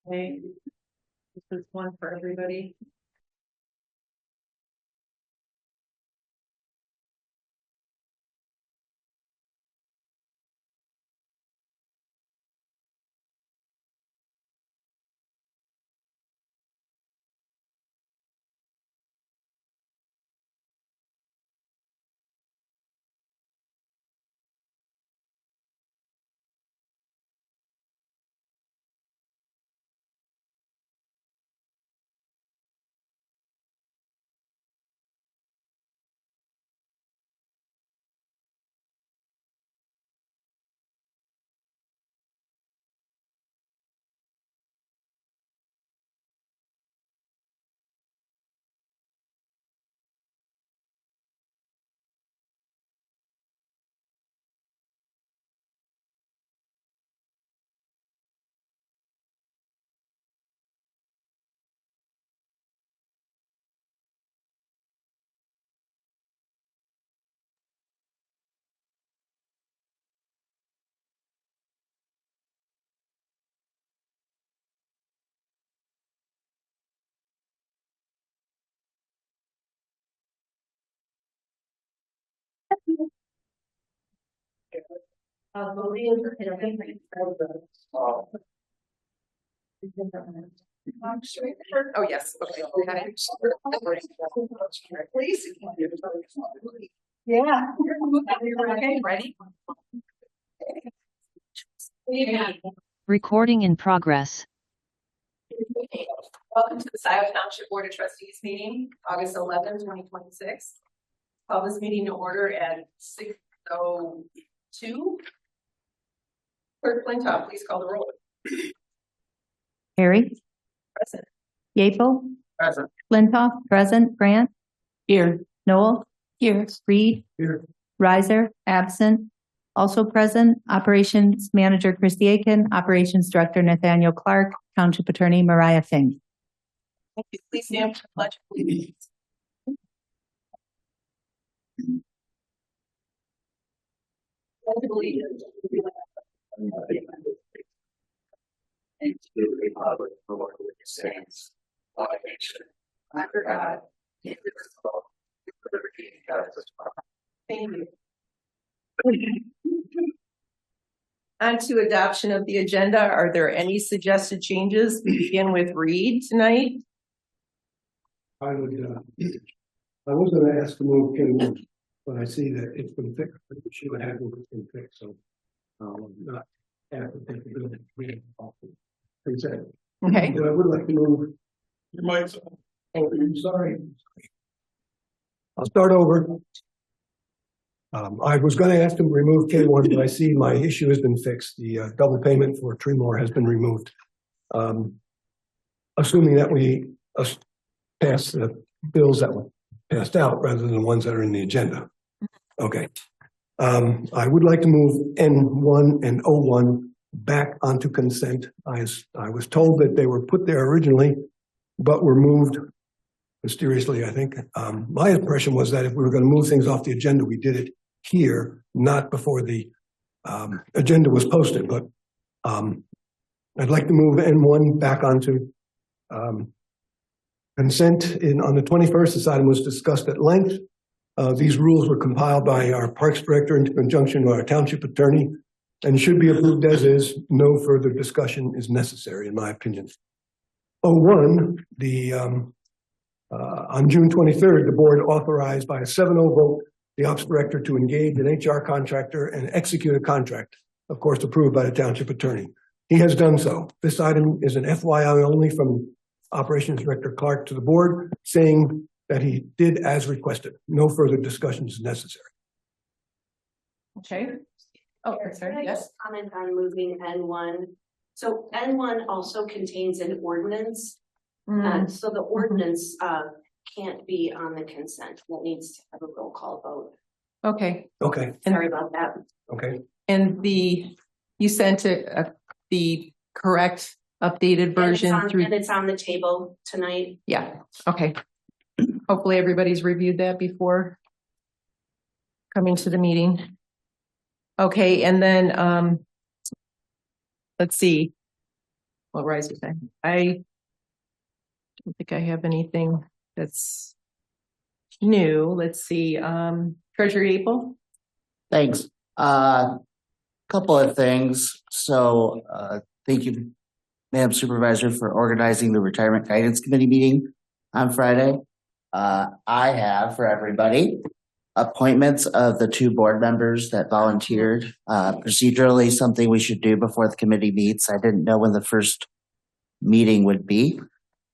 Okay, this is one for everybody. Oh, yes. Okay. Please. Yeah. Okay, ready? Recording in progress. Welcome to the Scio Township Board of Trustees meeting, August 11, 2026. Call this meeting to order at 6:02. Clerk Flintoff, please call the roll. Harry. Present. Yeaple. Present. Flintoff, present. Grant. Here. Noel. Here. Reed. Here. Riser, absent. Also present, Operations Manager Christy Aiken, Operations Director Nathaniel Clark, Township Attorney Mariah Fink. Thank you. Please stand for the pledge of allegiance. Pledge of allegiance. And to the republic for which it stands, one nation, under God, indivisible, with liberty and justice for all. Thank you. On to adoption of the agenda. Are there any suggested changes? We begin with Reed tonight. I would, I was going to ask to move Kim, but I see that it's been fixed. She would have it been fixed, so not have to take the bill. Consent. Okay. But I would like to move. You might. Oh, I'm sorry. I'll start over. I was going to ask them to remove K1, but I see my issue has been fixed. The double payment for Tremor has been removed. Assuming that we pass the bills that were passed out rather than the ones that are in the agenda. Okay. I would like to move N1 and O1 back onto consent. I was told that they were put there originally, but were moved mysteriously, I think. My impression was that if we were going to move things off the agenda, we did it here, not before the agenda was posted. But I'd like to move N1 back onto consent. On the 21st, this item was discussed at length. These rules were compiled by our Parks Director in conjunction with our Township Attorney and should be approved as is. No further discussion is necessary, in my opinion. O1, on June 23rd, the board authorized by a 7-0 vote the Ops Director to engage an HR contractor and execute a contract, of course, approved by the Township Attorney. He has done so. This item is an FYI only from Operations Director Clark to the board, saying that he did as requested. No further discussion is necessary. Okay. Oh, sorry. Yes. Comment on moving N1. So N1 also contains an ordinance. So the ordinance can't be on the consent. That needs to have a roll call vote. Okay. Okay. Sorry about that. Okay. And you sent the correct updated version and it's on the table tonight. Yeah. Okay. Hopefully everybody's reviewed that before coming to the meeting. Okay. And then let's see. Well, rise with that. I don't think I have anything that's new. Let's see, Treasurer April? Thanks. Couple of things. So, thank you, Madam Supervisor, for organizing the Retirement Guidance Committee meeting on Friday. I have for everybody appointments of the 2 board members that volunteered. Procedurally, something we should do before the committee meets. I didn't know when the first meeting would be.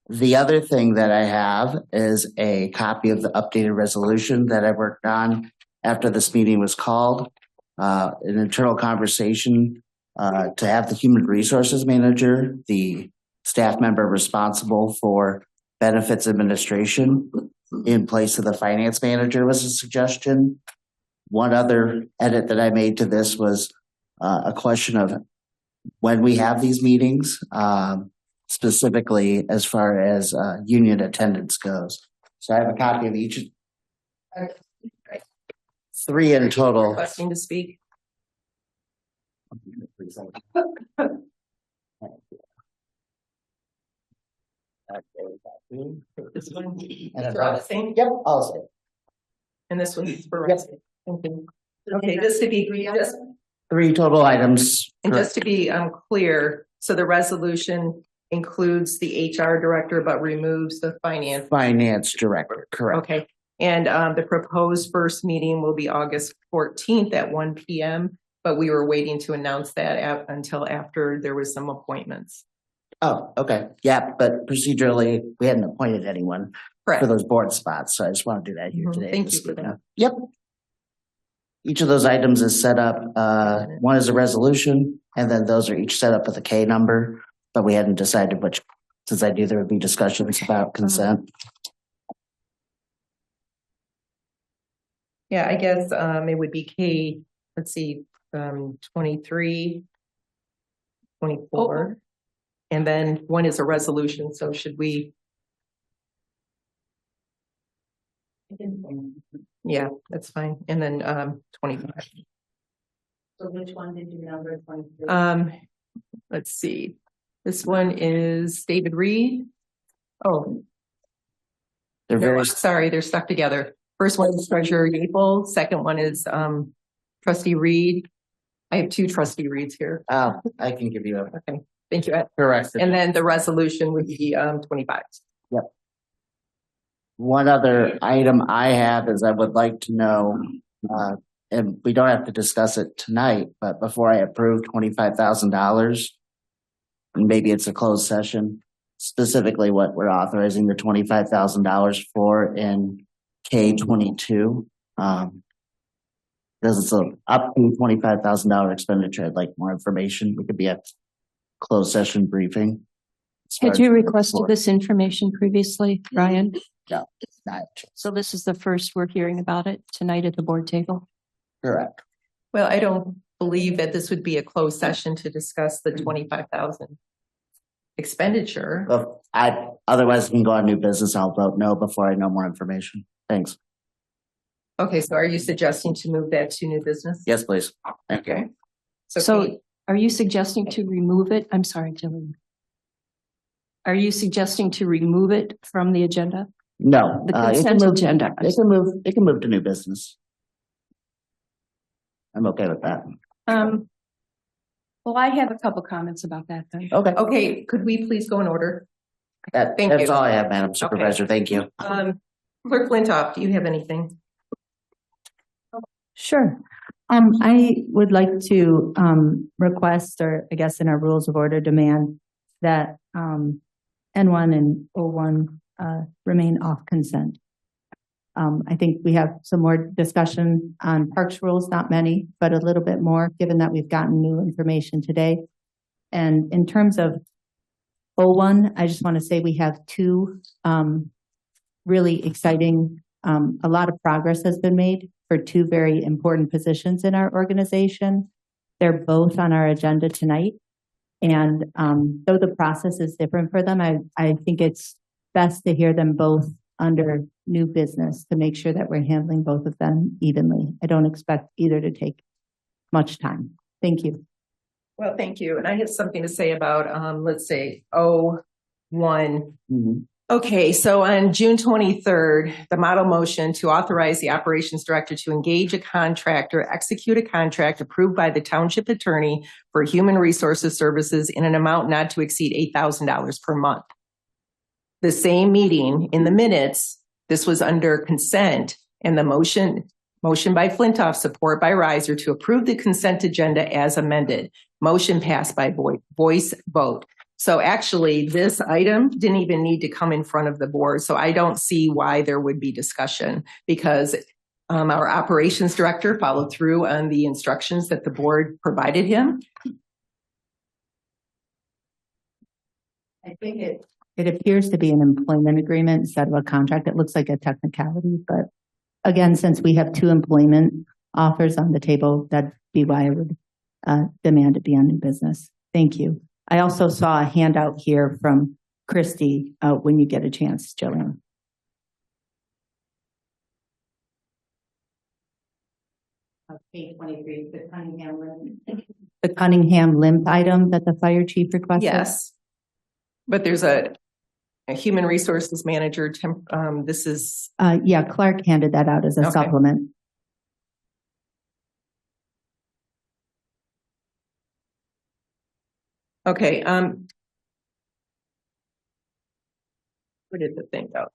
The other thing that I have is a copy of the updated resolution that I worked on after this meeting was called. An internal conversation to have the human resources manager, the staff member responsible for benefits administration in place of the finance manager was a suggestion. One other edit that I made to this was a question of when we have these meetings, specifically as far as union attendance goes. So I have a copy of each. 3 in total. Requesting to speak. This one. They're all the same? Yep, I'll say. And this one's for Rusty. Thank you. Okay, just to be, just, 3 total items. and just to be clear, so the resolution includes the HR director, but removes the finance. Finance director, correct. Okay, and the proposed first meeting will be August 14th at 1 p.m., but we were waiting to announce that until after there was some appointments. Oh, okay. Yeah, but procedurally, we hadn't appointed anyone for Correct. those board spots, so I just want to do that here Mhm. today. Thank you for that. Yep. Each of those items is set up, one is a resolution, and then those are each set up with a K number, but we hadn't decided which, since I knew there would be discussions about consent. Yeah, I guess it would be K, let's see, 23, 24. And then one is a resolution, so should we? Yeah, that's fine. And then 25. So which one did you number 23? Let's see. This one is David Reed. Oh, They're no, very, I'm sorry, they're stuck together. First one is Treasurer Gable. Second one is Trustee Reed. I have 2 Trustee Reeds here. oh, I can give you a Okay, thank you. correct. And then the resolution would be 25. One other item I have is I would like to know, and we don't have to discuss it tonight, but before I approve $25,000, maybe it's a closed session, specifically what we're authorizing the $25,000 for in K-22. Because it's a up to $25,000 expenditure. I'd like more information. We could be a closed session briefing. Had you requested this information previously, Ryan? No, not So this is the first we're hearing about it tonight at the board table? correct. Well, I don't believe that this would be a closed session to discuss the 25,000 expenditure. Well, otherwise we can go on new business. I'll vote no before I know more information. Thanks. Okay, so are you suggesting to move that to new business? Yes, please. Thank you. Okay. So are you suggesting to remove it? I'm sorry, Jillian. Are you suggesting to remove it from the agenda? No, The it can consent move, agenda. it can move to new business. I'm okay with that. Well, I have a couple comments about that then. Okay. Okay, could we please go in order? That's Thank you. all I have, Madam Supervisor. Thank you. Clerk Flintoff, do you have anything? Sure. I would like to request, or I guess in our rules of order, demand that N1 and O1 remain off consent. I think we have some more discussion on parks rules, not many, but a little bit more, given that we've gotten new information today. And in terms of O1, I just want to say we have 2 really exciting, a lot of progress has been made for 2 very important positions in our organization. They're both on our agenda tonight. And though the process is different for them, I think it's best to hear them both under new business to make sure that we're handling both of them evenly. I don't expect either to take much time. Thank you. Well, thank you. And I have something to say about, let's say, O1. Mhm. Okay, so on June 23rd, the model motion to authorize the operations director to engage a contractor, execute a contract approved by the township attorney for human resources services in an amount not to exceed $8,000 per month. The same meeting in the minutes, this was under consent, and the motion by Flintoff, support by Riser to approve the consent agenda as amended. Motion passed by voice vote. So actually, this item didn't even need to come in front of the board. So I don't see why there would be discussion, because our operations director followed through on the instructions that the board provided him. I think it appears to be an employment agreement instead of a contract. It looks like a technicality, but again, since we have two employment offers on the table, that'd be why I would demand it be on new business. Thank you. I also saw a handout here from Christy when you get a chance, Jillian. Page 23, the Cunningham limp item that the fire chief requested. Yes. But there's a human resources manager. This is. Yeah, Clark handed that out as a supplement. Okay. Where did the thing go?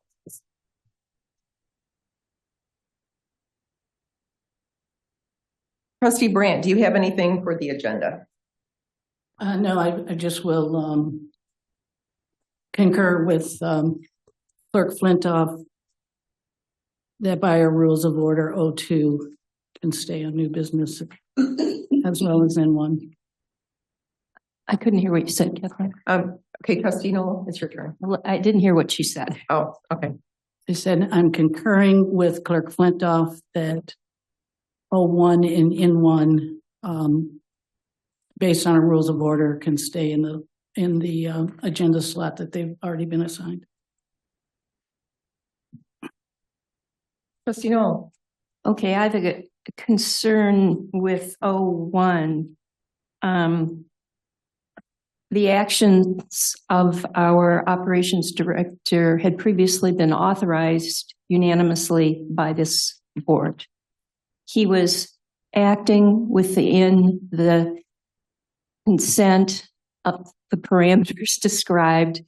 Trustee Brandt, do you have anything for the agenda? No, I just will concur with Clerk Flintoff that by our rules of order, O2 can stay on new business as well as N1. I couldn't hear what you said, Kathleen. Okay, Trustee Noel, it's your turn. I didn't hear what she said. Oh, okay. I said I'm concurring with Clerk Flintoff that O1 and N1, based on our rules of order, can stay in the agenda slot that they've already been assigned. Trustee Noel. Okay, I have a concern with O1. The actions of our operations director had previously been authorized unanimously by this board. He was acting within the consent of the parameters described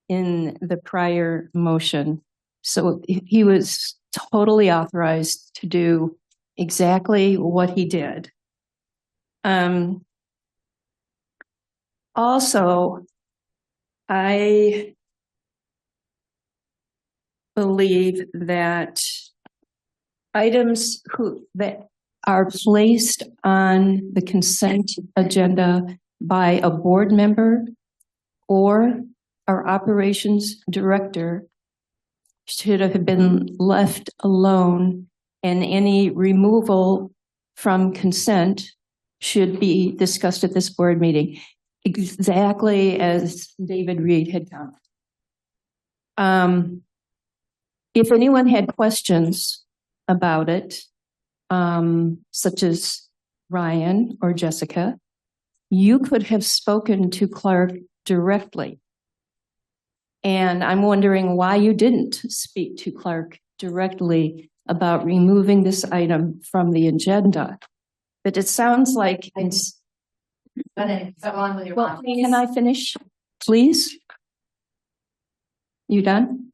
in the prior motion. So he was totally authorized to do exactly what he did. Also, I believe that items that are placed on the consent agenda by a board member or our operations director should have been left alone, and any removal from consent should be discussed at this board meeting, exactly as David Reed had done. If anyone had questions about it, such as Ryan or Jessica, you could have spoken to Clark directly. And I'm wondering why you didn't speak to Clark directly about removing this item from the agenda. But it sounds like it's... Well, can I finish, please? You done?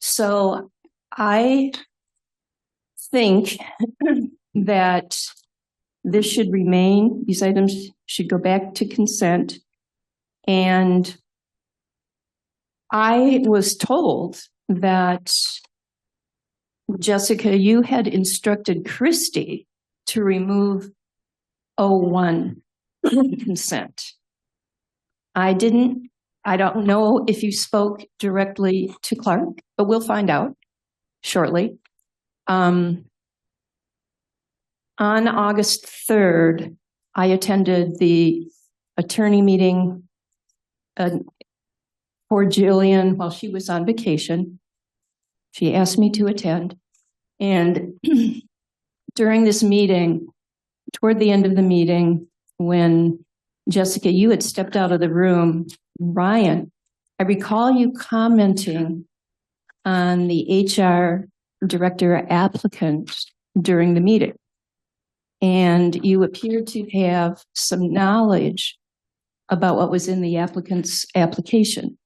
So I think that this should remain, these items should go back to consent. And I was told that, Jessica, you had instructed Christy to remove O1 consent. I didn't. I don't know if you spoke directly to Clark, but we'll find out shortly. On August 3rd, I attended the attorney meeting for Jillian while she was on vacation. She asked me to attend. And during this meeting, toward the end of the meeting, when Jessica, you had stepped out of the room. Ryan, I recall you commenting on the HR director applicant during the meeting. And you appeared to have some knowledge about what was in the applicant's application.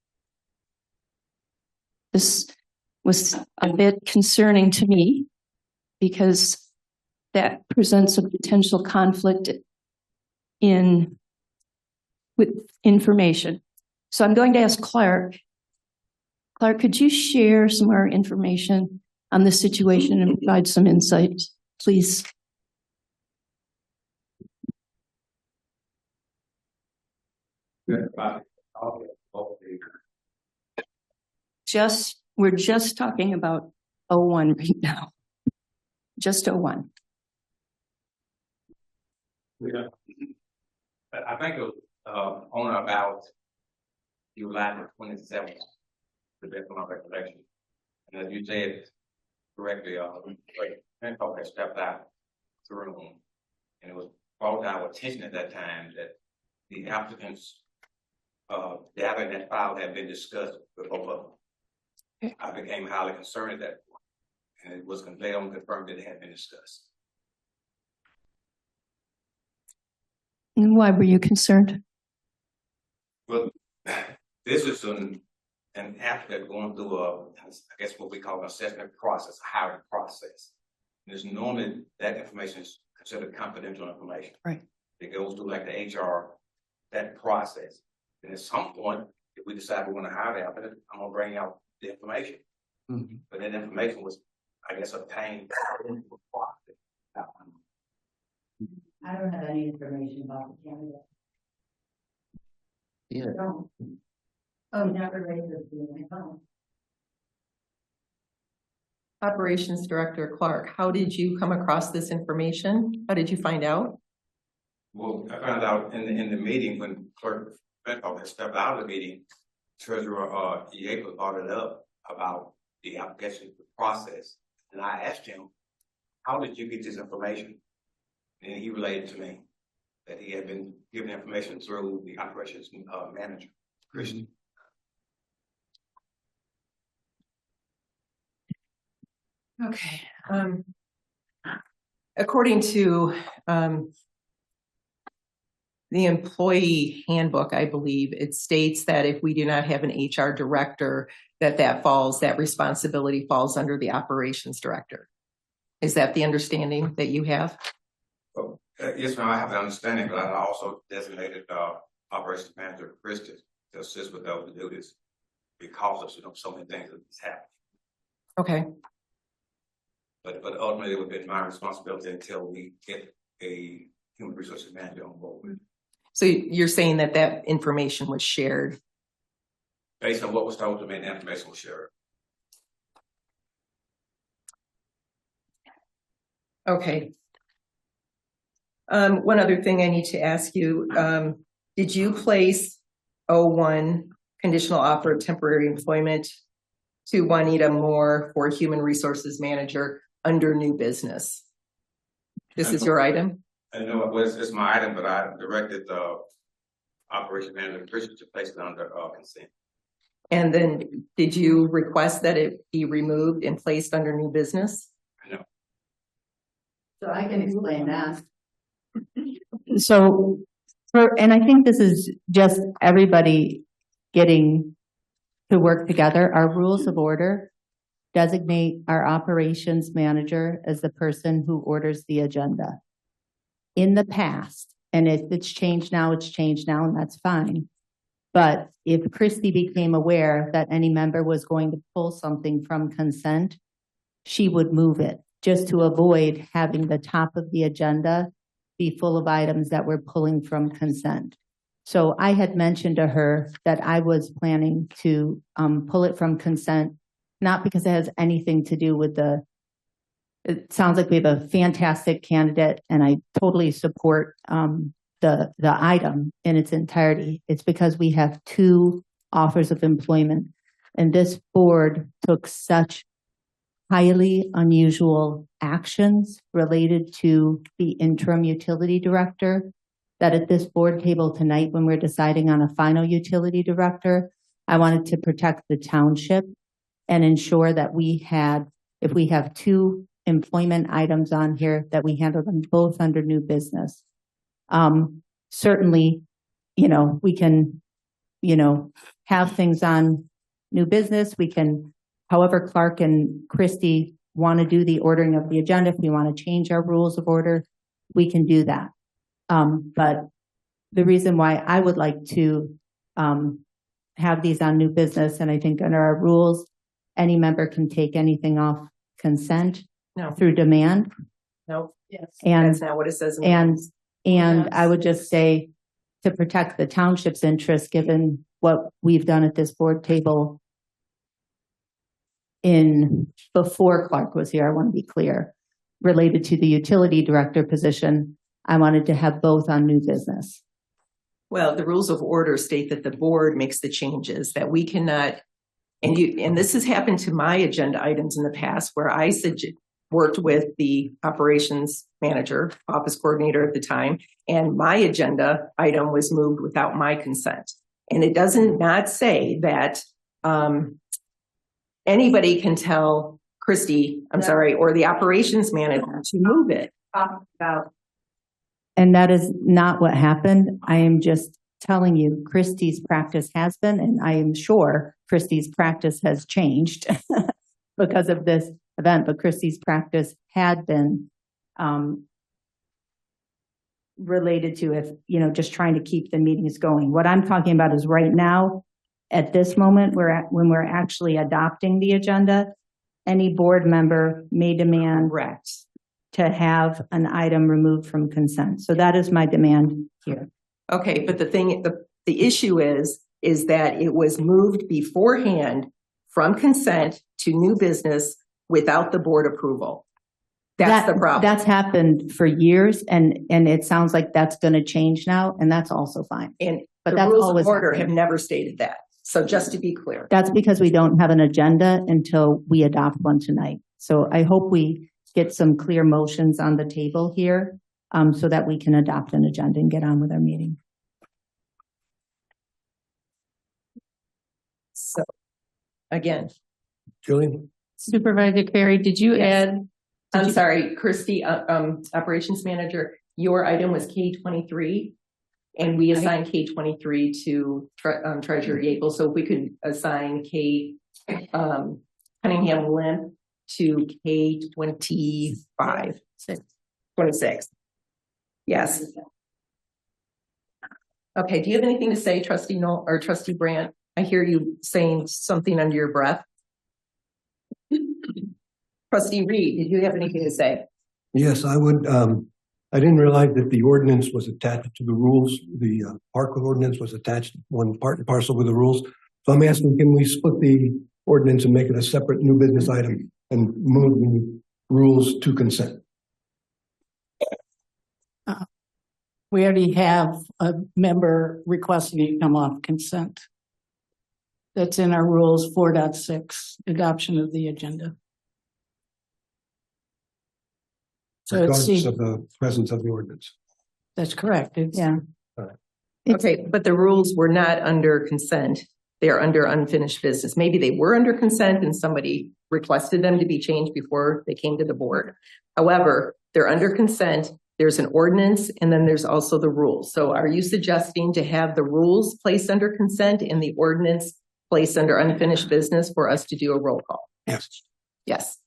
This was a bit concerning to me because that presents a potential conflict with information. So I'm going to ask Clark. Clark, could you share some more information on this situation and provide some insight, please? We're just talking about 01 right now. Just 01. Yeah. I think it was on or about July 27th, the best of my recollection. And as you said correctly, Hancock had stepped out the room, and it was brought to our attention at that time that the applicant's data in that file had been discussed with both of them. I became highly concerned at that point, and it was later on confirmed that it had been discussed. And why were you concerned? Well, this is an applicant going through I guess what we call an assessment process, a hiring process. And there's normally that information is considered confidential information. Right. It goes through like the HR, that process. And at some point, if we decide we want to hire the applicant, I'm gonna bring out the information. Mm-hmm. But that information was, I guess, obtained. I don't have any information about the candidate. Yeah. No. Oh, never raised this in my phone. Operations Director Clark, how did you come across this information? How did you find out? Well, I found out in the meeting when Clerk Benkoff had stepped out of the meeting, Treasurer Yeager brought it up about the application process. And I asked him, how did you get this information? And he relayed to me that he had been given information through the operations manager, Christian. Okay. According to the employee handbook, I believe it states that if we do not have an HR director, that responsibility falls under the operations director. Is that the understanding that you have? Well, yes, ma'am, I have an understanding, but I also designated operations manager Christian to assist with those duties because of so many things that's happened. Okay. But ultimately, it would be my responsibility until we get a human resources manager on board. So you're saying that information was shared? Based on what was told to me, the information was shared. Okay. One other thing I need to ask you, did you place 01 conditional offer of temporary employment to Juanita Moore for human resources manager under new business? This is your item? I know it's my item, but I directed the operation manager Christian to place it under consent. And then did you request that it be removed and placed under new business? No. So I can explain that. So, and I think this is just everybody getting to work together. Our rules of order designate our operations manager as the person who orders the agenda. In the past, and if it's changed now, and that's fine. But if Christy became aware that any member was going to pull something from consent, she would move it just to avoid having the top of the agenda be full of items that we're pulling from consent. So I had mentioned to her that I was planning to pull it from consent, not because it has anything to do with it sounds like we have a fantastic candidate and I totally support the item in its entirety. It's because we have 2 offers of employment and this board took such highly unusual actions related to the interim utility director that at this board table tonight, when we're deciding on a final utility director, I wanted to protect the township and ensure that if we have two employment items on here, that we handle them both under new business. Certainly, we can, have things on new business. We can, however, Clark and Christie want to do the ordering of the agenda. If we want to change our rules of order, we can do that. But the reason why I would like to have these on new business, and I think under our rules, any member can take anything off consent No. through demand. No, And that's not what it says. in the and rules. and I would just say, to protect the township's interest, given what we've done at this board table before Clark was here, I want to be clear, related to the utility director position, I wanted to have both on new business. Well, the rules of order state that the board makes the changes, that we cannot, and this has happened to my agenda items in the past where I worked with the operations manager, office coordinator at the time, and my agenda item was moved without my consent. And it doesn't not say that anybody can tell Christie, or the operations manager to move it. And that is not what happened. I am just telling you, Christie's practice has been, and I am sure Christie's practice has changed because of this event, but Christie's practice had been related to just trying to keep the meetings going. What I'm talking about is right now, at this moment, when we're actually adopting the agenda, any board member may demand to have an item removed from consent. So that is my demand here. Okay, but the issue is that it was moved beforehand from consent to new business without the board approval. That's the problem. That's happened for years, and it sounds like that's going to change now, and that's also fine. But the rules of order have never stated that. So just to be clear. That's because we don't have an agenda until we adopt one tonight. So I hope we get some clear motions on the table here so that we can adopt an agenda and get on with our meeting. So, again. Julian? Supervisor Carey, did you add? I'm sorry, Christie, operations manager, your item was K23, and we assigned K23 to Treasurer Yeaple. So if we could assign Cunningham Limp to K25, 26. Yes. Okay, do you have anything to say, Trustee Knoll or Trustee Brandt? I hear you saying something under your breath. Trustee Reed, did you have anything to say? Yes, I would. I didn't realize that the ordinance was attached to the rules. The park ordinance was attached one part and parcel with the rules. So I'm asking, can we split the ordinance and make it a separate new business item and move the rules to consent? We already have a member requesting it come off consent. That's in our rules 4.6, adoption of the agenda. So Regardless of the presence of the ordinance. That's correct. Yeah. Okay, but the rules were not under consent. They are under unfinished business. Maybe they were under consent and somebody requested them to be changed before they came to the board. However, they're under consent. There's an ordinance and then there's also the rules. So are you suggesting to have the rules placed under consent and the ordinance placed under unfinished business for us to do a roll call? Yes. Yes.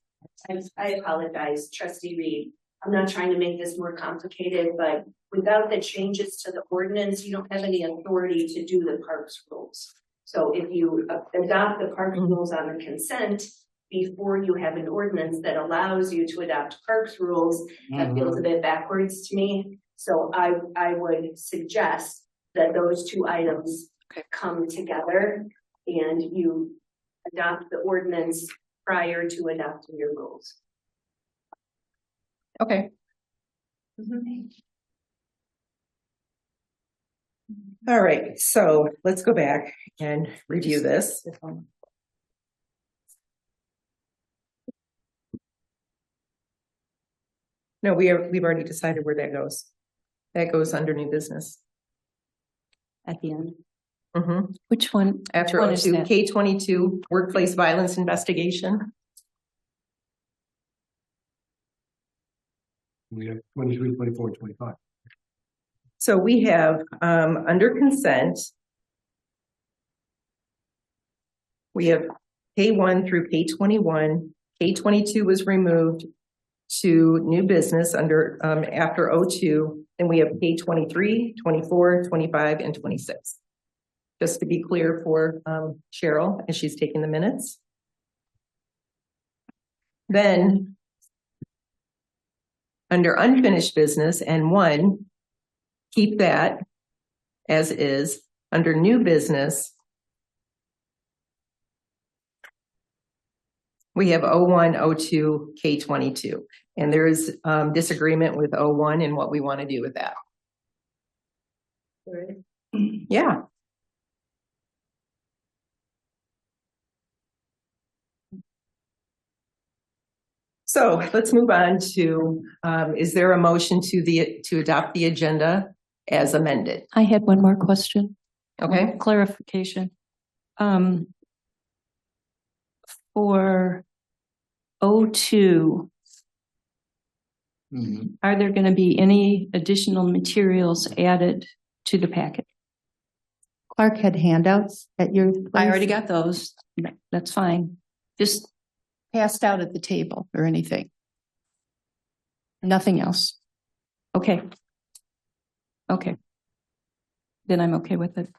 I apologize, Trustee Reed. I'm not trying to make this more complicated, but without the changes to the ordinance, you don't have any authority to do the parks rules. So if you adopt the parks rules on the consent before you have an ordinance that allows you to adopt parks rules, that feels a bit backwards to me. So I would suggest that those two items come together and you adopt the ordinance prior to adopting your rules. Okay. All right, so let's go back and review this. No, we've already decided where that goes. That goes under new business. At the end. Mhm. Which one? After Which one is O2, that? K22, workplace violence investigation. We have 23, 24, and 25. So we have, under consent, we have K1 through K21. K22 was removed to new business under, after O2. Then we have K23, 24, 25, and 26. Just to be clear for Cheryl, as she's taking the minutes. Then, under unfinished business, N1, keep that as is. Under new business, we have O1, O2, K22. And there is disagreement with O1 and what we want to do with that. Yeah. So let's move on to, is there a motion to adopt the agenda as amended? I had one more question. Okay. Clarification. For O2, are there going to be any additional materials added to the packet? Clark had handouts at your place. I already got those. That's fine. Just passed out at the table or anything. Nothing else. Okay. Okay. Then I'm okay with it.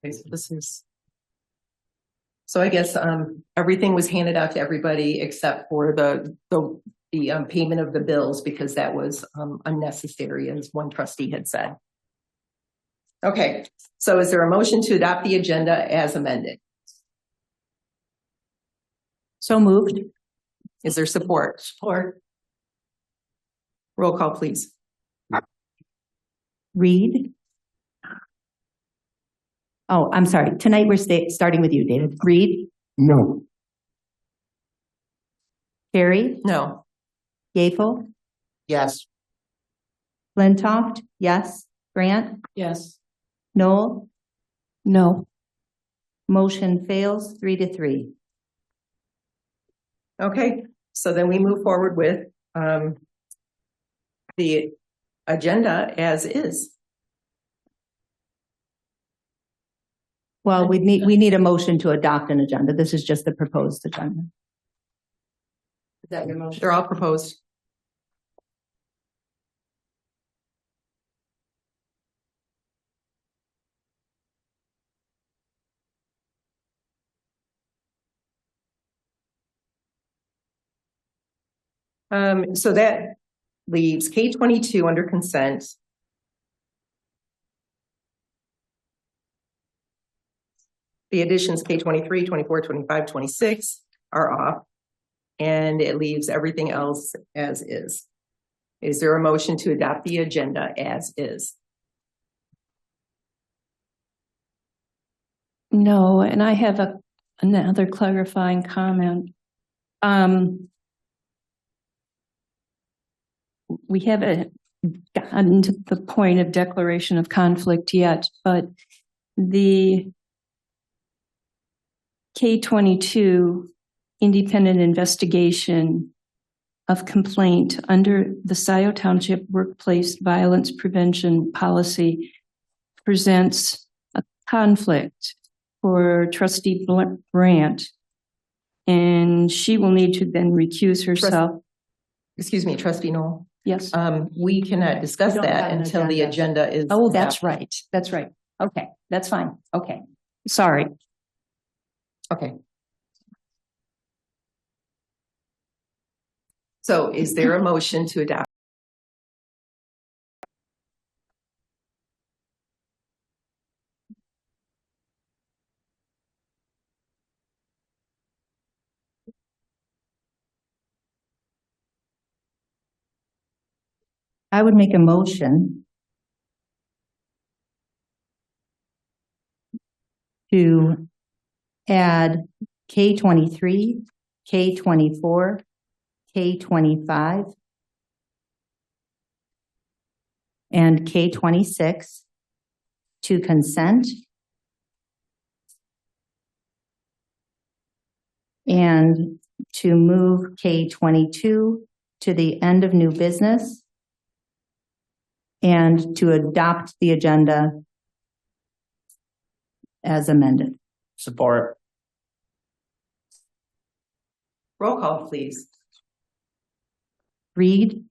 Okay, so this is. So I guess everything was handed out to everybody except for the payment of the bills because that was unnecessary, as one trustee had said. Okay, so is there a motion to adopt the agenda as amended? So moved. Is there support? Support. Roll call, please. Reed. Oh, I'm sorry. Tonight we're starting with you, David. Reed, No. Carey, No. Gapel, Yes. Flintoff, yes. Grant, Yes. Noel, No. motion fails 3-3. Okay, so then we move forward with the agenda as is. Well, we need a motion to adopt an agenda. This is just the proposed agenda. Is that your motion? They're all proposed. So that leaves K22 under consent. The additions K23, 24, 25, 26 are off. And it leaves everything else as is. Is there a motion to adopt the agenda as is? No, and I have another clarifying comment. We haven't gotten to the point of declaration of conflict yet, but the K22 independent investigation of complaint under the Scio Township Workplace Violence Prevention Policy presents a conflict for Trustee Brandt, and she will need to then recuse herself. Excuse me, Trustee Noel. Yes. We cannot discuss We don't that have an until the agenda is. Oh, that's right. That's right. Okay, that's fine. Okay, sorry. Okay. So is there a motion to adopt? I would make a motion to add K23, K24, K25, and K26 to consent, and to move K22 to the end of new business, and to adopt the agenda as amended. Support. Roll call, please. Reed,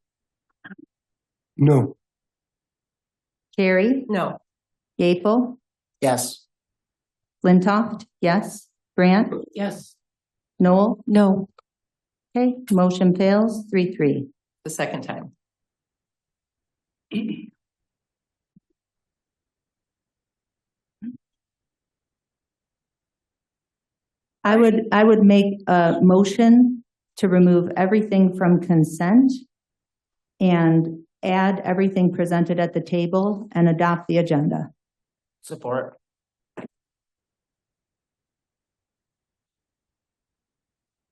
No. Carey, No. Yeaple, Yes. Flintoff, yes. Grant, Yes. Noel. No. Okay, motion fails 3-3. The second time. I would make a motion to remove everything from consent and add everything presented at the table and adopt the agenda. Support.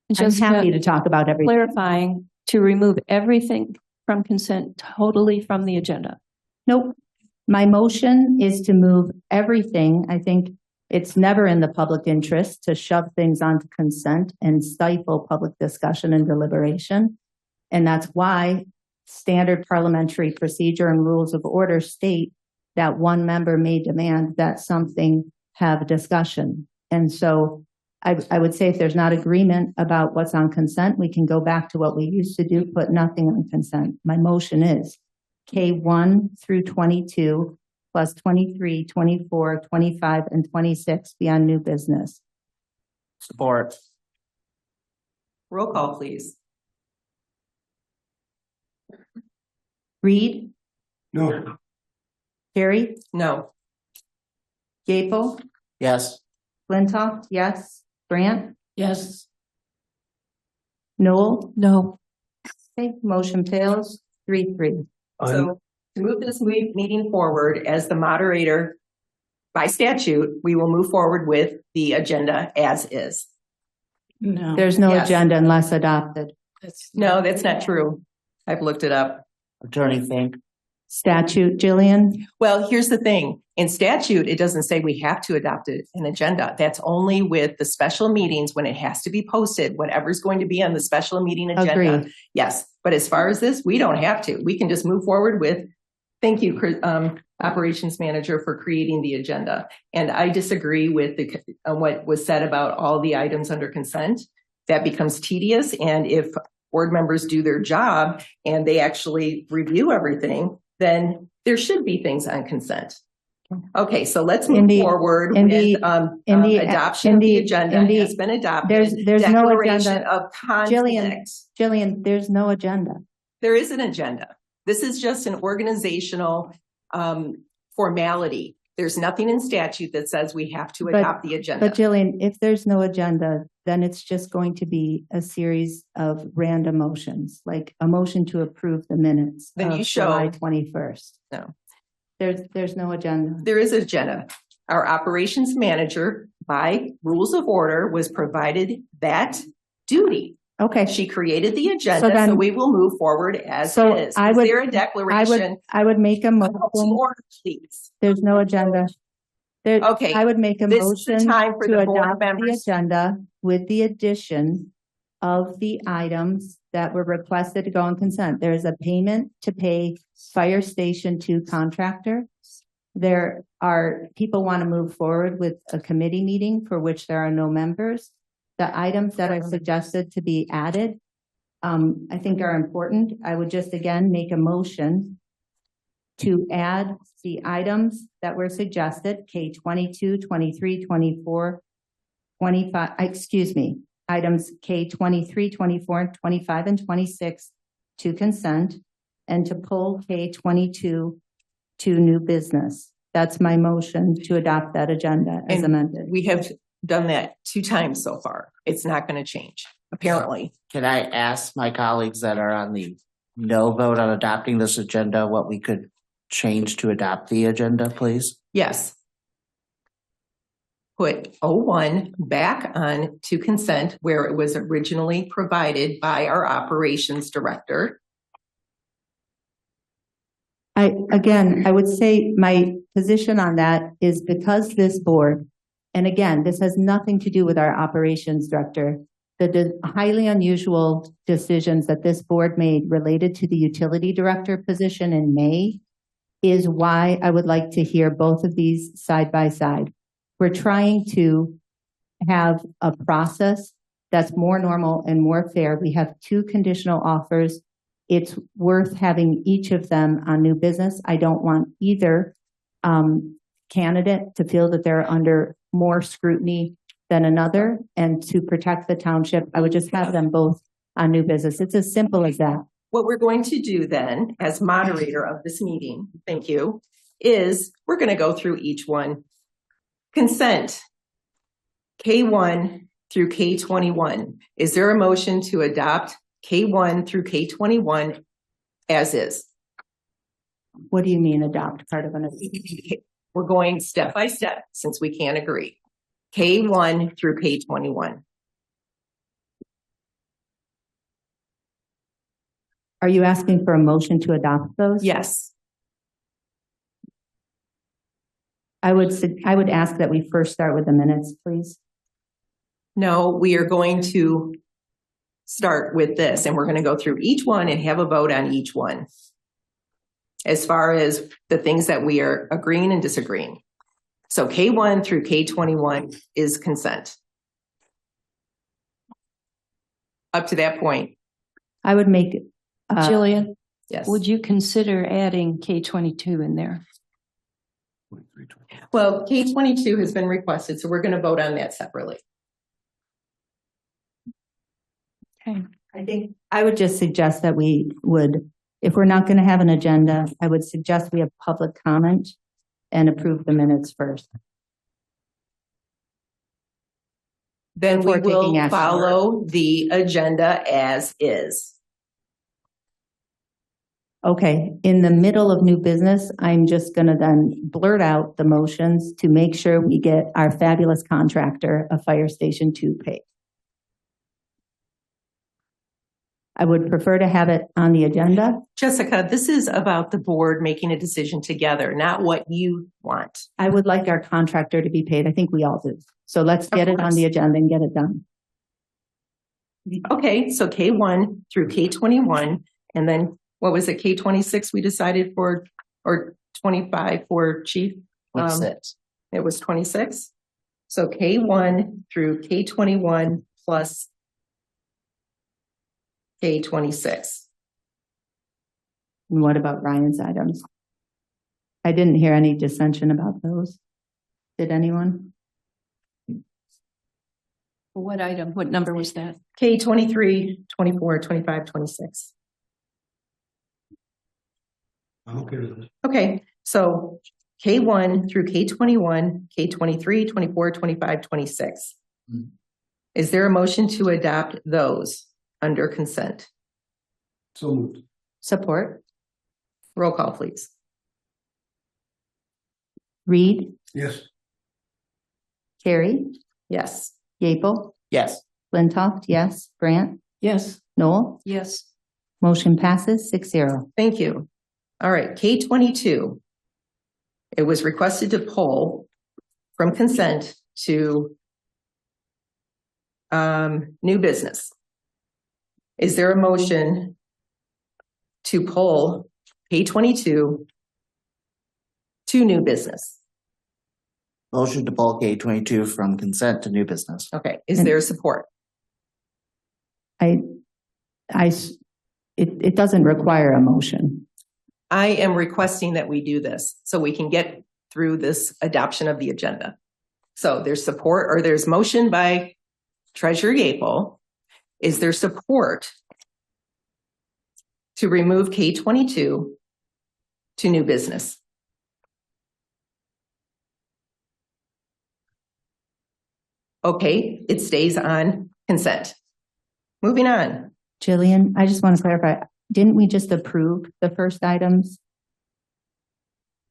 I'm Jessica, happy to talk about everything. clarifying to remove everything from consent totally from the agenda. Nope. My motion is to move everything. I think it's never in the public interest to shove things onto consent and stifle public discussion and deliberation. And that's why standard parliamentary procedure and rules of order state that one member may demand that something have discussion. And so I would say if there's not agreement about what's on consent, we can go back to what we used to do, put nothing on consent. My motion is K1 through 22 plus 23, 24, 25, and 26 be on new business. Support. Roll call, please. Reed, No. Carey, No. Yeaple, Yes. Flintoff, yes. Grant, Yes. Noel. No. Okay, motion fails 3-3. So to move this meeting forward as the moderator, by statute, we will move forward with the agenda as is. No. There's no Yes. agenda unless adopted. No, that's not true. I've looked it up. Attorney Fink. Statute, Jillian? Well, here's the thing. In statute, it doesn't say we have to adopt an agenda. That's only with the special meetings when it has to be posted, whatever's going to be on the special meeting agenda. Agreed. Yes, but as far as this, we don't have to. We can just move forward with, thank you, Operations Manager, for creating the agenda. And I disagree with what was said about all the items under consent. That becomes tedious. And if board members do their job and they actually review everything, then there should be things on consent. Okay, so let's move forward with adoption of the agenda has been adopted. There's no Declaration agenda. of conflict. Jillian, there's no agenda. There is an agenda. This is just an organizational formality. There's nothing in statute that says we have to adopt the agenda. But Jillian, if there's no agenda, then it's just going to be a series of random motions, like a motion to approve the minutes Then of you show- July 21st. No. There's no agenda. There is an agenda. Our operations manager, by rules of order, was provided that duty. Okay. She created the agenda, so then- we will move forward as So is. I Is would- there a declaration? I would make a motion. Order, please. There's no agenda. Okay, I would make a this is the motion time for to the board adopt the members. agenda with the addition of the items that were requested to go on consent. There is a payment to pay Fire Station 2 contractor. There are, people want to move forward with a committee meeting for which there are no members. The items that are suggested to be added, I think are important. I would just again make a motion to add the items that were suggested, K22, 23, 24, 25, items K23, 24, 25, and 26 to consent, and to pull K22 to new business. That's my motion to adopt that agenda as And amended. We have done that 2 times so far. It's not going to change, apparently. Can I ask my colleagues that are on the no vote on adopting this agenda what we could change to adopt the agenda, please? Yes. put O1 back on to consent where it was originally provided by our operations director. I would say my position on that is because this board, and again, this has nothing to do with our operations director, the highly unusual decisions that this board made related to the utility director position in May is why I would like to hear both of these side by side. We're trying to have a process that's more normal and more fair. We have 2 conditional offers. It's worth having each of them on new business. I don't want either candidate to feel that they're under more scrutiny than another. And to protect the township, I would just have them both on new business. It's as simple as that. What we're going to do then, as moderator of this meeting, thank you, is we're going to go through each one. Consent, K1 through K21. Is there a motion to adopt K1 through K21 as is? What do you mean adopt part of an? We're going step by step since we can't agree. K1 through K21. Are you asking for a motion to adopt those? Yes. I would ask that we first start with the minutes, please. No, we are going to start with this and we're going to go through each one and have a vote on each one. As far as the things that we are agreeing and disagreeing. So K1 through K21 is consent. Up to that point. I would make. Jillian, Yes. would you consider adding K22 in there? Well, K22 has been requested, so we're going to vote on that separately. Okay. I think I would just suggest that we would, if we're not going to have an agenda, I would suggest we have public comment and approve the minutes first. Then we Before taking will action. follow the agenda as is. Okay, in the middle of new business, I'm just going to then blurt out the motions to make sure we get our fabulous contractor a Fire Station 2 paid. I would prefer to have it on the agenda. Jessica, this is about the board making a decision together, not what you want. I would like our contractor to be paid. I think we all do. So let's get it on the agenda and get it done. Okay, so K1 through K21, and then what was it, K26 we decided for, or 25 for chief? 26. It was 26. So K1 through K21 plus K26. And what about Ryan's items? I didn't hear any dissension about those. Did anyone? What item? What number was that? K23, 24, 25, 26. Okay. Okay, so K1 through K21, K23, 24, 25, 26. Mm. Is there a motion to adopt those under consent? So moved. Support. Roll call, please. Reed, Yes. Carey, Yes. Yeaple, Yes. Flintoff, yes. Grant, Yes. Noel. Yes. Motion passes 6-0. Thank you. All right, K22. It was requested to pull from consent to new business. Is there a motion to pull K22 to new business? Motion to pull K22 from consent to new business. Okay, is there support? It doesn't require a motion. I am requesting that we do this so we can get through this adoption of the agenda. So there's support, or there's motion by Treasurer Yeaple. Is there support to remove K22 to new business? Okay, it stays on consent. Moving on. Jillian, I just want to clarify, didn't we just approve the first items?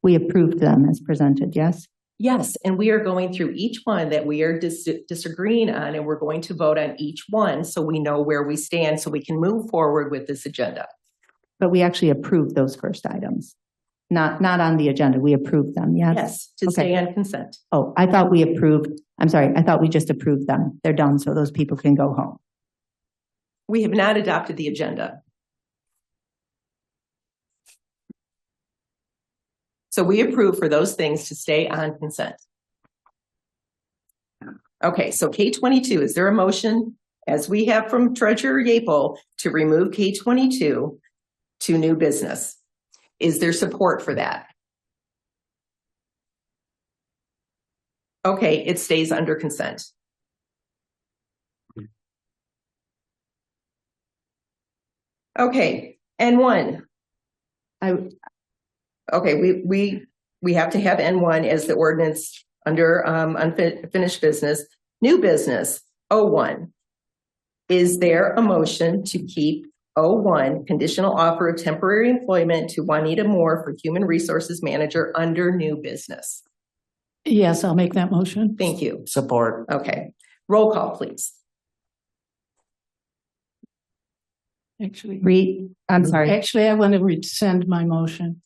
We approved them as presented, yes? Yes, and we are going through each one that we are disagreeing on, and we're going to vote on each one so we know where we stand, so we can move forward with this agenda. But we actually approved those first items. Not on the agenda. We approved them, yes? Yes, to Okay. stay on consent. Oh, I thought we approved, I'm sorry, I thought we just approved them. They're done, so those people can go home. We have not adopted the agenda. So we approve for those things to stay on consent. Okay, so K22, is there a motion, as we have from Treasurer Yapel, to remove K22 to new business? Is there support for that? Okay, it stays under consent. Okay, N1. Okay, we have to have N1 as the ordinance under unfinished business. New business, O1. Is there a motion to keep O1, conditional offer of temporary employment to Juanita Moore for Human Resources Manager under new business? Yes, I'll make that motion. Thank you. Support. Okay, roll call, please. Actually, I'm sorry. I want to rescind my motion.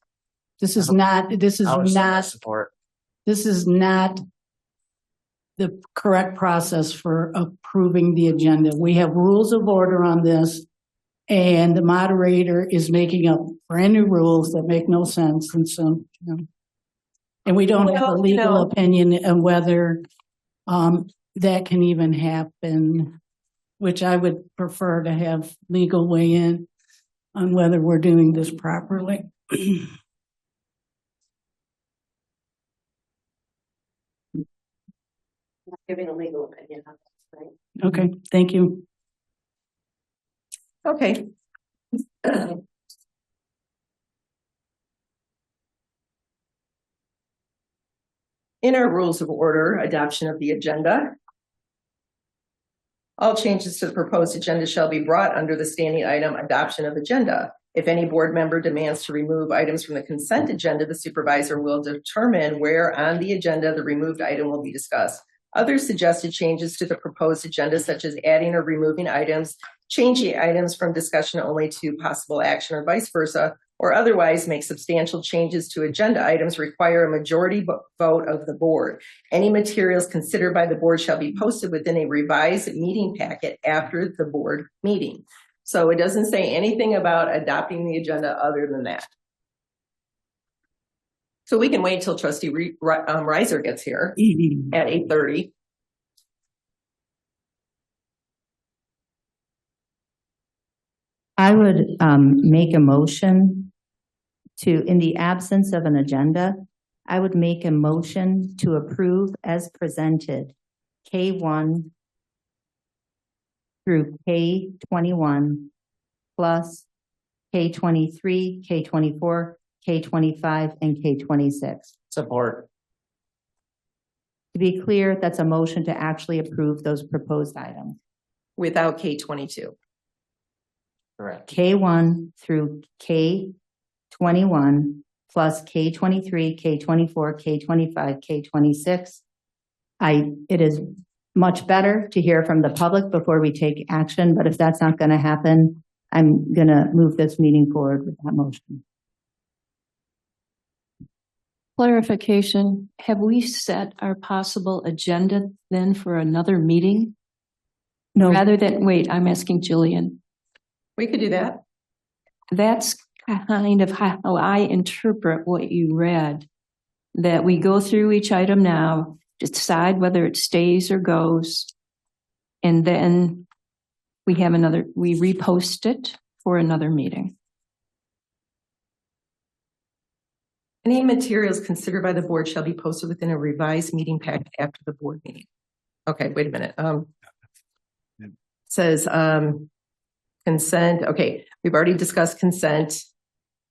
This is not Support. this is not the correct process for approving the agenda. We have rules of order on this, and the moderator is making up brand new rules that make no sense. And so, and we don't have a legal opinion on whether that can even happen, which I would prefer to have legal weigh in on whether we're doing this properly. Giving a legal opinion on this, right? Okay, thank you. Okay. In our rules of order, adoption of the agenda. All changes to the proposed agenda shall be brought under the standing item adoption of agenda. If any board member demands to remove items from the consent agenda, the supervisor will determine where on the agenda the removed item will be discussed. Other suggested changes to the proposed agenda, such as adding or removing items, changing items from discussion only to possible action or vice versa, or otherwise make substantial changes to agenda items require a majority vote of the board. Any materials considered by the board shall be posted within a revised meeting packet after the board meeting. So it doesn't say anything about adopting the agenda other than that. So we can wait till Trustee Reiser gets here at 8:30. I would make a motion to, in the absence of an agenda, I would make a motion to approve as presented K1 through K21 plus K23, K24, K25, and K26. Support. To be clear, that's a motion to actually approve those proposed items. Without K22. Correct. K1 through K21 plus K23, K24, K25, K26. It is much better to hear from the public before we take action, but if that's not going to happen, I'm going to move this meeting forward with that motion. Clarification, have we set our possible agenda then for another meeting? No, Rather than, wait, I'm asking Jillian. We could do that. That's kind of how I interpret what you read, that we go through each item now, decide whether it stays or goes, and then we repost it for another meeting. Any materials considered by the board shall be posted within a revised meeting packet after the board meeting. Okay, wait a minute. It says consent. Okay, we've already discussed consent.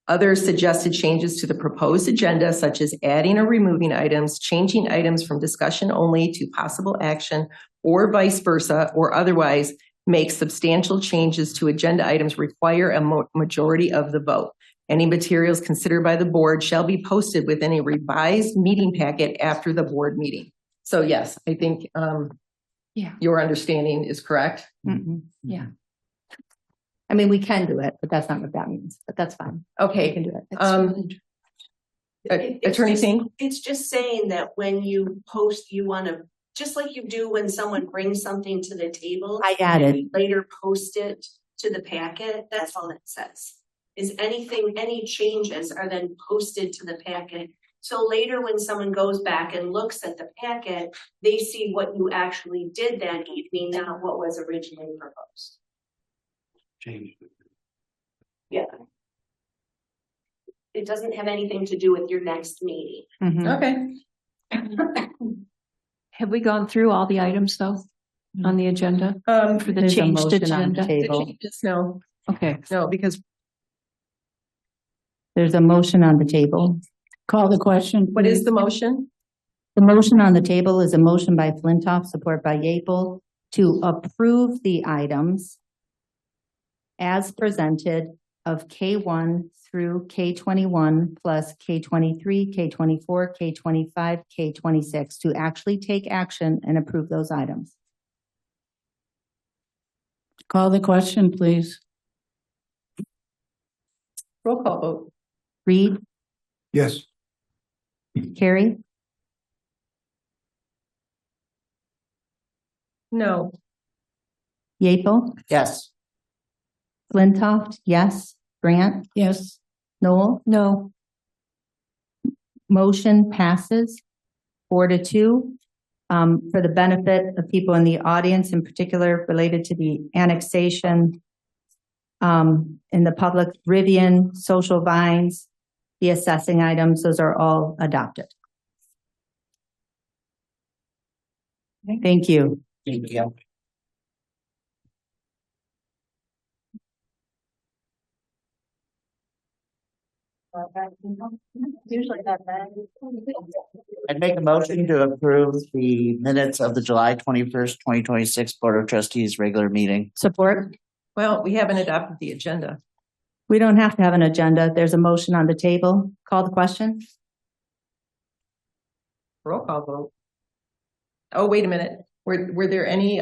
Other suggested changes to the proposed agenda, such as adding or removing items, changing items from discussion only to possible action, or vice versa, or otherwise make substantial changes to agenda items require a majority of the vote. Any materials considered by the board shall be posted within a revised meeting packet after the board meeting. So yes, I think Yeah. your understanding is correct. Yeah. I mean, we can do it, but that's not what that means, but that's fine. We Okay, can do it. It's Attorney just- Singh? It's just saying that when you post, you want to, just like you do when someone brings something to the table. I added, Later post it to the packet, that's all it says. Is anything, any changes are then posted to the packet. So later when someone goes back and looks at the packet, they see what you actually did that evening, not what was originally proposed. Change. Yeah. It doesn't have anything to do with your next meeting. Okay. Have we gone through all the items though on the agenda for the There's a changed motion on the agenda? table. Just no, Okay. no, because There's a motion on the table. Call the question. what is please. the motion? The motion on the table is a motion by Flintoff, support by Yeaple, to approve the items as presented of K1 through K21 plus K23, K24, K25, K26, to actually take action and approve those items. Call the question, please. Roll call vote. Reed, Yes. Carrie, No. Yeaple, Yes. Flintoff, yes. Grant, Yes. Noel, No. motion passes 4-2. For the benefit of people in the audience, in particular related to the annexation in the public, Rivian, Social Vines, the assessing items, those are all adopted. Thank you. Thank you. I'd make a motion to approve the minutes of the July 21st, 2026 Board of Trustees regular meeting. Support? Well, we haven't adopted the agenda. We don't have to have an agenda. There's a motion on the table. Call the question? Roll call vote. Oh, wait a minute. Were there any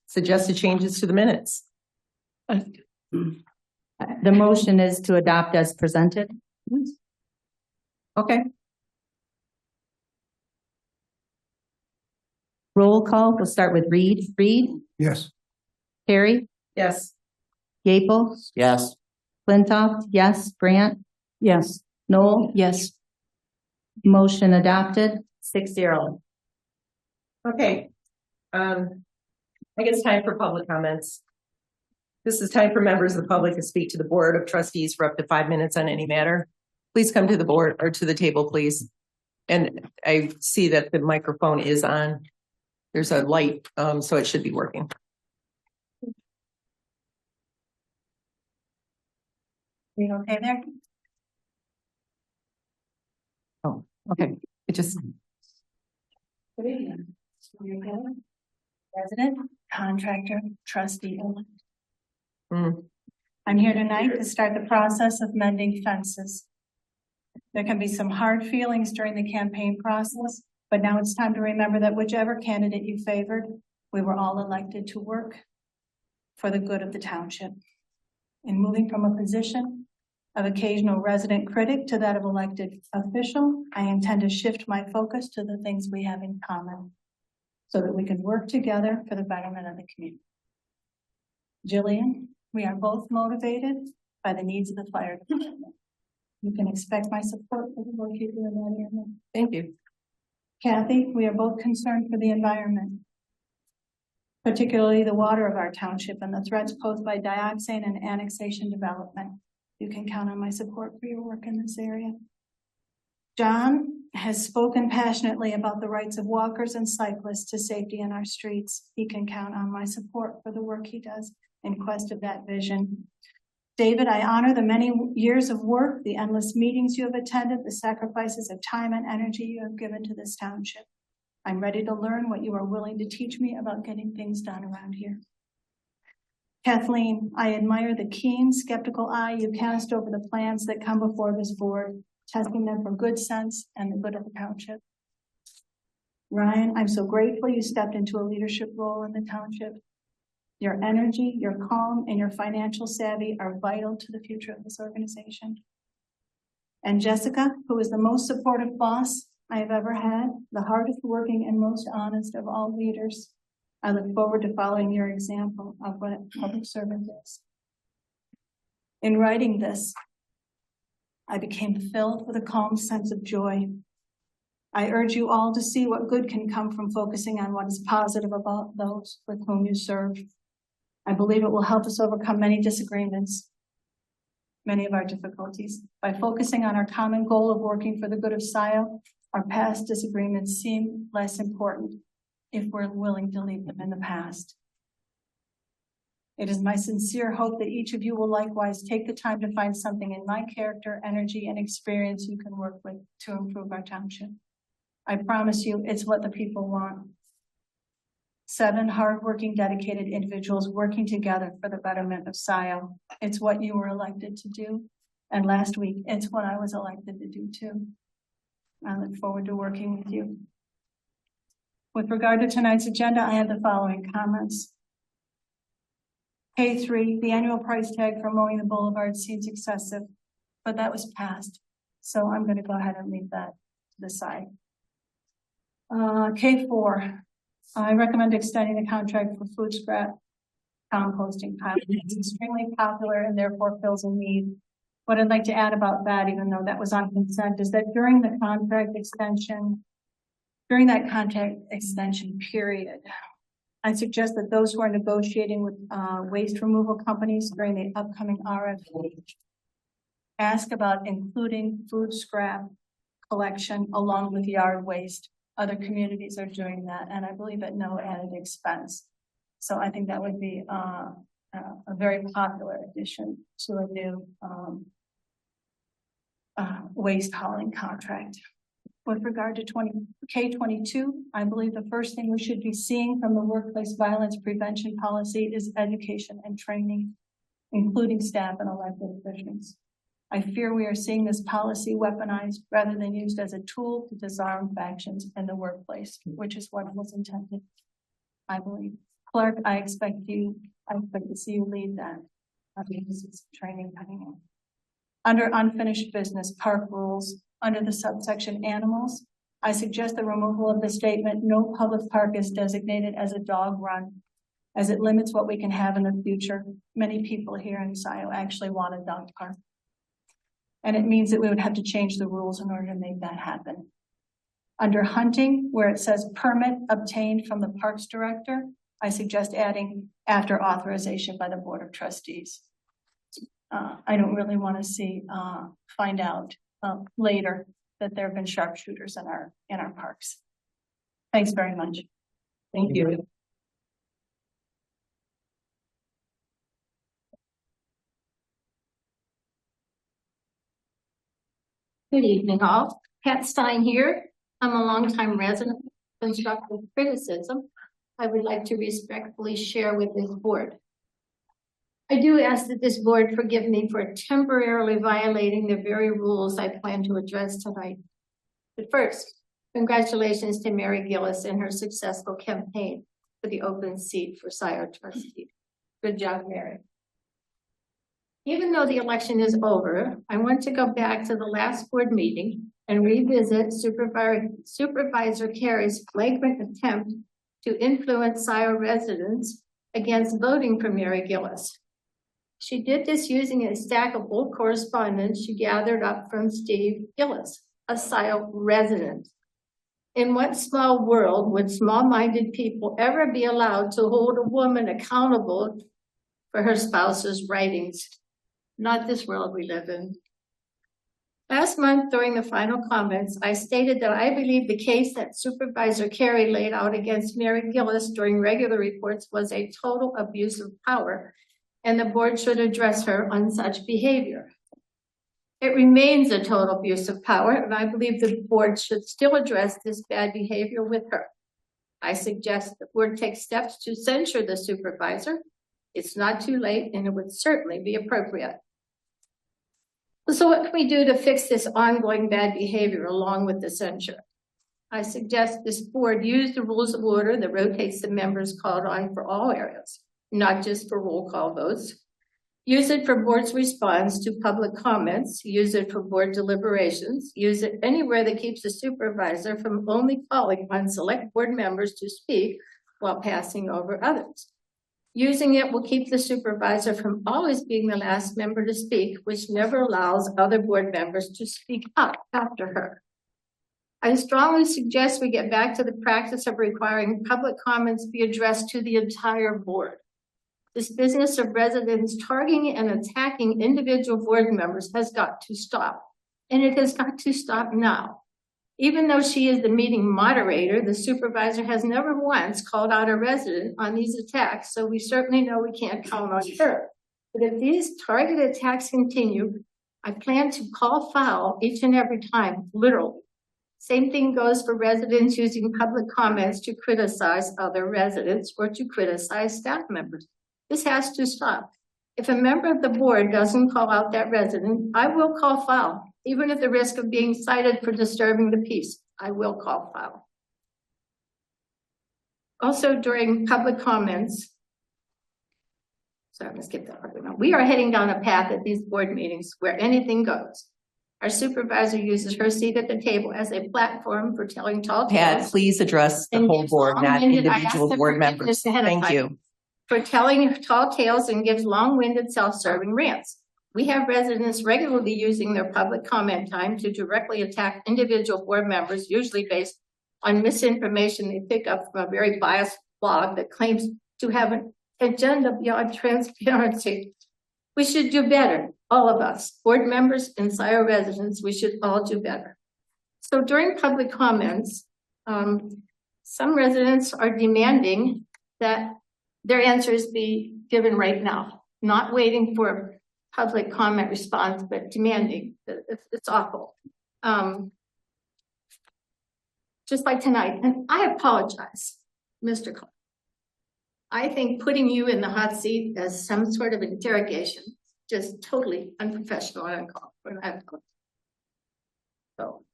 suggested changes to the minutes? The motion is to adopt as presented. Okay. Roll call. We'll start with Reed. Reed, Yes. Carrie, Yes. Yeaple, Yes. Flintoff, yes. Grant, Yes. Noel, Yes. motion adopted 6-0. Okay. I guess time for public comments. This is time for members of the public to speak to the Board of Trustees for up to 5 minutes on any matter. Please come to the board or to the table, please. And I see that the microphone is on. There's a light, so it should be working. You okay there? Oh, okay. It just, Resident, contractor, trustee. mm, I'm here tonight to start the process of mending fences. There can be some hard feelings during the campaign process, but now it's time to remember that whichever candidate you favored, we were all elected to work for the good of the township. In moving from a position of occasional resident critic to that of elected official, I intend to shift my focus to the things we have in common so that we can work together for the betterment of the community. Jillian, we are both motivated by the needs of the fire department. You can expect my support for the work you do in that area. thank you. Kathy, we are both concerned for the environment, particularly the water of our township and the threats posed by dioxin and annexation development. You can count on my support for your work in this area. John has spoken passionately about the rights of walkers and cyclists to safety in our streets. He can count on my support for the work he does in quest of that vision. David, I honor the many years of work, the endless meetings you have attended, the sacrifices of time and energy you have given to this township. I'm ready to learn what you are willing to teach me about getting things done around here. Kathleen, I admire the keen, skeptical eye you cast over the plans that come before this board, testing them for good sense and the good of the township. Ryan, I'm so grateful you stepped into a leadership role in the township. Your energy, your calm, and your financial savvy are vital to the future of this organization. And Jessica, who is the most supportive boss I have ever had, the hardest working and most honest of all leaders. I look forward to following your example of what public service is. In writing this, I became filled with a calm sense of joy. I urge you all to see what good can come from focusing on what is positive about those with whom you serve. I believe it will help us overcome many disagreements, many of our difficulties. By focusing on our common goal of working for the good of Scio, our past disagreements seem less important if we're willing to leave them in the past. It is my sincere hope that each of you will likewise take the time to find something in my character, energy, and experience you can work with to improve our township. I promise you, it's what the people want. 7 hardworking, dedicated individuals working together for the betterment of Scio. It's what you were elected to do. And last week, it's what I was elected to do too. I look forward to working with you. With regard to tonight's agenda, I have the following comments. K3, the annual price tag for mowing the boulevard seems excessive, but that was passed. So I'm going to go ahead and leave that to the side. K4, I recommend extending the contract for food scrap composting pile. It's extremely popular and therefore fills a need. What I'd like to add about that, even though that was on consent, is that during that contract extension period, I suggest that those who are negotiating with waste removal companies during the upcoming RFP ask about including food scrap collection along with yard waste. Other communities are doing that, and I believe at no added expense. So I think that would be a very popular addition to a new waste hauling contract. With regard to K22, I believe the first thing we should be seeing from the workplace violence prevention policy is education and training, including staff and elected officials. I fear we are seeing this policy weaponized rather than used as a tool to disarm factions in the workplace, which is what was intended, I believe. Clerk, I expect to see you lead that. This is training coming in. Under unfinished business, park rules, under the subsection animals, I suggest the removal of the statement, no public park is designated as a dog run, as it limits what we can have in the future. Many people here in Scio actually want a dog park. And it means that we would have to change the rules in order to make that happen. Under hunting, where it says permit obtained from the Parks Director, I suggest adding after authorization by the Board of Trustees. I don't really want to find out later that there have been sharpshooters in our parks. Thanks very much. Thank you. Good evening, all. Pat Stein here. I'm a longtime resident of constructive criticism I would like to respectfully share with this board. I do ask that this board forgive me for temporarily violating the very rules I plan to address tonight. But first, congratulations to Mary Gillis and her successful campaign for the open seat for Scio Trustee. Good job, Mary. Even though the election is over, I want to go back to the last board meeting and revisit Supervisor Carey's flagrant attempt to influence Scio residents against voting for Mary Gillis. She did this using a stack of old correspondence she gathered up from Steve Gillis, a Scio resident. In what small world would small-minded people ever be allowed to hold a woman accountable for her spouse's writings? Not this world we live in. Last month, during the final comments, I stated that I believe the case that Supervisor Carey laid out against Mary Gillis during regular reports was a total abuse of power, and the board should address her on such behavior. It remains a total abuse of power, and I believe the board should still address this bad behavior with her. I suggest the board take steps to censure the supervisor It's not too late and it would certainly be appropriate. So what can we do to fix this ongoing bad behavior along with the censure? I suggest this board use the rules of order that rotates the members called on for all areas, not just for roll call votes. Use it for board's response to public comments, use it for board deliberations, use it anywhere that keeps the supervisor from only calling on select board members to speak while passing over others. Using it will keep the supervisor from always being the last member to speak, which never allows other board members to speak up after her. I strongly suggest we get back to the practice of requiring public comments be addressed to the entire board. This business of residents targeting and attacking individual board members has got to stop, and it has got to stop now. Even though she is the meeting moderator, the supervisor has never once called out a resident on these attacks, so we certainly know we can't count on her. But if these targeted attacks continue, I plan to call foul each and every time, literally. Same thing goes for residents using public comments to criticize other residents or to criticize staff members. This has to stop. If a member of the board doesn't call out that resident, I will call foul, even at the risk of being cited for disturbing the peace. I will call foul. Also, during public comments, sorry, I'm gonna skip that part. We are heading down a path at these board meetings where anything goes. Our supervisor uses her seat at the table as a platform for telling tall Pat, tales. please address the And whole gives board, not long-winded- I asked individual them board for members. forgiveness ahead of Thank time. you. For telling tall tales and gives long-winded self-serving rants. We have residents regularly using their public comment time to directly attack individual board members, usually based on misinformation they pick up from a very biased blog that claims to have an agenda beyond transparency. We should do better, all of us, board members and Scio residents, we should all do better. So during public comments, some residents are demanding that their answers be given right now, not waiting for public comment response, but demanding. It's awful. Just like tonight, and I apologize, Mr. Clark. I think putting you in the hot seat as some sort of interrogation, just totally unprofessional and uncalled for. So,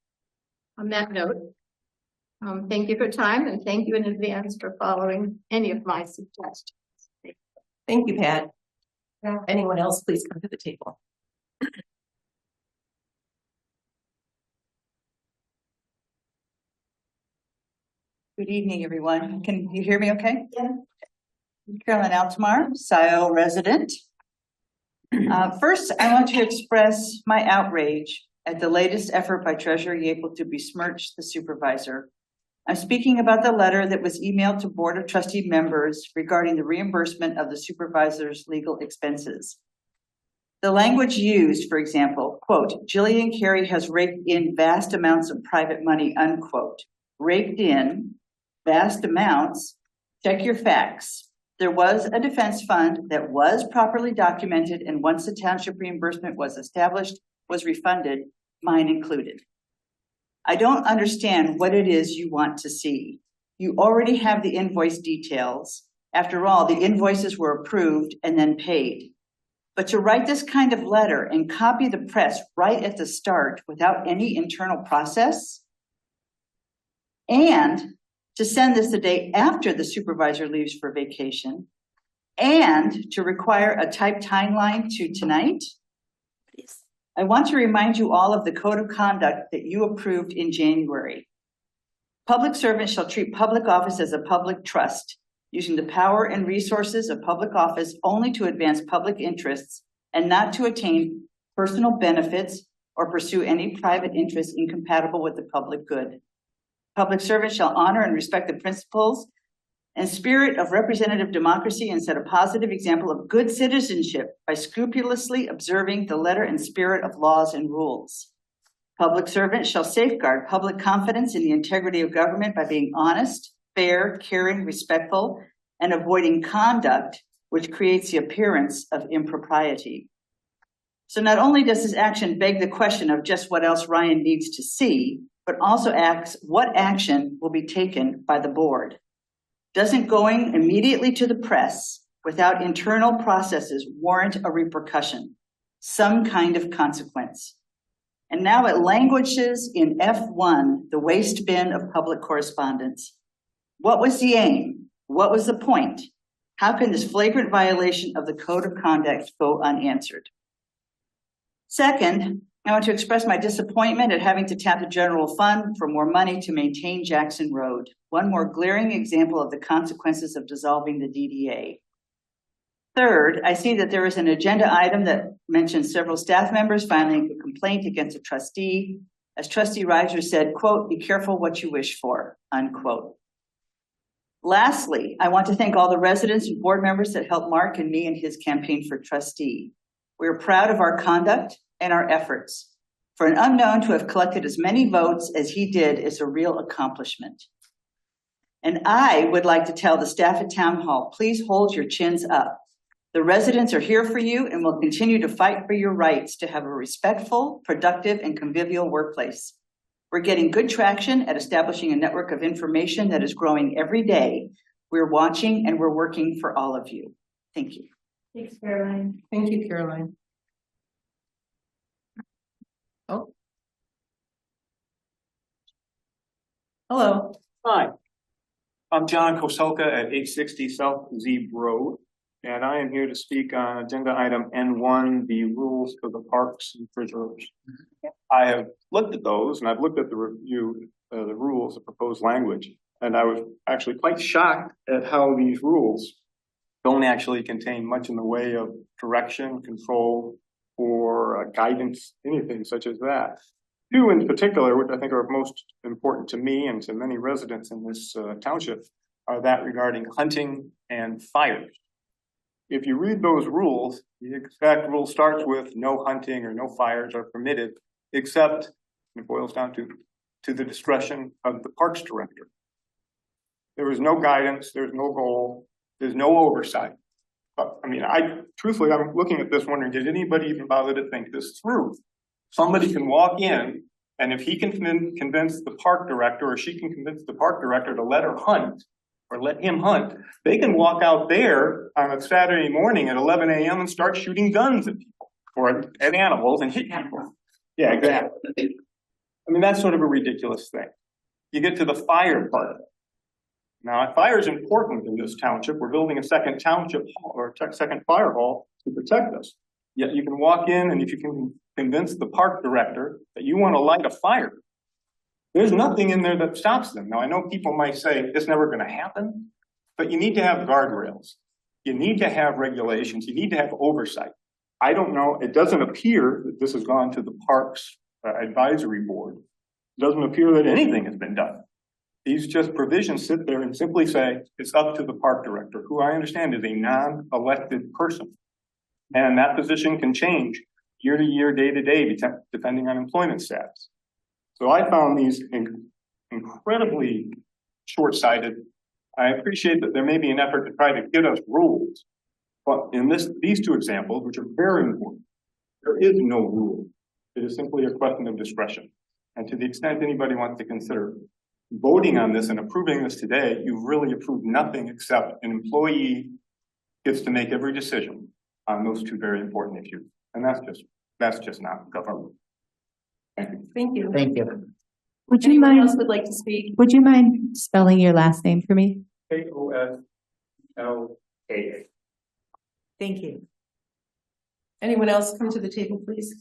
on that note, thank you for your time and thank you in advance for following any of my suggestions. Thank you, Pat. Anyone else, please come to the table. Good evening, everyone. Can you hear me okay? Yeah. Carolyn Altamar, Scio resident. First, I want to express my outrage at the latest effort by Treasurer Yapel to besmirch the supervisor. I'm speaking about the letter that was emailed to Board of Trustee members regarding the reimbursement of the supervisor's legal expenses. The language used, for example, quote, Jillian Carey has raked in vast amounts of private money, unquote. Raked in vast amounts, check your facts. There was a defense fund that was properly documented, and once the township reimbursement was established, was refunded, mine included. I don't understand what it is you want to see. You already have the invoice details. After all, the invoices were approved and then paid. But to write this kind of letter and copy the press right at the start without any internal process, and to send this the day after the supervisor leaves for vacation, and to require a typed timeline to tonight, I want to remind you all of the code of conduct that you approved in January. Public servants shall treat public office as a public trust, using the power and resources of public office only to advance public interests and not to attain personal benefits or pursue any private interests incompatible with the public good. Public servants shall honor and respect the principles and spirit of representative democracy and set a positive example of good citizenship by scrupulously observing the letter and spirit of laws and rules. Public servants shall safeguard public confidence in the integrity of government by being honest, fair, caring, respectful, and avoiding conduct which creates the appearance of impropriety. So not only does this action beg the question of just what else Ryan needs to see, but also asks what action will be taken by the board. Doesn't going immediately to the press without internal processes warrant a repercussion, some kind of consequence. And now it languishes in F1, the waste bin of public correspondence. What was the aim? What was the point? How can this flagrant violation of the code of conduct go unanswered? Second, I want to express my disappointment at having to tap the general fund for more money to maintain Jackson Road. One more glaring example of the consequences of dissolving the DDA. Third, I see that there is an agenda item that mentions several staff members filing a complaint against a trustee. As Trustee Reiser said, quote, "Be careful what you wish for," unquote. Lastly, I want to thank all the residents and board members that helped Mark and me in his campaign for trustee. We are proud of our conduct and our efforts. For an unknown to have collected as many votes as he did is a real accomplishment. And I would like to tell the staff at Town Hall, please hold your chins up. The residents are here for you and will continue to fight for your rights to have a respectful, productive, and convivial workplace. We're getting good traction at establishing a network of information that is growing every day. We're watching and we're working for all of you. Thank you. Thanks, Caroline. Thank you, Caroline. Oh. Hello. Hi, I'm John Koselka at 860 South Zeeb Road, and I am here to speak on agenda item N1, the rules for the parks and preserves. I have looked at those, and I've looked at the review, the rules, the proposed language, and I was actually quite shocked at how these rules don't actually contain much in the way of direction, control, or guidance, anything such as that. Two in particular, which I think are most important to me and to many residents in this township, are that regarding hunting and fires. If you read those rules, the exact rule starts with no hunting or no fires are permitted, except it boils down to the discretion of the parks director. There is no guidance, there's no goal, there's no oversight. I mean, truthfully, I'm looking at this wondering, did anybody even bother to think this through? Somebody can walk in, and if he can convince the park director, or she can convince the park director to let her hunt, or let him hunt, they can walk out there on a Saturday morning at 11 a.m. and start shooting guns at people, or at animals, and hit people. Yeah, exactly. I mean, that's sort of a ridiculous thing. You get to the fire part of it. Now, fire is important in this township. We're building a second township hall, or second fire hall to protect us. Yet you can walk in, and if you can convince the park director that you want to light a fire, there's nothing in there that stops them. Now, I know people might say it's never going to happen, but you need to have guardrails. You need to have regulations. You need to have oversight. I don't know. It doesn't appear that this has gone to the Parks Advisory Board. It doesn't appear that anything has been done. These just provisions sit there and simply say it's up to the park director, who I understand is a non-elected person. And that position can change year to year, day to day, depending on employment status. So I found these incredibly short-sighted. I appreciate that there may be an effort to try to get us rules, but in these two examples, which are very important, there is no rule. It is simply a question of discretion. And to the extent anybody wants to consider voting on this and approving this today, you've really approved nothing except an employee gets to make every decision on those two very important issues. And that's just not government. Thank you. Thank you. Thank you. Would you Anyone mind, else would like to speak? would you mind spelling your last name for me? Koslka. Thank you. Anyone else come to the table, please?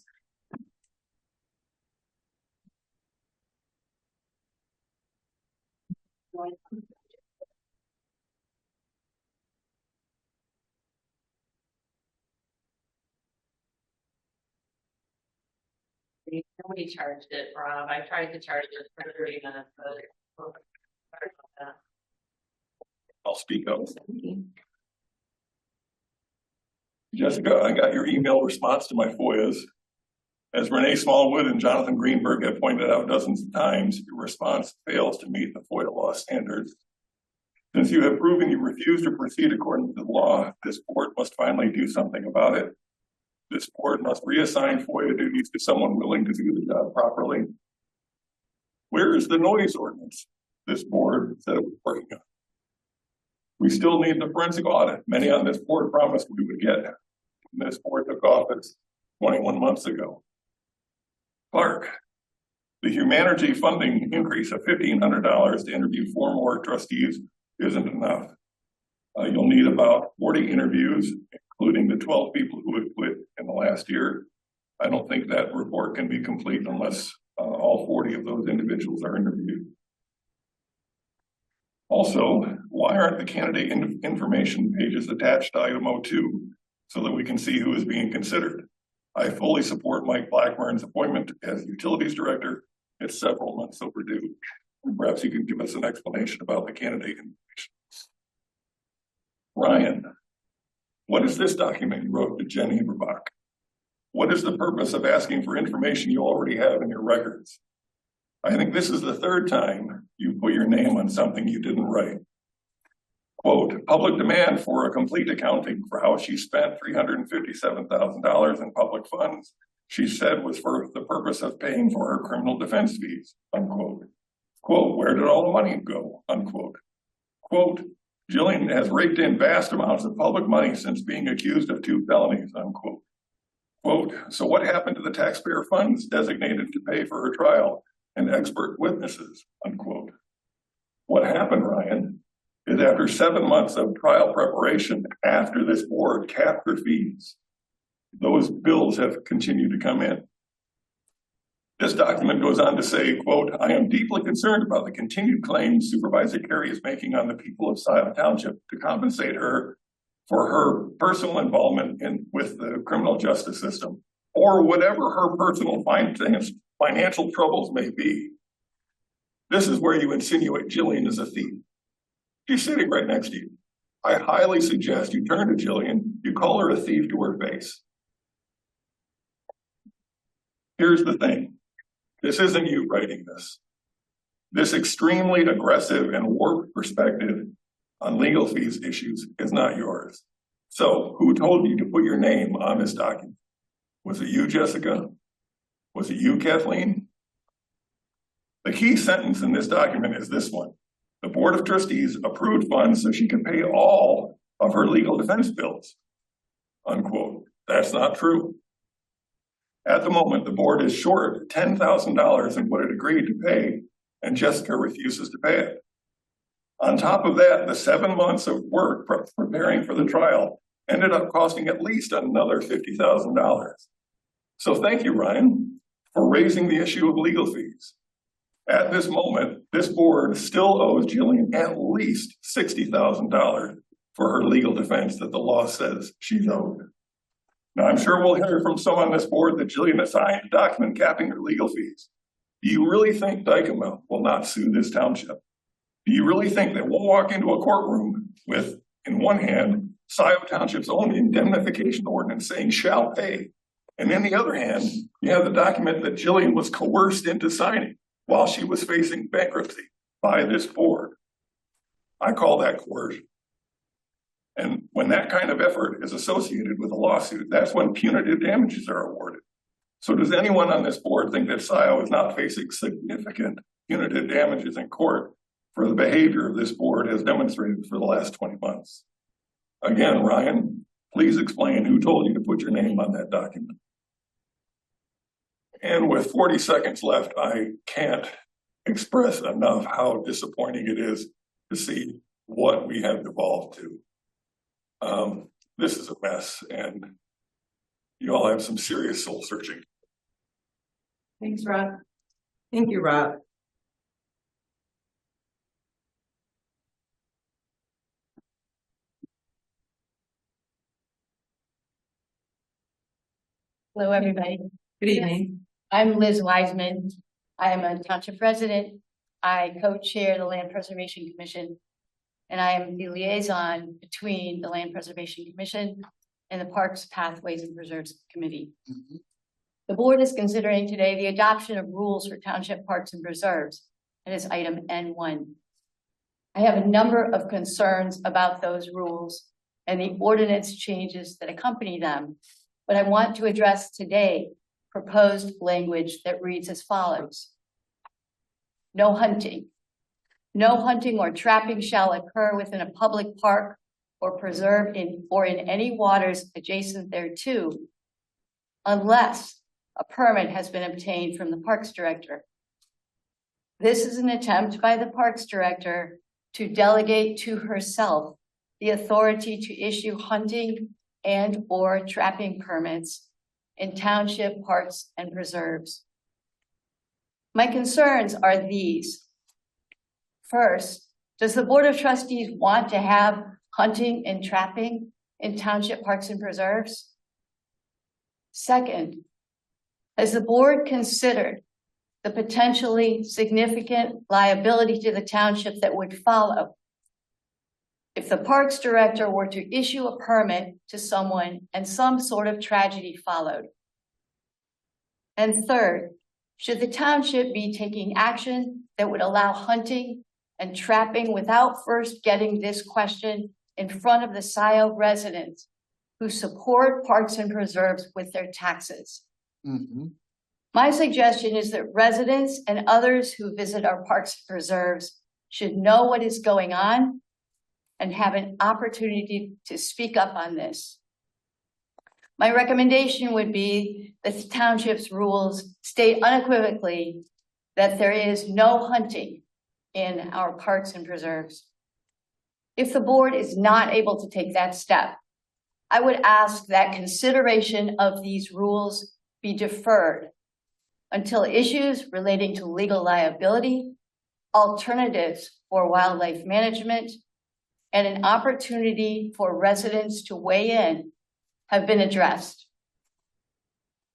Nobody charged it, Rob. I tried to charge it for 30 minutes, but I'll speak up. Jessica, I got your email response to my FOIAs. As Renee Smallwood and Jonathan Greenberg have pointed out dozens of times, your response fails to meet the FOIA law standards. Since you have proven you refuse to proceed according to the law, this board must finally do something about it. This board must reassign FOIA duties to someone willing to do the job properly. Where is the noise ordinance this board said it was working on? We still need the forensic audit. Many on this board promised we would get. This board took office 21 months ago. Clark, the humanity funding increase of $1,500 to interview 4 more trustees isn't enough. You'll need about 40 interviews, including the 12 people who have quit in the last year. I don't think that report can be complete unless all 40 of those individuals are interviewed. Also, why aren't the candidate information pages attached to item 02 so that we can see who is being considered? I fully support Mike Blackburn's appointment as utilities director. It's several months overdue. Perhaps you can give us an explanation about the candidate information. Ryan, what is this document you wrote to Jen Eberbach? What is the purpose of asking for information you already have in your records? I think this is the 3rd time you put your name on something you didn't write. Quote, public demand for a complete accounting for how she spent $357,000 in public funds, she said was for the purpose of paying for her criminal defense fees, unquote. Quote, where did all the money go, unquote. Quote, Jillian has raked in vast amounts of public money since being accused of 2 felonies, unquote. Quote, so what happened to the taxpayer funds designated to pay for her trial and expert witnesses, unquote. What happened, Ryan, is after 7 months of trial preparation, after this board capped her fees, those bills have continued to come in. This document goes on to say, quote, I am deeply concerned about the continued claims Supervisor Carey is making on the people of Scio Township to compensate her for her personal involvement with the criminal justice system, or whatever her personal financial troubles may be. This is where you insinuate Jillian is a thief. She's sitting right next to you. I highly suggest you turn to Jillian, you call her a thief to her face. Here's the thing. This isn't you writing this. This extremely aggressive and warped perspective on legal fees issues is not yours. So who told you to put your name on this document? Was it you, Jessica? Was it you, Kathleen? The key sentence in this document is this one. The Board of Trustees approved funds so she could pay all of her legal defense bills, unquote. That's not true. At the moment, the board is short $10,000 in what it agreed to pay, and Jessica refuses to pay it. On top of that, the 7 months of work preparing for the trial ended up costing at least another $50,000. So thank you, Ryan, for raising the issue of legal fees. At this moment, this board still owes Jillian at least $60,000 for her legal defense that the law says she's owed. Now, I'm sure we'll hear from someone on this board that Jillian assigned a document capping her legal fees. Do you really think Dykema will not sue this township? Do you really think that we'll walk into a courtroom with, in one hand, Scio Township's own indemnification ordinance saying shall pay, and in the other hand, you have the document that Jillian was coerced into signing while she was facing bankruptcy by this board? I call that coercion. And when that kind of effort is associated with a lawsuit, that's when punitive damages are awarded. So does anyone on this board think that Scio is not facing significant punitive damages in court for the behavior of this board as demonstrated for the last 20 months? Again, Ryan, please explain who told you to put your name on that document. And with 40 seconds left, I can't express enough how disappointing it is to see what we have devolved to. This is a mess, and you all have some serious soul searching. Thanks, Rob. Thank you, Rob. Hello, everybody. Good evening. I'm Liz Wiseman. I am a township resident. I co-chair the Land Preservation Commission, and I am the liaison between the Land Preservation Commission and the Parks, Pathways, and Preserves Committee. The board is considering today the adoption of rules for township parks and preserves, and it's item N1. I have a number of concerns about those rules and the ordinance changes that accompany them, but I want to address today proposed language that reads as follows. No hunting. No hunting or trapping shall occur within a public park or preserve in any waters adjacent thereto, unless a permit has been obtained from the Parks Director. This is an attempt by the Parks Director to delegate to herself the authority to issue hunting and or trapping permits in township parks and preserves. My concerns are these. First, does the Board of Trustees want to have hunting and trapping in township parks and preserves? Second, has the board considered the potentially significant liability to the township that would follow if the Parks Director were to issue a permit to someone and some sort of tragedy followed? And third, should the township be taking action that would allow hunting and trapping without first getting this question in front of the Scio residents who support parks and preserves with their taxes? My suggestion is that residents and others who visit our parks and preserves should know what is going on and have an opportunity to speak up on this. My recommendation would be that the township's rules state unequivocally that there is no hunting in our parks and preserves. If the board is not able to take that step, I would ask that consideration of these rules be deferred until issues relating to legal liability, alternatives for wildlife management, and an opportunity for residents to weigh in have been addressed.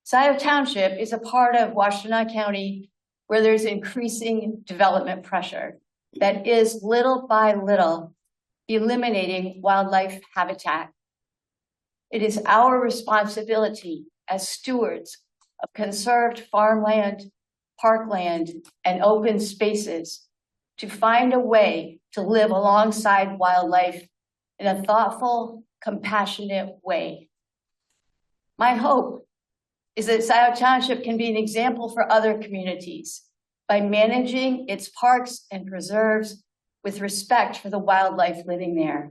Scio Township is a part of Washtenaw County where there's increasing development pressure that is little by little eliminating wildlife habitat. It is our responsibility as stewards of conserved farmland, parkland, and open spaces to find a way to live alongside wildlife in a thoughtful, compassionate way. My hope is that Scio Township can be an example for other communities by managing its parks and preserves with respect for the wildlife living there.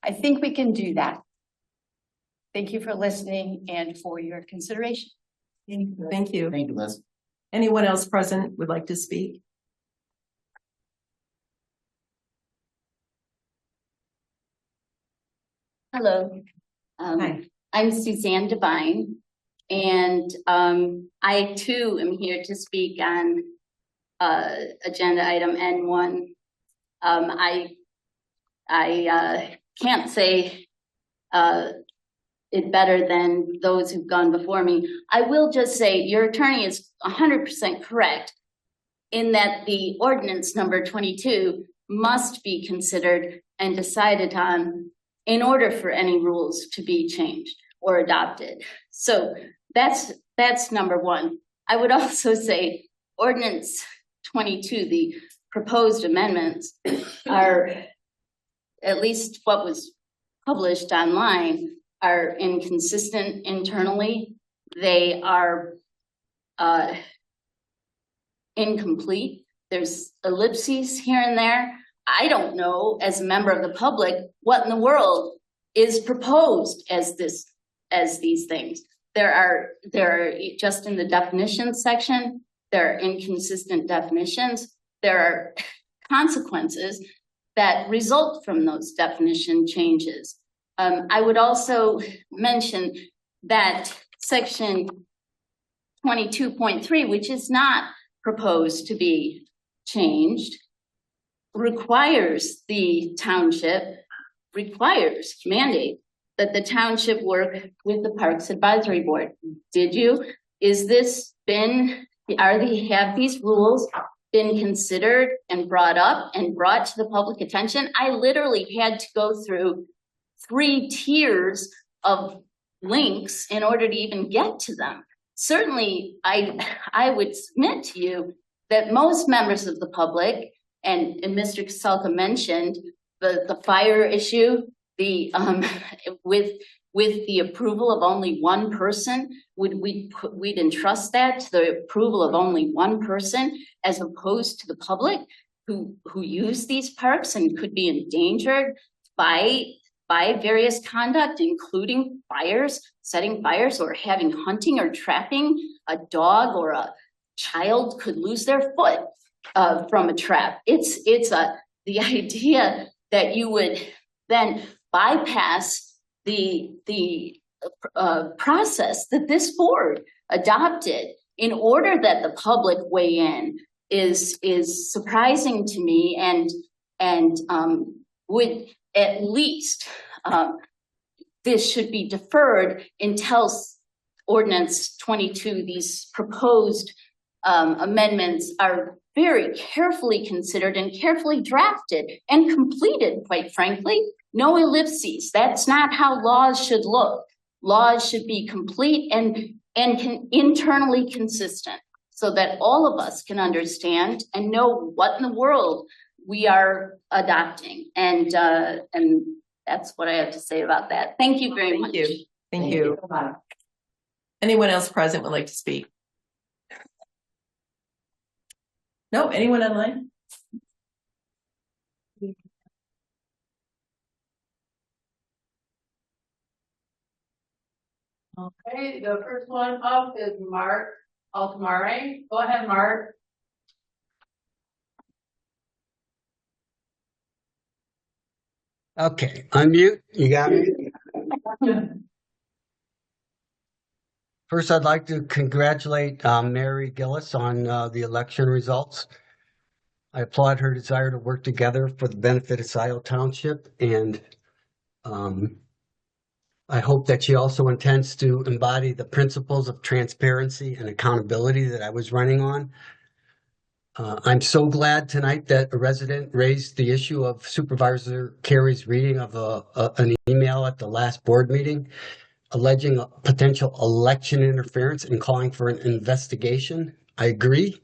I think we can do that. Thank you for listening and for your consideration. Thank you. Thank you, Liz. Anyone else present would like to speak? Hello. Hi. I'm Suzanne Devine, and I too am here to speak on agenda item N1. I can't say it better than those who've gone before me. I will just say your attorney is 100% correct in that the ordinance number 22 must be considered and decided on in order for any rules to be changed or adopted. So that's number one. I would also say ordinance 22, the proposed amendments are, at least what was published online, are inconsistent internally. They are incomplete. There's ellipses here and there. I don't know, as a member of the public, what in the world is proposed as these things. There are just in the definition section, there are inconsistent definitions. There are consequences that result from those definition changes. I would also mention that section 22.3, which is not proposed to be changed, requires the township, mandate that the township work with the Parks Advisory Board. Did you? Have these rules been considered and brought up and brought to the public attention? I literally had to go through 3 tiers of links in order to even get to them. Certainly, I would submit to you that most members of the public, and Mr. Kasalka mentioned the fire issue, with the approval of only one person, we'd entrust that to the approval of only one person as opposed to the public. who use these parks and could be endangered by various conduct, including fires, setting fires, or having hunting or trapping. A dog or a child could lose their foot from a trap. It's the idea that you would then bypass the process that this board adopted in order that the public weigh in is surprising to me, and would at least this should be deferred until ordinance 22, these proposed amendments are very carefully considered and carefully drafted and completed, quite frankly. No ellipses. That's not how laws should look. Laws should be complete and internally consistent so that all of us can understand and know what in the world we are adopting. And that's what I have to say about that. Thank you very much. Thank you. Anyone else present would like to speak? No, anyone online? Okay, the first one up is Mark Altamare. Go ahead, Mark. Okay, unmute. You got me? First, I'd like to congratulate Mary Gillis on the election results. I applaud her desire to work together for the benefit of Scio Township, and I hope that she also intends to embody the principles of transparency and accountability that I was running on. I'm so glad tonight that a resident raised the issue of Supervisor Carey's reading of an email at the last board meeting alleging a potential election interference and calling for an investigation. I agree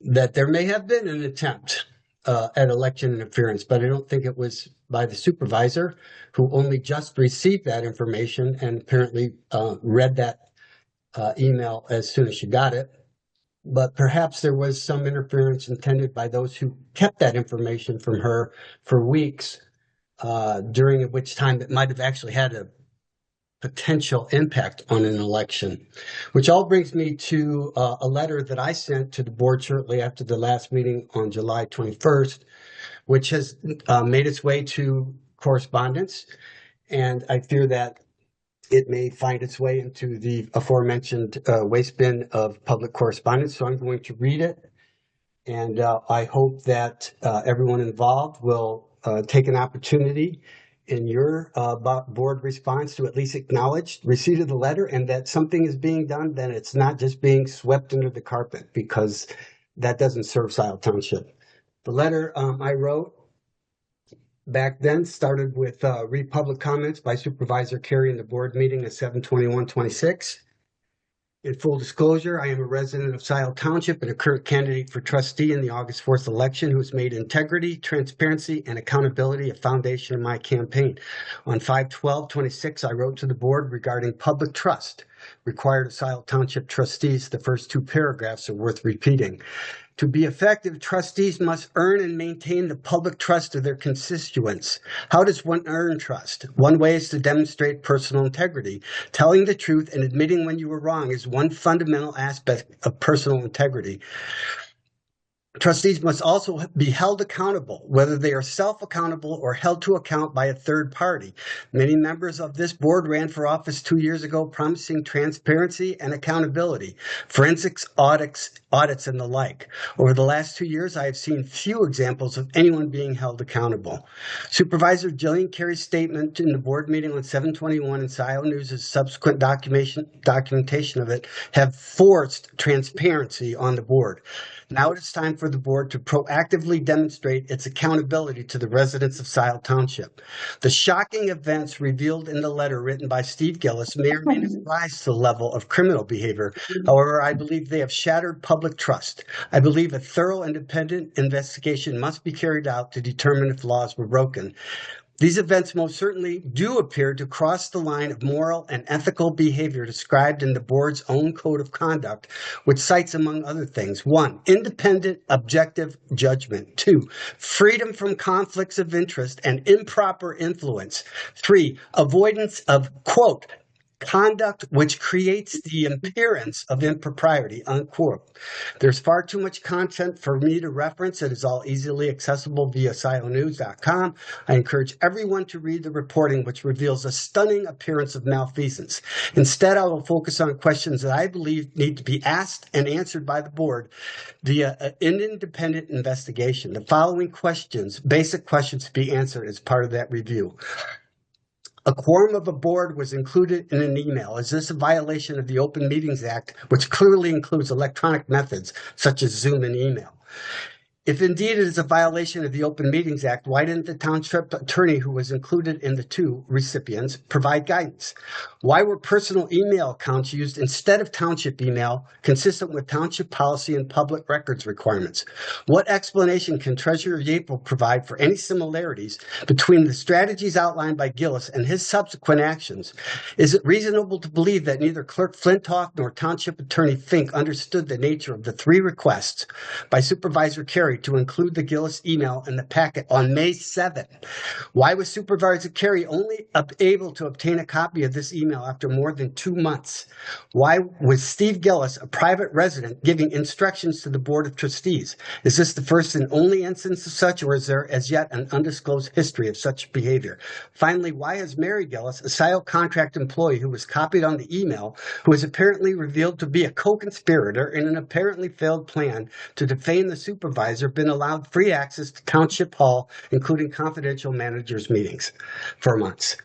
that there may have been an attempt at election interference, but I don't think it was by the supervisor, who only just received that information and apparently read that email as soon as she got it. But perhaps there was some interference intended by those who kept that information from her for weeks, during which time it might have actually had a potential impact on an election. Which all brings me to a letter that I sent to the board shortly after the last meeting on July 21st, which has made its way to correspondence. And I fear that it may find its way into the aforementioned waste bin of public correspondence. So I'm going to read it. And I hope that everyone involved will take an opportunity in your board response to at least acknowledge receipt of the letter, and that something is being done, then it's not just being swept under the carpet, because that doesn't serve Scio Township. The letter I wrote back then started with read public comments by Supervisor Carey in the board meeting at 7/21/26. In full disclosure, I am a resident of Scio Township and a current candidate for trustee in the August 4th election who has made integrity, transparency, and accountability a foundation of my campaign. On 5/12/26, I wrote to the board regarding public trust required of Scio Township trustees. The first two paragraphs are worth repeating. To be effective, trustees must earn and maintain the public trust of their constituents. How does one earn trust? One way is to demonstrate personal integrity. Telling the truth and admitting when you were wrong is one fundamental aspect of personal integrity. Trustees must also be held accountable, whether they are self-accountable or held to account by a third party. Many members of this board ran for office 2 years ago promising transparency and accountability, forensics audits and the like. Over the last 2 years, I have seen few examples of anyone being held accountable. Supervisor Jillian Carey's statement in the board meeting on 7/21 and Scio News' subsequent documentation of it have forced transparency on the board. Now it is time for the board to proactively demonstrate its accountability to the residents of Scio Township. The shocking events revealed in the letter written by Steve Gillis may or may not rise to the level of criminal behavior. However, I believe they have shattered public trust. I believe a thorough independent investigation must be carried out to determine if laws were broken. These events most certainly do appear to cross the line of moral and ethical behavior described in the board's own code of conduct, which cites, among other things, 1, independent, objective judgment. 2, freedom from conflicts of interest and improper influence. 3, avoidance of, quote, conduct which creates the appearance of impropriety, unquote. There's far too much content for me to reference. It is all easily accessible via scionews.com. I encourage everyone to read the reporting, which reveals a stunning appearance of malfeasance. Instead, I will focus on questions that I believe need to be asked and answered by the board via an independent investigation. The following questions, basic questions to be answered as part of that review. A quorum of a board was included in an email. Is this a violation of the Open Meetings Act, which clearly includes electronic methods such as Zoom and email? If indeed it is a violation of the Open Meetings Act, why didn't the township attorney who was included in the 2 recipients provide guidance? Why were personal email accounts used instead of township email, consistent with township policy and public records requirements? What explanation can Treasurer Yapel provide for any similarities between the strategies outlined by Gillis and his subsequent actions? Is it reasonable to believe that neither Clerk Flintoff nor Township Attorney Fink understood the nature of the 3 requests by Supervisor Carey to include the Gillis email in the packet on May 7th? Why was Supervisor Carey only able to obtain a copy of this email after more than 2 months? Why was Steve Gillis, a private resident, giving instructions to the Board of Trustees? Is this the first and only instance of such, or is there as yet an undisclosed history of such behavior? Finally, why has Mary Gillis, a Scio contract employee who was copied on the email, who was apparently revealed to be a co-conspirator in an apparently failed plan to defame the supervisor, been allowed free access to Township Hall, including confidential managers' meetings for months?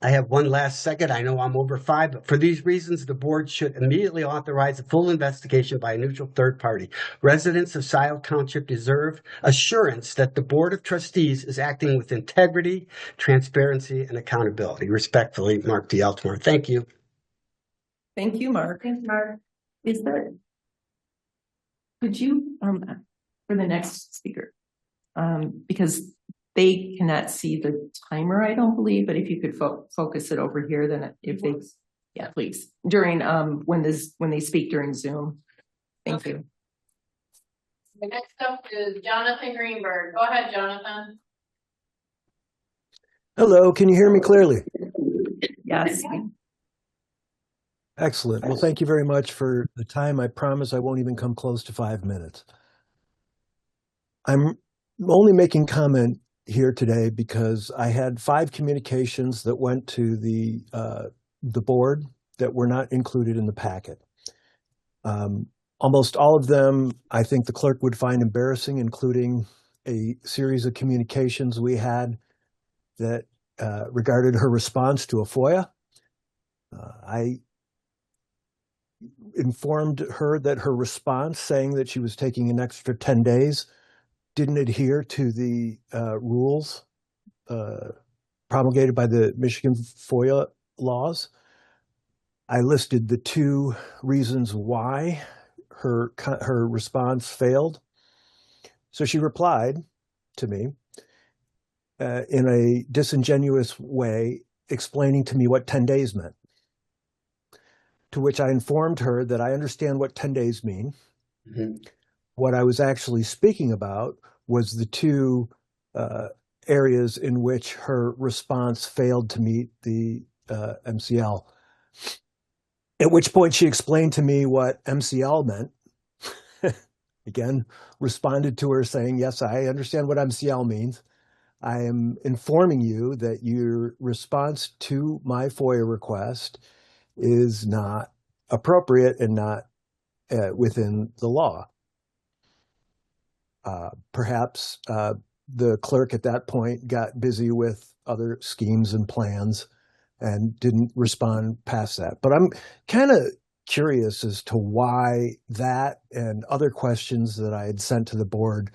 I have one last second. I know I'm over 5, but for these reasons, the board should immediately authorize a full investigation by a neutral third party. Residents of Scio Township deserve assurance that the Board of Trustees is acting with integrity, transparency, and accountability. Respectfully, Mark D. Altamar. Thank you. Thank you, Mark. Is there, could you, for the next speaker, because they cannot see the timer, I don't believe, but if you could focus it over here, then if they, yeah, please, during, when they speak during Zoom. Thank you. The next up is Jonathan Greenberg. Go ahead, Jonathan. Hello, can you hear me clearly? Yes. Excellent. Well, thank you very much for the time. I promise I won't even come close to 5 minutes. I'm only making comment here today because I had 5 communications that went to the board that were not included in the packet. Almost all of them, I think the clerk would find embarrassing, including a series of communications we had that regarded her response to a FOIA. I informed her that her response, saying that she was taking an extra 10 days, didn't adhere to the rules promulgated by the Michigan FOIA laws. I listed the 2 reasons why her response failed. So she replied to me in a disingenuous way, explaining to me what 10 days meant. To which I informed her that I understand what 10 days mean. Mm-hmm. What I was actually speaking about was the 2 areas in which her response failed to meet the MCL. At which point she explained to me what MCL meant. Again, responded to her saying, yes, I understand what MCL means. I am informing you that your response to my FOIA request is not appropriate and not within the law. Perhaps the clerk at that point got busy with other schemes and plans and didn't respond past that. But I'm kind of curious as to why that and other questions that I had sent to the board,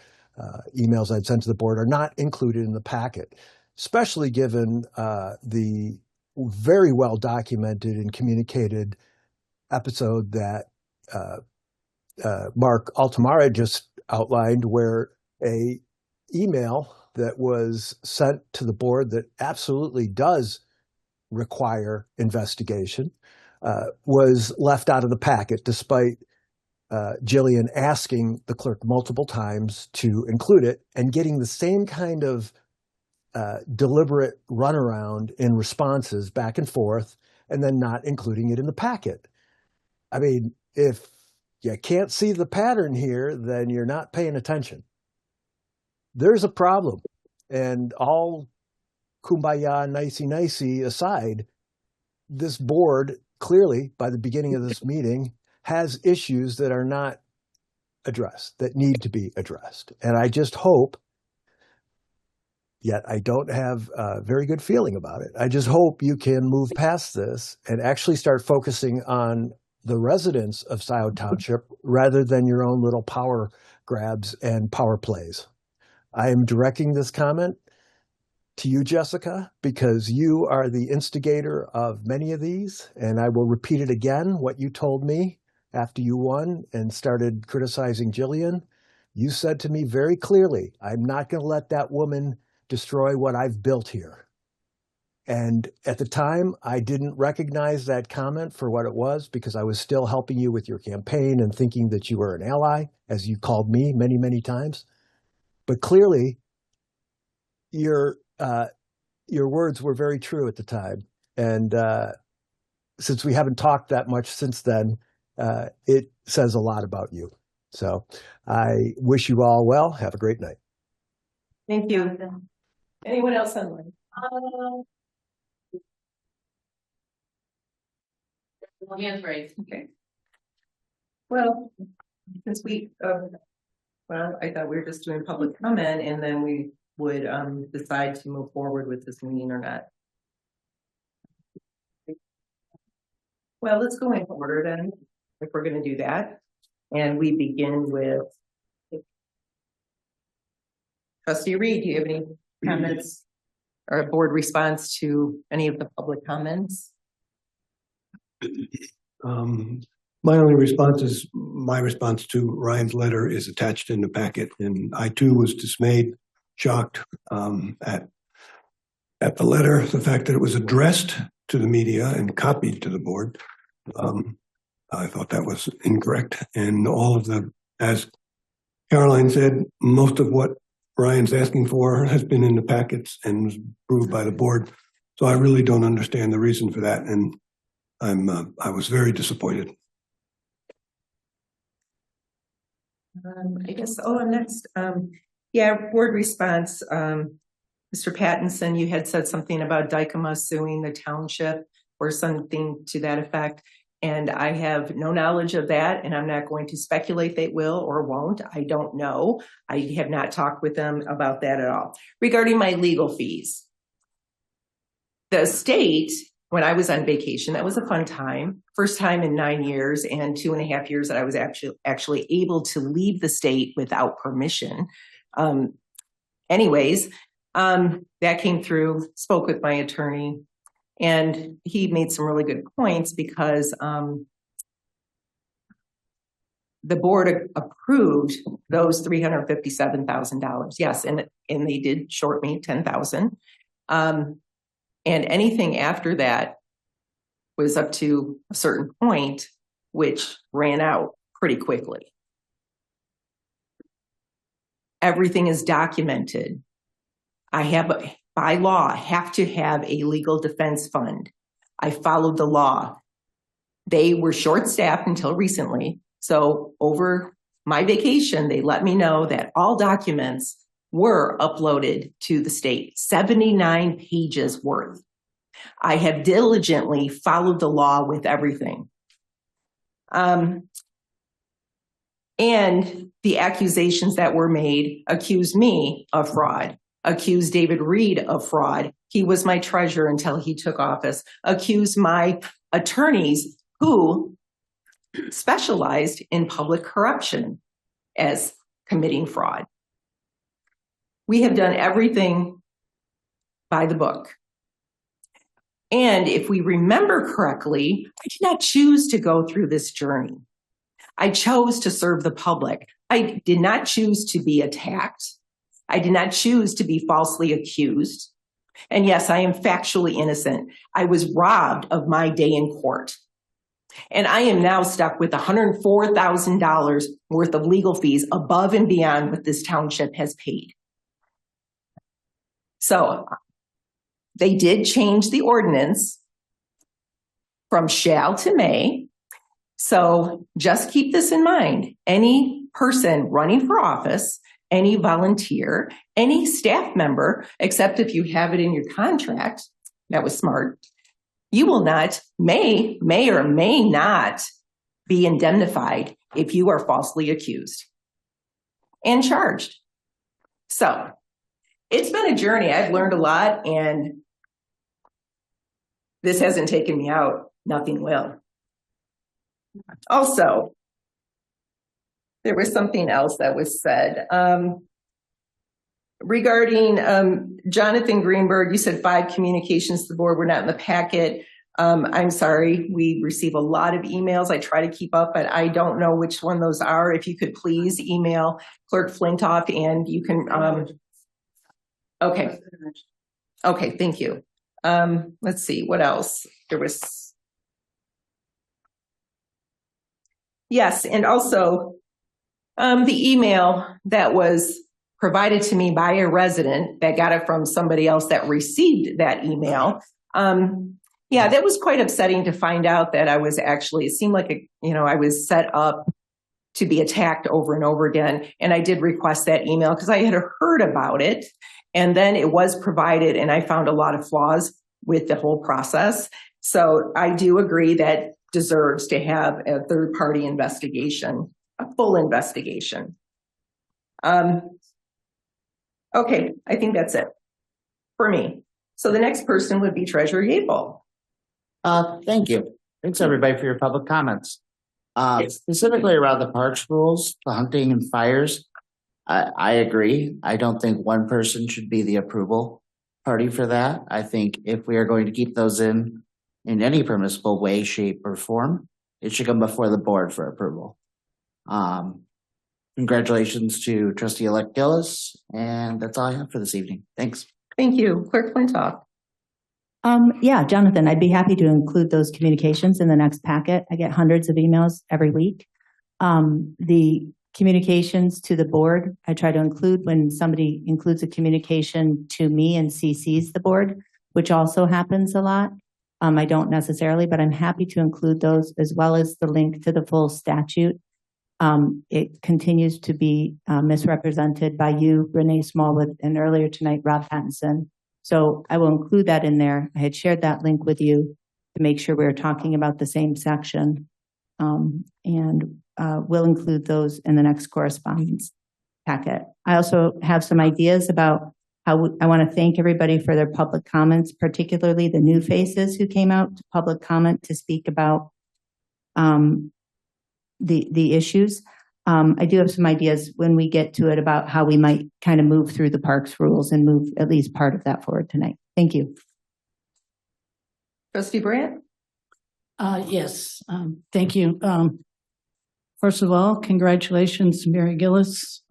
emails I'd sent to the board, are not included in the packet, especially given the very well documented and communicated episode that Mark Altamara just outlined, where a email that was sent to the board that absolutely does require investigation was left out of the packet despite Jillian asking the clerk multiple times to include it and getting the same kind of deliberate runaround in responses back and forth and then not including it in the packet. I mean, if you can't see the pattern here, then you're not paying attention. There's a problem. And all kumbaya, nicey aside, this board clearly, by the beginning of this meeting, has issues that are not addressed, that need to be addressed. And I just hope, yet I don't have a very good feeling about it, I just hope you can move past this and actually start focusing on the residents of Scio Township rather than your own little power grabs and power plays. I am directing this comment to you, Jessica, because you are the instigator of many of these, and I will repeat it again, what you told me after you won and started criticizing Jillian. You said to me very clearly, I'm not going to let that woman destroy what I've built here. And at the time, I didn't recognize that comment for what it was because I was still helping you with your campaign and thinking that you were an ally, as you called me many, many times. But clearly, your words were very true at the time. And since we haven't talked that much since then, it says a lot about you. So I wish you all well. Have a great night. Thank you. Anyone else online? Hands raised. Okay. Well, since well, I thought we were just doing public comment and then we would decide to move forward with this meeting or not. Well, let's go in order then, if we're going to do that. And we begin with Trustee Reed. Do you have any comments or a board response to any of the public comments? My only response is my response to Ryan's letter is attached in the packet, and I too was dismayed, shocked at the letter, the fact that it was addressed to the media and copied to the board. I thought that was incorrect, and all of as Caroline said, most of what Ryan's asking for has been in the packets and was approved by the board. So I really don't understand the reason for that, and I was very disappointed. I guess, next, board response. Mr. Pattinson, you had said something about Dykema suing the township or something to that effect. And I have no knowledge of that, and I'm not going to speculate they will or won't. I don't know. I have not talked with them about that at all. Regarding my legal fees, the state, when I was on vacation, that was a fun time. First time in 9 years and 2.5 years that I was actually able to leave the state without permission. That came through, spoke with my attorney, and he made some really good points because the board approved those $357,000. Yes, and they did short me $10,000. And anything after that was up to a certain point, which ran out pretty quickly. Everything is documented. I have, by law, have to have a legal defense fund. I followed the law. They were short-staffed until recently. So over my vacation, they let me know that all documents were uploaded to the state, 79 pages worth. I have diligently followed the law with everything. And the accusations that were made accused me of fraud, accused David Reed of fraud. He was my treasurer until he took office, accused my attorneys who specialized in public corruption as committing fraud. We have done everything by the book. And if we remember correctly, I did not choose to go through this journey. I chose to serve the public. I did not choose to be attacked. I did not choose to be falsely accused. And yes, I am factually innocent. I was robbed of my day in court. And I am now stuck with $104,000 worth of legal fees above and beyond what this township has paid. So they did change the ordinance from shall to may. So just keep this in mind. Any person running for office, any volunteer, any staff member, except if you have it in your contract, that was smart, you will not, may or may not be indemnified if you are falsely accused and charged. So it's been a journey. I've learned a lot, and this hasn't taken me out. Nothing will. Also, there was something else that was said regarding Jonathan Greenberg. You said 5 communications to the board were not in the packet. I'm sorry, we receive a lot of emails. I try to keep up, but I don't know which one those are. If you could please email Clerk Flintoff, and you can, okay. Okay, thank you. Let's see, what else? There was, yes, and also the email that was provided to me by a resident that got it from somebody else that received that email. Yeah, that was quite upsetting to find out that I was actually, it seemed like, I was set up to be attacked over and over again. And I did request that email because I had heard about it. And then it was provided, and I found a lot of flaws with the whole process. So I do agree that deserves to have a third-party investigation, a full investigation. Okay, I think that's it for me. So the next person would be Treasurer Gable. Thank you. Thanks everybody for your public comments. Specifically around the parks rules, the hunting and fires, I agree. I don't think one person should be the approval party for that. I think if we are going to keep those in any permissible way, shape, or form, it should come before the board for approval. Congratulations to Trustee-elect Gillis, and that's all I have for this evening. Thanks. Thank you. Clerk Flintoff. Yeah, Jonathan, I'd be happy to include those communications in the next packet. I get hundreds of emails every week. The communications to the board, I try to include when somebody includes a communication to me and CCs the board, which also happens a lot. I don't necessarily, but I'm happy to include those as well as the link to the full statute. It continues to be misrepresented by you, Renee Smallwood, and earlier tonight, Rob Pattinson. So I will include that in there. I had shared that link with you to make sure we were talking about the same section. We'll include those in the next correspondence packet. I also have some ideas about how I want to thank everybody for their public comments, particularly the new faces who came out to public comment to speak about the issues. I do have some ideas when we get to it about how we might kind of move through the parks rules and move at least part of that forward tonight. Thank you. Trustee Brandt? Yes, thank you. First of all, congratulations, Mary Gillis.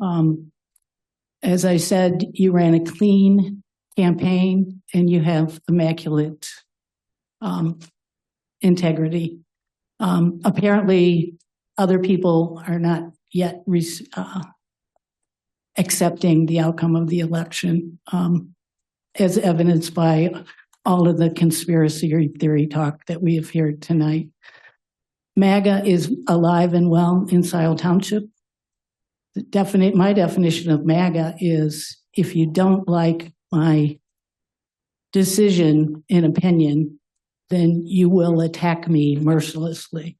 As I said, you ran a clean campaign and you have immaculate integrity. Apparently, other people are not yet accepting the outcome of the election, as evidenced by all of the conspiracy theory talk that we have heard tonight. MAGA is alive and well in Scio Township. My definition of MAGA is if you don't like my decision and opinion, then you will attack me mercilessly.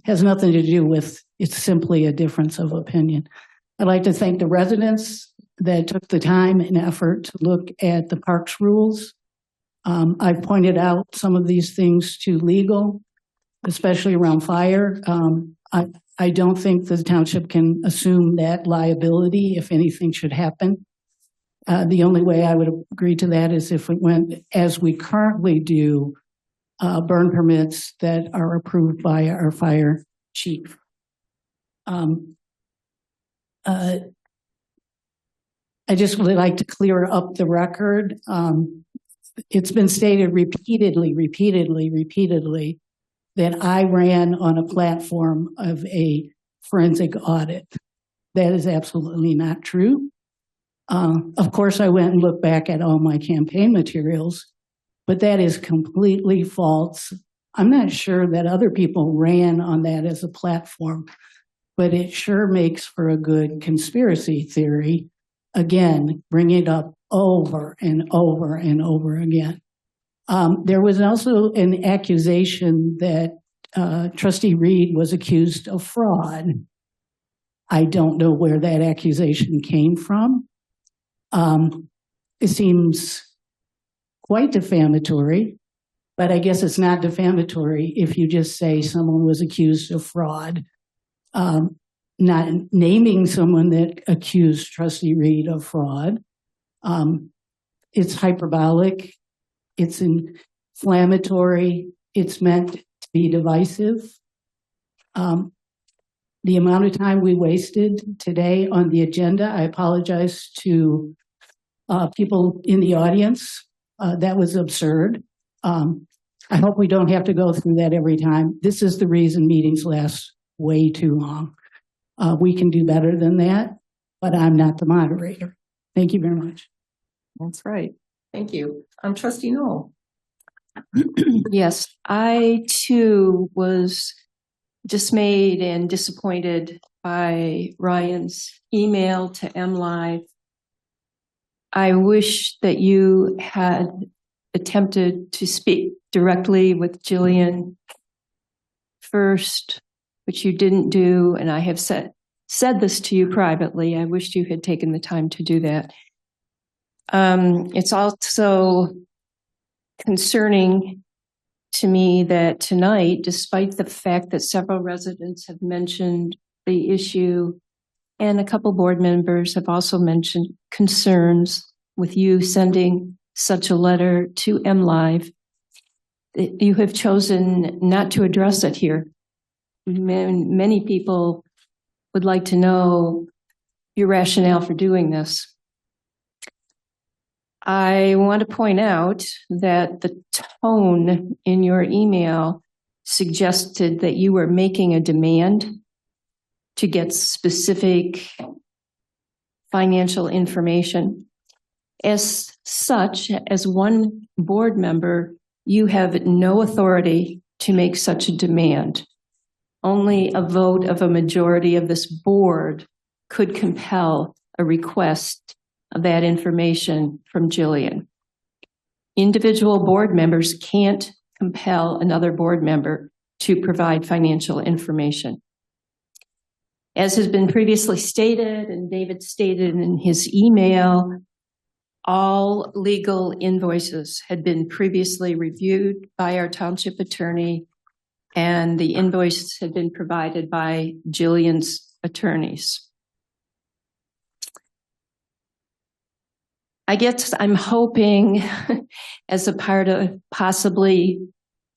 Has nothing to do with, it's simply a difference of opinion. I'd like to thank the residents that took the time and effort to look at the parks rules. I've pointed out some of these things to legal, especially around fire. I don't think the township can assume that liability if anything should happen. The only way I would agree to that is if we went, as we currently do, burn permits that are approved by our fire chief. I just would like to clear up the record. It's been stated repeatedly that I ran on a platform of a forensic audit. That is absolutely not true. Of course, I went and looked back at all my campaign materials, but that is completely false. I'm not sure that other people ran on that as a platform, but it sure makes for a good conspiracy theory. Again, bring it up over and over and over again. There was also an accusation that Trustee Reed was accused of fraud. I don't know where that accusation came from. It seems quite defamatory, but I guess it's not defamatory if you just say someone was accused of fraud. Not naming someone that accused Trustee Reed of fraud. It's hyperbolic, it's inflammatory, it's meant to be divisive. The amount of time we wasted today on the agenda, I apologize to people in the audience. That was absurd. I hope we don't have to go through that every time. This is the reason meetings last way too long. We can do better than that, but I'm not the moderator. Thank you very much. That's right. Thank you. Trustee Noel. Yes, I too was dismayed and disappointed by Ryan's email to MLive. I wish that you had attempted to speak directly with Jillian first, which you didn't do, and I have said this to you privately. I wished you had taken the time to do that. It's also concerning to me that tonight, despite the fact that several residents have mentioned the issue, and a couple board members have also mentioned concerns with you sending such a letter to MLive, you have chosen not to address it here. Many people would like to know your rationale for doing this. I want to point out that the tone in your email suggested that you were making a demand to get specific financial information. As such, as one board member, you have no authority to make such a demand. Only a vote of a majority of this board could compel a request of that information from Jillian. Individual board members can't compel another board member to provide financial information. As has been previously stated, and David stated in his email, all legal invoices had been previously reviewed by our township attorney, and the invoices had been provided by Jillian's attorneys. I guess I'm hoping, as a part of possibly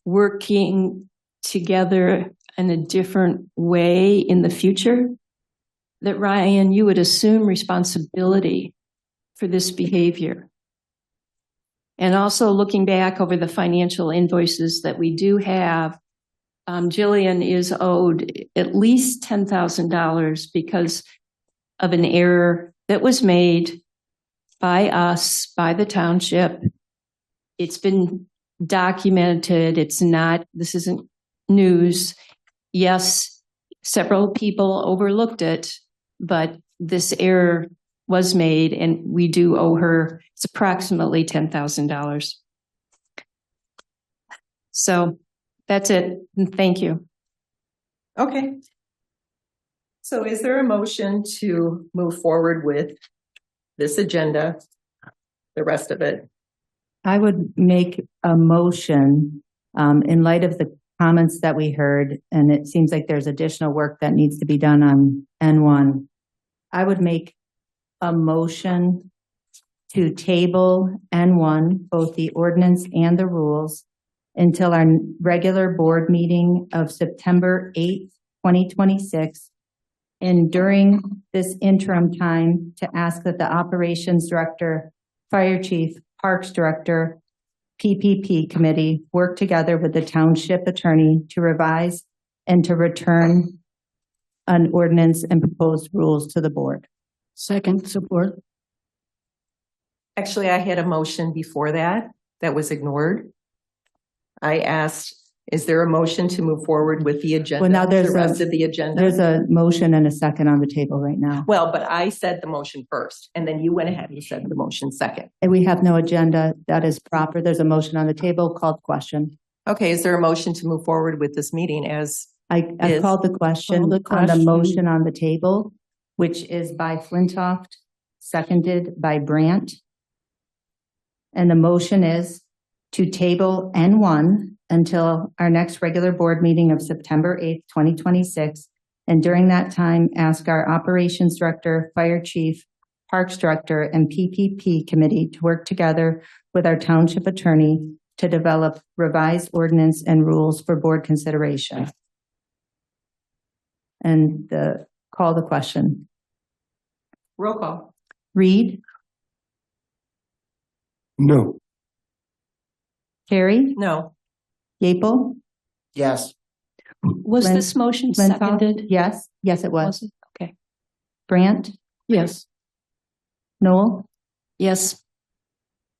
working together in a different way in the future, that Ryan, you would assume responsibility for this behavior. And also looking back over the financial invoices that we do have, Jillian is owed at least $10,000 because of an error that was made by us, by the township. It's been documented. This isn't news. Yes, several people overlooked it, but this error was made and we do owe her, it's approximately $10,000. So that's it. Thank you. Okay. So is there a motion to move forward with this agenda, the rest of it? I would make a motion in light of the comments that we heard, and it seems like there's additional work that needs to be done on N1. I would make a motion to table N1, both the ordinance and the rules, until our regular board meeting of September 8th, 2026, And during this interim time, to ask that the operations director, fire chief, parks director, PPP committee work together with the township attorney to revise and to return an ordinance and proposed rules to the board. Second, support. Actually, I had a motion before that was ignored. I asked, is there a motion to move forward with the agenda? Well, now there's the rest of the agenda. There's a motion and a second on the table right now. Well, but I said the motion first, and then you went ahead and said the motion second. And we have no agenda. That is proper. There's a motion on the table, called question. Okay, is there a motion to move forward with this meeting as I is? called the question Call the on the question. motion on the table, which is by Flintoff, seconded by Brandt. And the motion is to table N1 until our next regular board meeting of September 8th, 2026. And during that time, ask our operations director, fire chief, parks director, and PPP committee to work together with our township attorney to develop revised ordinance and rules for board consideration. And call the question. Roll call. Reed, No. Carrie, No. Yeaple, Yes. Was Lin- this motion Flintoff? seconded? Yes, yes, it was. Was it? Okay. Brandt, Yes. Noel, Yes.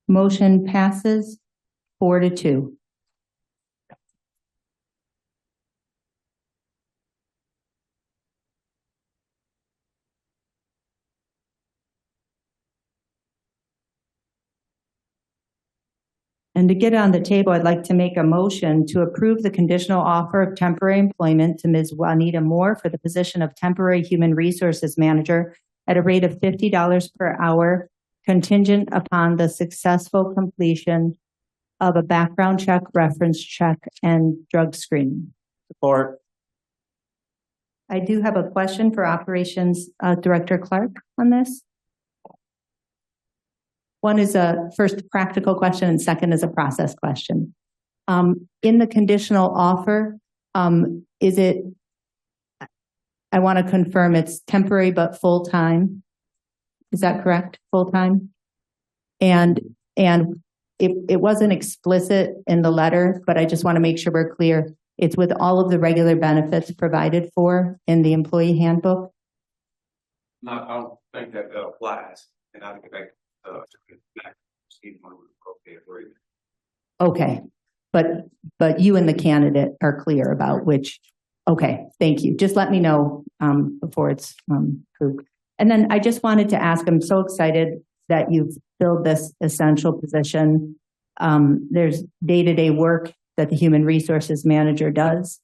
motion passes 4-2. And to get on the table, I'd like to make a motion to approve the conditional offer of temporary employment to Ms. Juanita Moore for the position of temporary human resources manager at a rate of $50 per hour, contingent upon the successful completion of a background check, reference check, and drug screening. Support. I do have a question for Operations Director Clark on this. One is a first practical question and second is a process question. In the conditional offer, is it, I want to confirm it's temporary but full-time. Is that correct? Full-time? And it wasn't explicit in the letter, but I just want to make sure we're clear. It's with all of the regular benefits provided for in the employee handbook. No, I don't think that applies, and I think that Okay, but you and the candidate are clear about which, okay, thank you. Just let me know before it's approved. And then I just wanted to ask, I'm so excited that you've filled this essential position. There's day-to-day work that the human resources manager does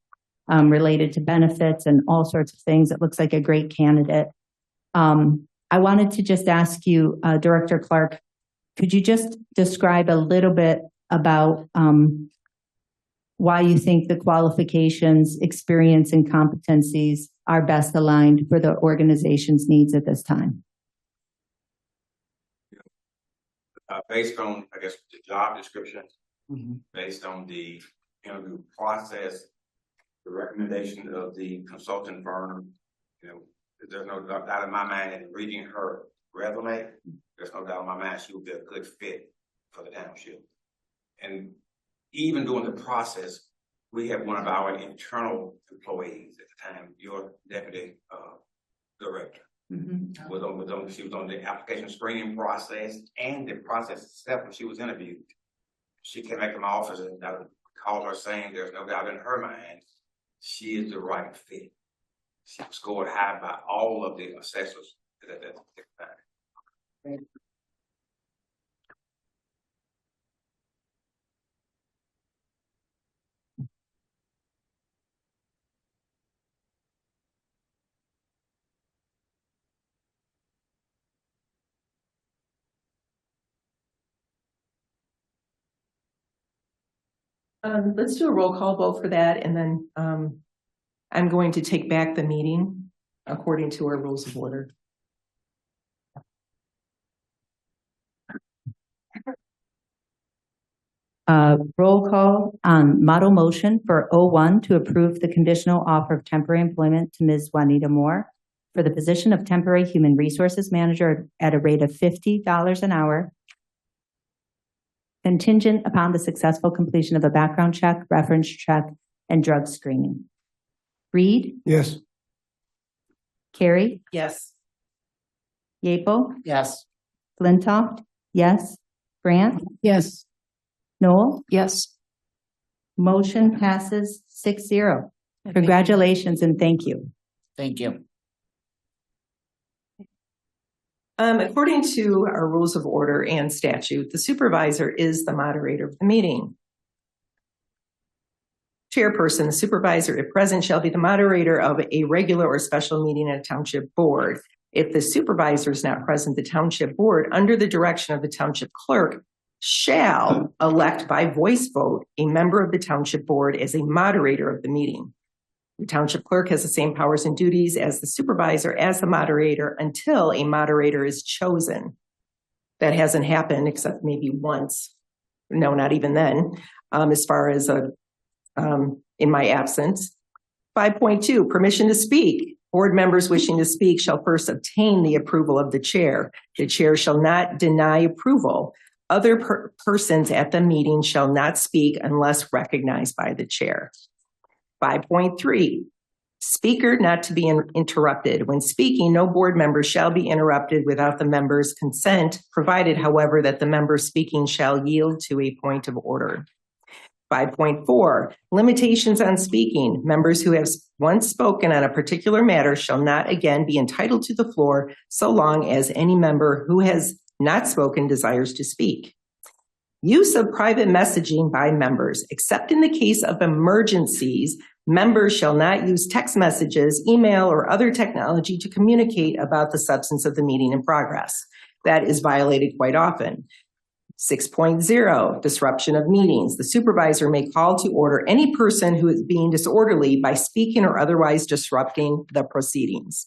related to benefits and all sorts of things. It looks like a great candidate. I wanted to just ask you, Director Clark, could you just describe a little bit about why you think the qualifications, experience, and competencies are best aligned for the organization's needs at this time? Based on, I guess, the job description, based on the interview process, the recommendation of the consulting firm, there's no doubt in my mind that in reading her resume, there's no doubt in my mind she would be a good fit for the township. And even during the process, we have one of our internal employees at the time, your deputy director, she was on the application screening process and the process itself when she was interviewed. She came back to my office and I called her saying there's no doubt in her mind she is the right fit. She was scored high by all of the assessors at that time. Let's do a roll call vote for that, and then I'm going to take back the meeting according to our rules of order. Roll call on model motion for 01 to approve the conditional offer of temporary employment to Ms. Juanita Moore for the position of temporary human resources manager at a rate of $50 an hour, contingent upon the successful completion of a background check, reference check, and drug screening. Reed, Yes. Carrie, Yes. Yeaple, Yes. Flintoff, yes. Grant, Yes. Noel, Yes. motion passes 6-0. Congratulations and thank you. Thank you. According to our rules of order and statute, the supervisor is the moderator of the meeting. Chairperson, the supervisor, if present, shall be the moderator of a regular or special meeting at a township board. If the supervisor is not present, the township board, under the direction of the township clerk, shall elect by voice vote a member of the township board as a moderator of the meeting. The township clerk has the same powers and duties as the supervisor as the moderator until a moderator is chosen. That hasn't happened except maybe once. No, not even then, as far as in my absence. 5.2, permission to speak. Board members wishing to speak shall first obtain the approval of the chair. The chair shall not deny approval. Other persons at the meeting shall not speak unless recognized by the chair. 5.3, speaker not to be interrupted. When speaking, no board member shall be interrupted without the member's consent, provided, however, that the member speaking shall yield to a point of order. 5.4, limitations on speaking. Members who have once spoken on a particular matter shall not again be entitled to the floor so long as any member who has not spoken desires to speak. Use of private messaging by members. Except in the case of emergencies, members shall not use text messages, email, or other technology to communicate about the substance of the meeting in progress. That is violated quite often. 6.0, disruption of meetings. The supervisor may call to order any person who is being disorderly by speaking or otherwise disrupting the proceedings.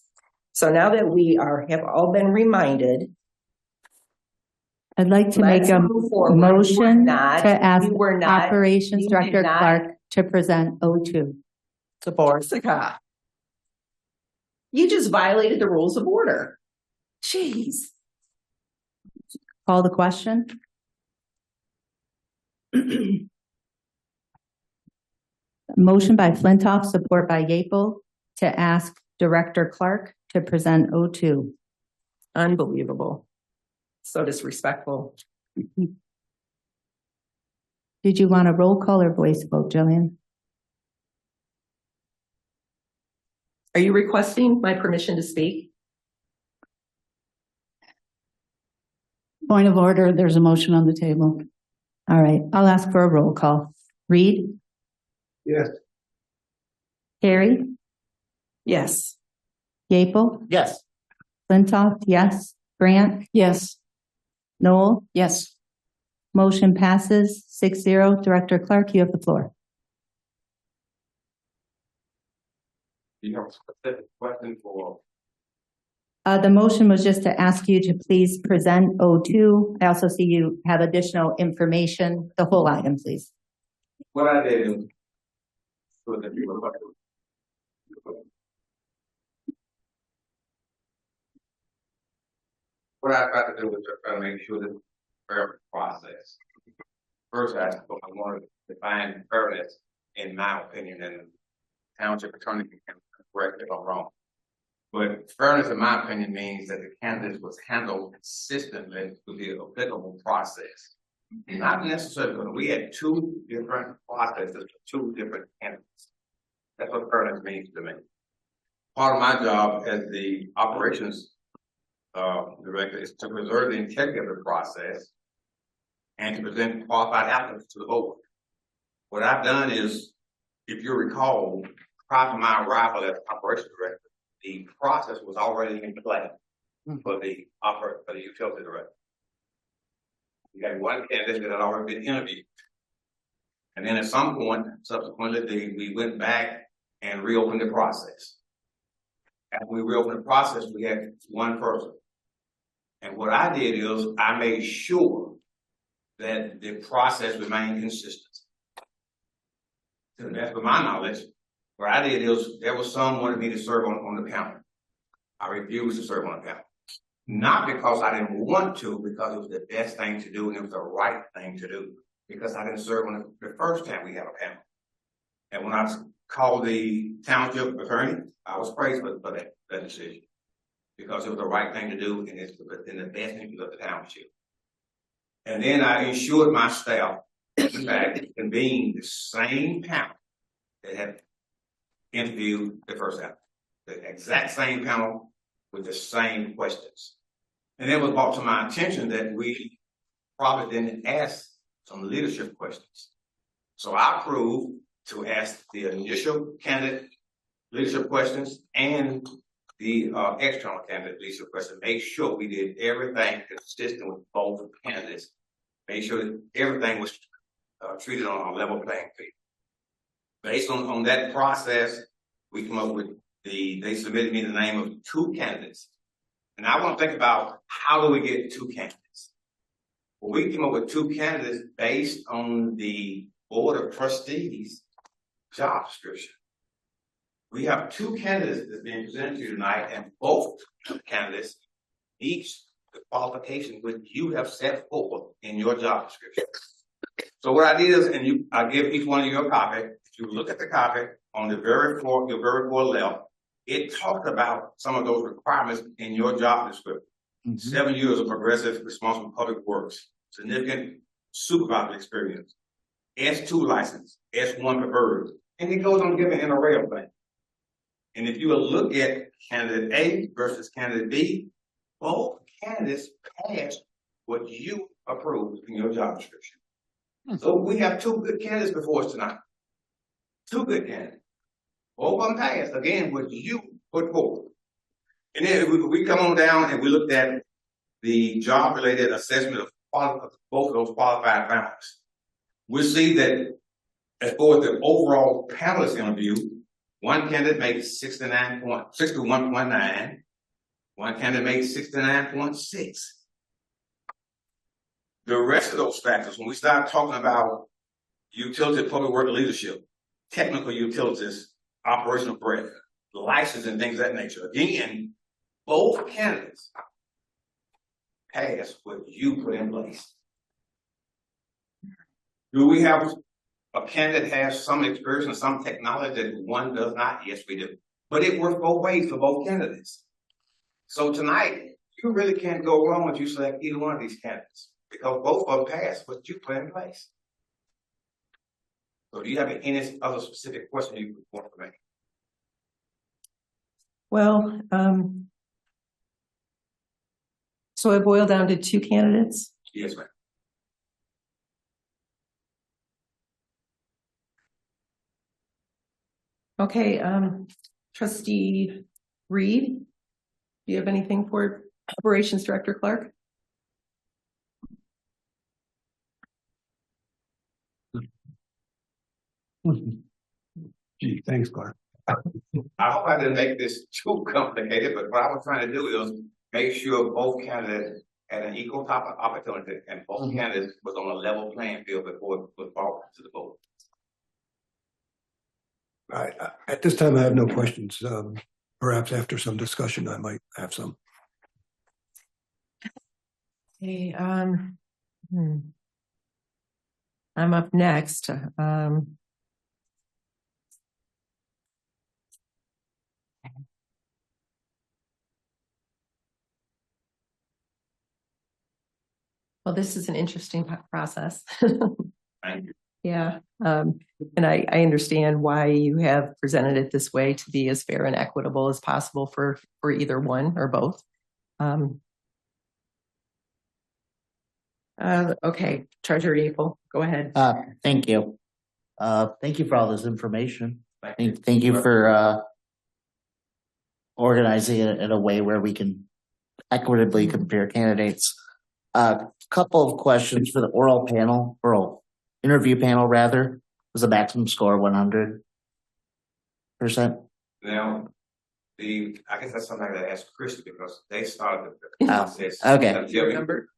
So now that we have all been reminded, I'd like to make a motion to ask Operations Director Clark to present O2. Zaborska. You just violated the rules of order. Jeez. Call the question. Motion by Flintoff, support by Yeaple, to ask Director Clark to present O2. Unbelievable. So disrespectful. Did you want a roll call or voice vote, Jillian? Are you requesting my permission to speak? Point of order, there's a motion on the table. All right, I'll ask for a roll call. Reed? Yes. Carrie? Yes. Yeaple? Yes. Flintoff, yes. Grant? Yes. Noel? Yes. Motion passes 6-0. Director Clark, you have the floor. You have a specific question for? The motion was just to ask you to please present O2. I also see you have additional information. The whole item, please. What I did is, so that you were what I tried to do was just try to make sure that the fair process. First, I wanted to define fairness, in my opinion, and township attorney can correct if I'm wrong. But fairness, in my opinion, means that the candidate was handled consistently with the applicable process. Not necessarily, but we had two different processes, two different candidates. That's what fairness means to me. Part of my job as the operations director is to preserve the integrity of the process and to present qualified applicants to the board. What I've done is, if you recall, prior to my arrival as operations director, the process was already in play for the utility director. We had one candidate that had already been interviewed. And then at some point, subsequently, we went back and reopened the process. After we reopened the process, we had one person. And what I did is I made sure that the process remained consistent. To the best of my knowledge, what I did is there was some wanted me to serve on the panel. I refused to serve on a panel. Not because I didn't want to, because it was the best thing to do and it was the right thing to do. Because I didn't serve on the first time we had a panel. And when I called the township attorney, I was praised for that decision. Because it was the right thing to do and it's in the best interest of the township. And then I ensured my staff, in fact, convened the same panel that had interviewed the first time. The exact same panel with the same questions. And it was brought to my attention that we probably didn't ask some leadership questions. So I approved to ask the initial candidate leadership questions and the external candidate leadership questions. Make sure we did everything consistent with both candidates. Make sure that everything was treated on a level playing field. Based on that process, we come up with they submitted me the name of 2 candidates. And I want to think about how do we get 2 candidates? Well, we came up with 2 candidates based on the Board of Trustees job description. We have 2 candidates that's being presented to you tonight, and both candidates each the qualifications which you have set forth in your job description. So what I did is, and I give each one of you a copy. If you look at the copy on your very far left, it talks about some of those requirements in your job description. 7 years of progressive responsible public works, significant supervisor experience, S2 license, S1 preferred, and it goes on giving an array of things. And if you will look at candidate A versus candidate B, both candidates passed what you approved in your job description. So we have 2 good candidates before us tonight. 2 good candidates. Both of them passed, again, what you put forward. And then we come on down and we looked at the job-related assessment of both of those qualified panelists. We see that as far as the overall panelist interview, one candidate made 61.9, one candidate made 69.6. The rest of those factors, when we start talking about utility public work leadership, technical utilities, operational breadth, license and things of that nature, again, both candidates passed what you put in place. Do we have a candidate has some experience and some technology that one does not? Yes, we do. But it works both ways for both candidates. So tonight, you really can't go wrong if you select either one of these candidates because both of them passed what you put in place. So do you have any other specific question you want to make? Well, so it boiled down to 2 candidates? Yes, ma'am. Okay, Trustee Reed, do you have anything for Operations Director Clark? Gee, thanks, Clark. I hope I didn't make this too complicated, but what I was trying to do is make sure both candidates had an equal type of opportunity and both candidates was on a level playing field before it was brought to the vote. At this time, I have no questions. Perhaps after some discussion, I might have some. Okay, I'm up next. Well, this is an interesting process. Thank you. Yeah, and I understand why you have presented it this way to be as fair and equitable as possible for either one or both. Okay, Treasurer April, go ahead. Thank you. Thank you for all this information. Thank you for organizing it in a way where we can equitably compare candidates. Couple of questions for the oral interview panel rather. Was the maximum score 100%? Now, I guess that's something that I asked Chris because they started the process. Okay. Do you remember?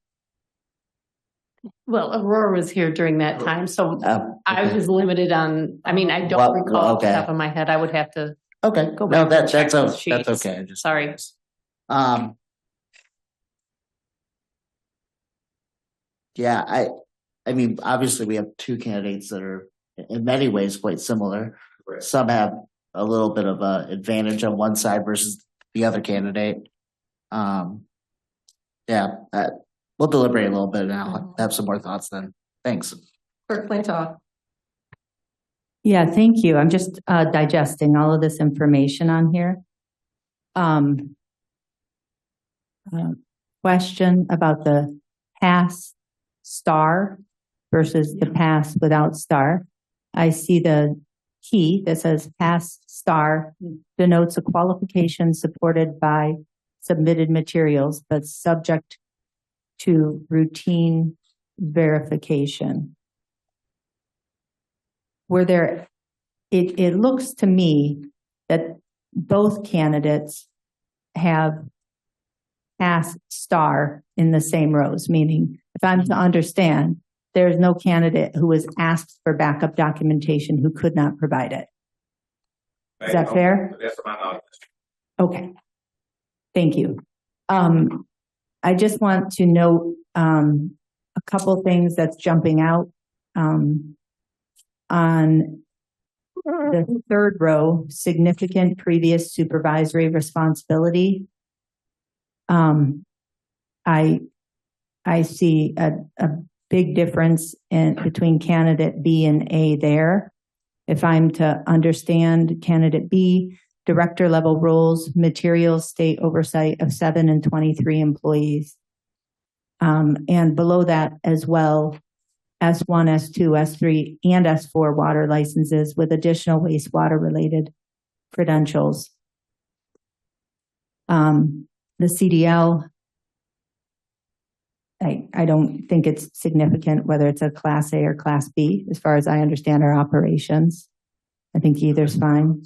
Well, Aurora was here during that time, so I was limited on, I mean, I don't recall off the top of my head. I would have to go back back. and check That's the sheets. okay. Sorry. Yeah, I mean, obviously we have two candidates that are in many ways quite similar. Right. Some have a little bit of a advantage on one side versus the other candidate. Yeah, we'll deliberate a little bit and I'll have some more thoughts then. Thanks. Clerk Flintoff. Yeah, thank you. I'm just digesting all of this information on here. Question about the pass star versus the pass without star. I see the key that says pass star denotes a qualification supported by submitted materials, but subject to routine verification. It looks to me that both candidates have pass star in the same rows, meaning if I'm to understand, there's no candidate who was asked for backup documentation who could not provide it. Is that fair? That's my knowledge. Okay. Thank you. I just want to note a couple things that's jumping out on the third row, significant previous supervisory responsibility. I see a big difference between candidate B and A there. If I'm to understand candidate B, director level roles, materials, state oversight of 7 and 23 employees. And below that as well, S1, S2, S3, and S4 water licenses with additional wastewater related credentials. The CDL, I don't think it's significant whether it's a Class A or Class B, as far as I understand our operations. I think either's fine.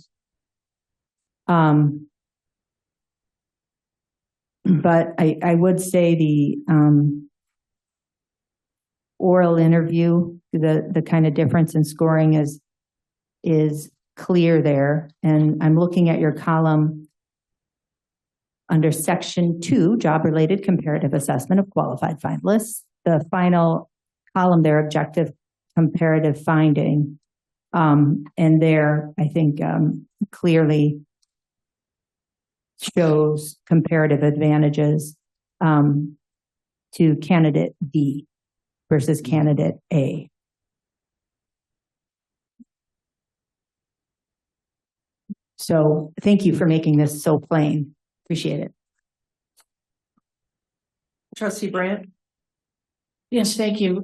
But I would say the oral interview, the kind of difference in scoring is clear there. And I'm looking at your column under section 2, job-related comparative assessment of qualified finalists. The final column there, objective comparative finding. And there, I think clearly shows comparative advantages to candidate B versus candidate A. So thank you for making this so plain. Appreciate it. Trustee Brandt. Yes, thank you.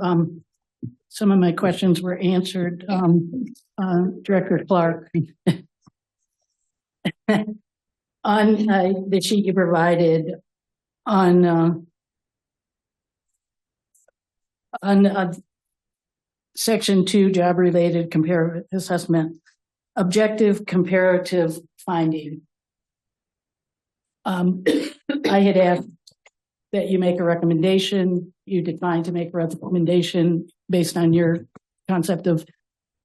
Some of my questions were answered. Director Clark. On the sheet you provided on section 2, job-related comparative assessment, objective comparative finding. I had asked that you make a recommendation. You declined to make a recommendation based on your concept of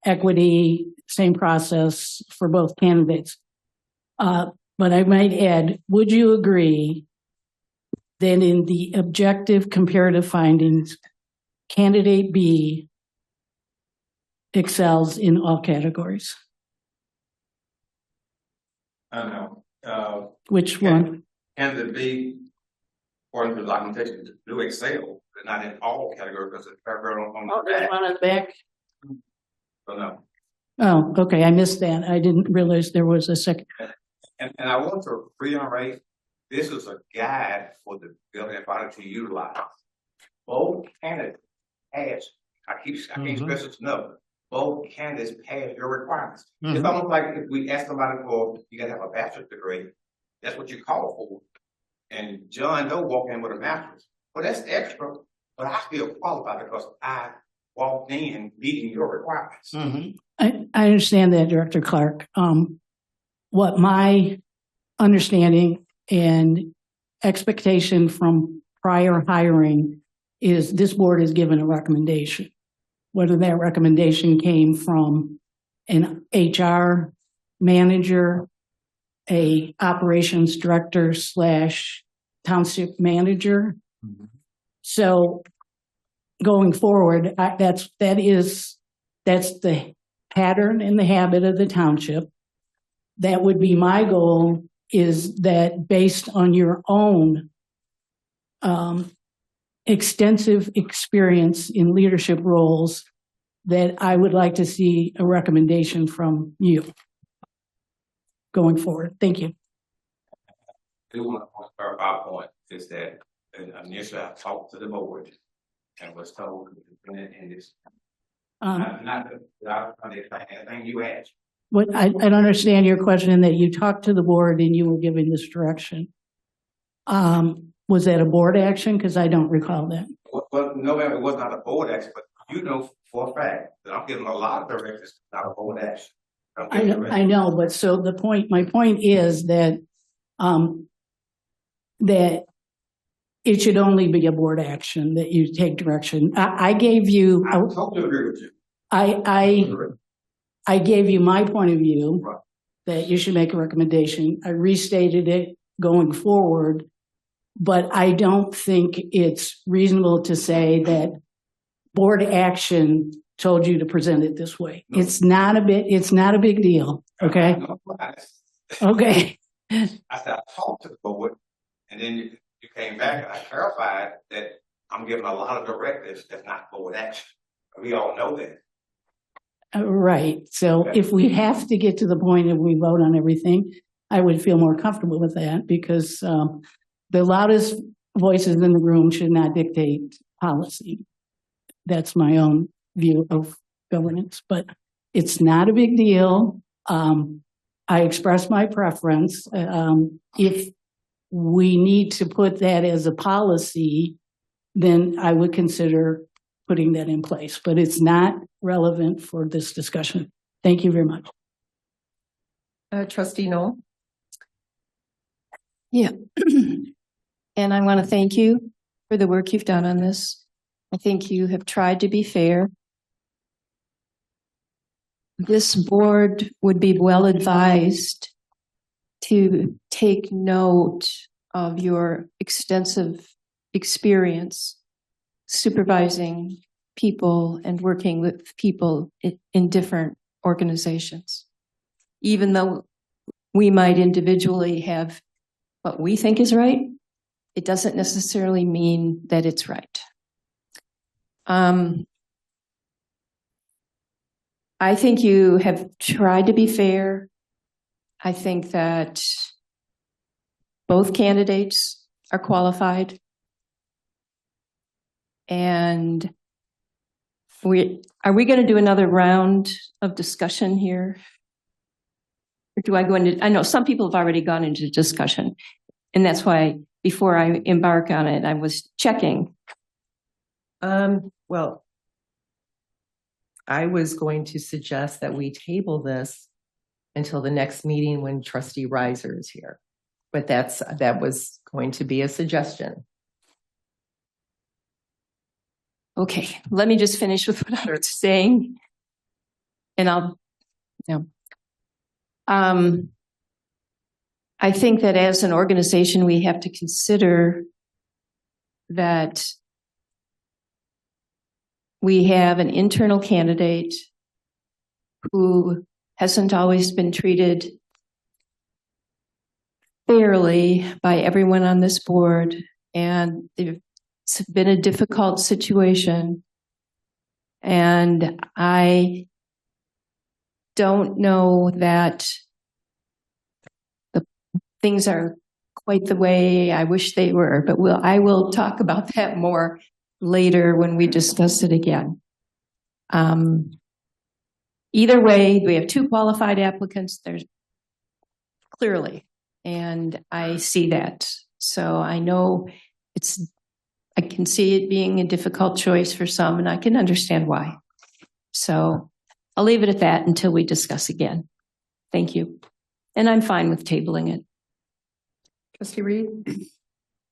equity, same process for both candidates. But I might add, would you agree that in the objective comparative findings, candidate B excels in all categories? I know. Which one? Candidate B, according to the documentation, do excel, but not in all categories because it's paragraph on the there's back. one on the back. So no. Oh, okay. I missed that. I didn't realize there was a second. And I want to reiterate, this is a guide for the building body to utilize. Both candidates pass. I can't stress this enough. Both candidates pass your requirements. It's almost like if we ask somebody for, you gotta have a bachelor's degree. That's what you call for. And John Doe walked in with a master's. Well, that's extra, but I still qualify because I walked in meeting your requirements. I understand that, Director Clark. What my understanding and expectation from prior hiring is this board is given a recommendation. Whether that recommendation came from an HR manager, a operations director / township manager. So going forward, that's the pattern and the habit of the township. That would be my goal, is that based on your own extensive experience in leadership roles, that I would like to see a recommendation from you going forward. Thank you. I do want to clarify a point, is that initially I talked to the board and was told in this. Not anything you asked. What I don't understand your question, in that you talked to the board and you were given this direction. Was that a board action? Because I don't recall that. Well, no, it was not a board action, but you know for a fact that I'm getting a lot of directives, not a board action. I know, but so my point is that that it should only be a board action, that you take direction. I gave you. I totally agree with you. I gave you my point of view, right, that you should make a recommendation. I restated it going forward, but I don't think it's reasonable to say that board action told you to present it this way. No. It's not a big deal. Okay. Okay. I said, I talked to the board, and then you came back and I clarified that I'm giving a lot of directives that's not board action. We all know that. Right. So if we have to get to the point of we vote on everything, I would feel more comfortable with that, because the loudest voices in the room should not dictate policy. That's my own view of governance, but it's not a big deal. I express my preference. If we need to put that as a policy, then I would consider putting that in place, but it's not relevant for this discussion. Thank you very much. Trustee Noel? Yeah. And I want to thank you for the work you've done on this. I think you have tried to be fair. This board would be well advised to take note of your extensive experience supervising people and working with people in different organizations. Even though we might individually have what we think is right, it doesn't necessarily mean that it's right. I think you have tried to be fair. I think that both candidates are qualified. And are we going to do another round of discussion here? Or do I go into, I know some people have already gone into discussion, and that's why before I embark on it, I was checking. Well, I was going to suggest that we table this until the next meeting when Trustee Reiser is here, but that was going to be a suggestion. Okay, let me just finish with what I was saying, and I think that as an organization, we have to consider that we have an internal candidate who hasn't always been treated fairly by everyone on this board, and it's been a difficult situation. And I don't know that the things are quite the way I wish they were, but I will talk about that more later when we discuss it again. Either way, we have two qualified applicants. There's clearly, and I see that. So I know I can see it being a difficult choice for some, and I can understand why. So I'll leave it at that until we discuss again. Thank you. And I'm fine with tabling it. Trustee Reed?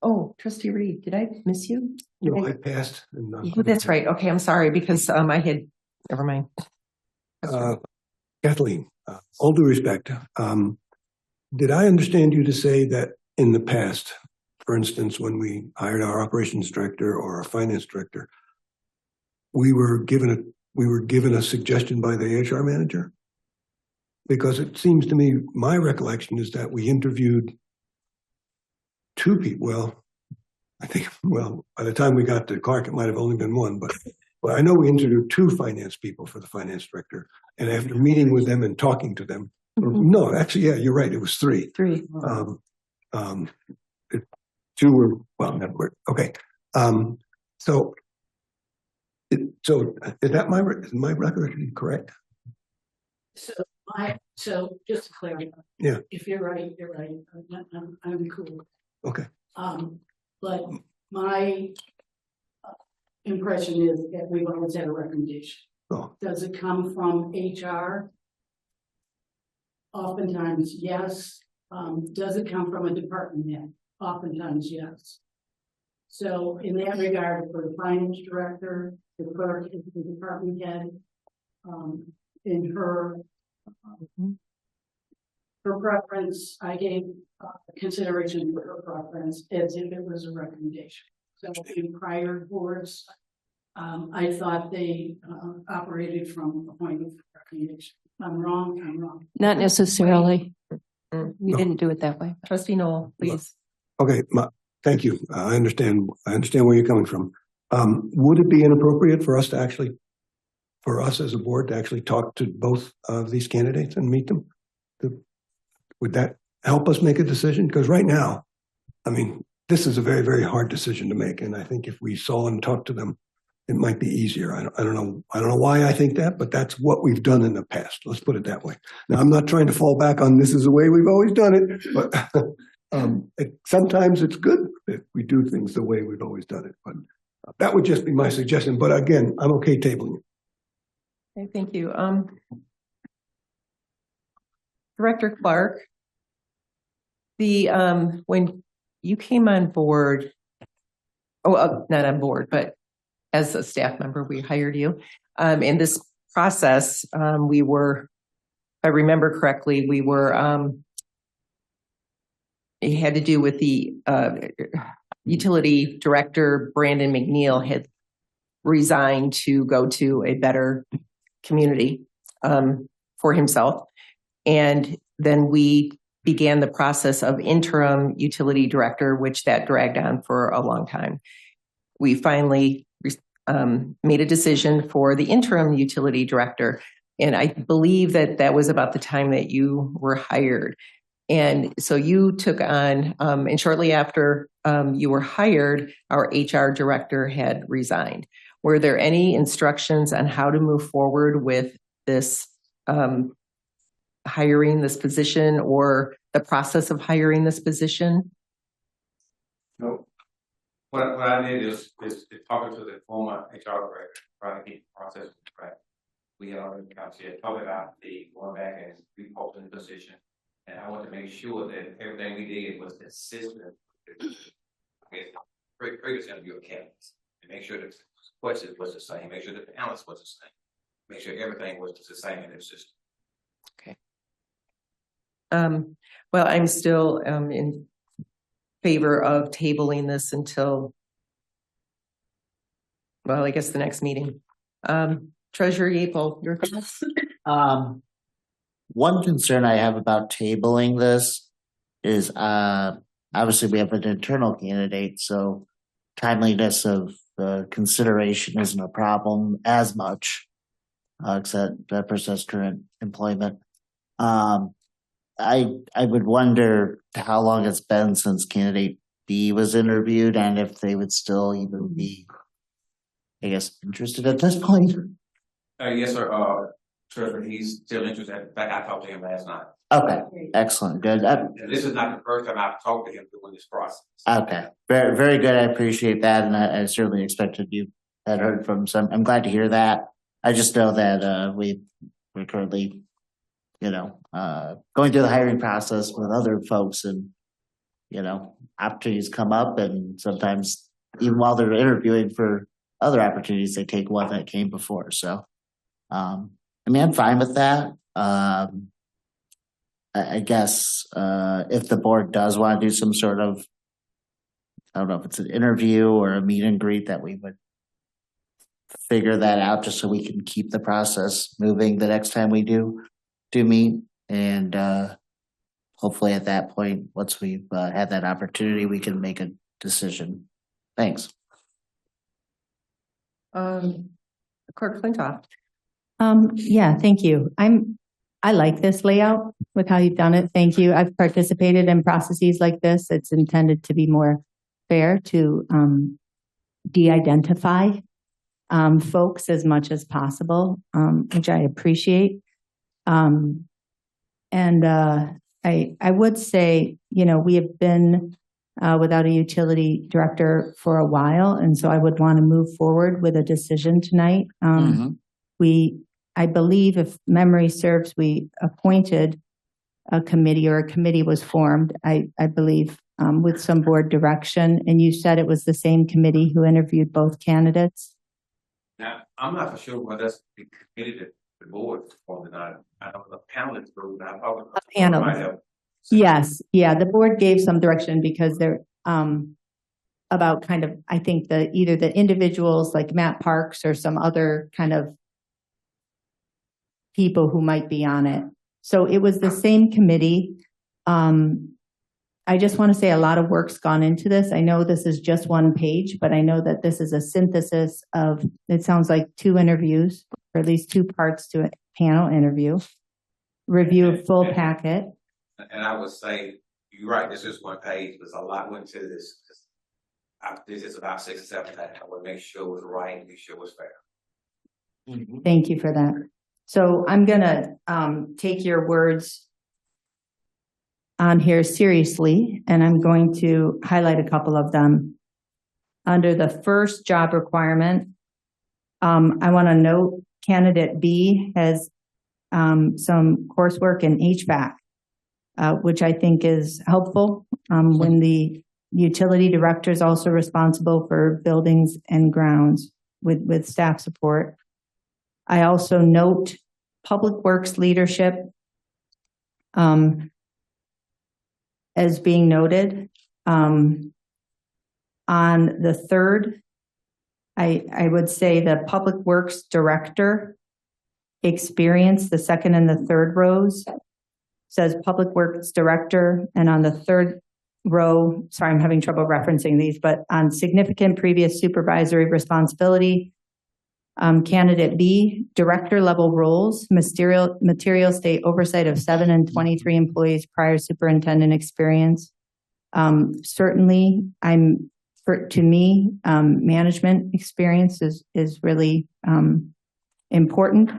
Oh, Trustee Reed, did I miss you? No, I passed. Oh, that's right. Okay, I'm sorry, because I had, never mind. Kathleen, all due respect, did I understand you to say that in the past, for instance, when we hired our operations director or our finance director, we were given a suggestion by the HR manager. Because it seems to me, my recollection is that we interviewed two people. Well, I think, by the time we got to Clark, it might have only been one, but I know we interviewed two finance people for the finance director. And after meeting with them and talking to them, no, actually, yeah, you're right. It was three. Three. Two were, well, okay. So is that is my recollection correct? So just to clarify. Yeah. If you're right, you're right. I'm cool. Okay. But my impression is that we've always had a recommendation. Oh. Does it come from HR? Oftentimes, yes. Does it come from a department head? Oftentimes, yes. So in that regard, for the finance director, the clerk is the department head. In her preference, I gave consideration for her preference as if it was a recommendation. So in prior boards, I thought they operated from a point of recommendation. I'm wrong. Not necessarily. Mm. You didn't do it that way. Trustee Noel, please. Okay, thank you. I understand where you're coming from. Would it be inappropriate for us as a board to actually talk to both of these candidates and meet them? Would that help us make a decision? Because right now, I mean, this is a very, very hard decision to make. And I think if we saw and talked to them, it might be easier. I don't know why I think that, but that's what we've done in the past. Let's put it that way. Now, I'm not trying to fall back on this is the way we've always done it, but sometimes it's good that we do things the way we've always done it. But that would just be my suggestion. But again, I'm okay tabling it. Okay, thank you. Director Clark, when you came on board, not on board, but as a staff member, we hired you. In this process, if I remember correctly, it had to do with the utility director, Brandon McNeil, had resigned to go to a better community for himself. And then we began the process of interim utility director, which that dragged on for a long time. We finally made a decision for the interim utility director. And I believe that was about the time that you were hired. And so you took on, and shortly after you were hired, our HR director had resigned. Were there any instructions on how to move forward with this hiring this position or the process of hiring this position? No. What I did is talking to the former HR director, trying to keep the process on track. We had already talked about the going back and reposting the position. And I want to make sure that everything we did was consistent with the previous interview of candidates. And make sure that the questions was the same, make sure that the analysis was the same, make sure everything was the same in their system. Okay. Well, I'm still in favor of tabling this until, well, I guess the next meeting. Treasurer Yapel, your thoughts? One concern I have about tabling this is obviously we have an internal candidate, so timeliness of consideration isn't a problem as much, except that person has current employment. I would wonder how long it's been since candidate B was interviewed and if they would still even be, I guess, interested at this point. Yes, sir. Treasurer, he's still interested. In fact, I talked to him last night. Okay, excellent, good. And this is not the first time I've talked to him during this process. Okay, very, very good. I appreciate that, and I certainly expected you had heard from some. I'm glad to hear that. I just know that we're currently, going through the hiring process with other folks, and opportunities come up, and sometimes even while they're interviewing for other opportunities, they take one that came before. So, I'm fine with that. I guess if the board does want to do some sort of I don't know if it's an interview or a meet and greet, that we would figure that out just so we can keep the process moving the next time we do meet. And hopefully at that point, once we've had that opportunity, we can make a decision. Thanks. Clerk Flintoff. Yeah, thank you. I like this layout with how you've done it. Thank you. I've participated in processes like this. It's intended to be more fair, to de-identify folks as much as possible, which I appreciate. And I would say, we have been without a utility director for a while, and so I would want to move forward with a decision tonight. I believe, if memory serves, we appointed a committee, or a committee was formed, I believe, with some board direction, and you said it was the same committee who interviewed both candidates. Now, I'm not for sure whether that's the committee that the board formed or not. I know the panelists group, I thought A panel. Yes, yeah, the board gave some direction because they're about kind of, I think, either the individuals like Matt Parks or some other kind of people who might be on it. So it was the same committee. I just want to say a lot of work's gone into this. I know this is just one page, but I know that this is a synthesis of, it sounds like 2 interviews, or at least 2 parts to a panel interview, review of full packet. And I would say, you're right, this is one page, there's a lot went to this. This is about 6 or 7 times. I want to make sure it was right and make sure it was fair. Thank you for that. So I'm going to take your words on here seriously, and I'm going to highlight a couple of them. Under the first job requirement, I want to note candidate B has some coursework in HVAC, which I think is helpful when the utility director is also responsible for buildings and grounds with staff support. I also note public works leadership as being noted. On the third, I would say the public works director experience, the second and the third rows says public works director, and on the third row, sorry, I'm having trouble referencing these, but on significant previous supervisory responsibility, candidate B, director level roles, material state oversight of 7 and 23 employees, prior superintendent experience. Certainly, to me, management experience is really important.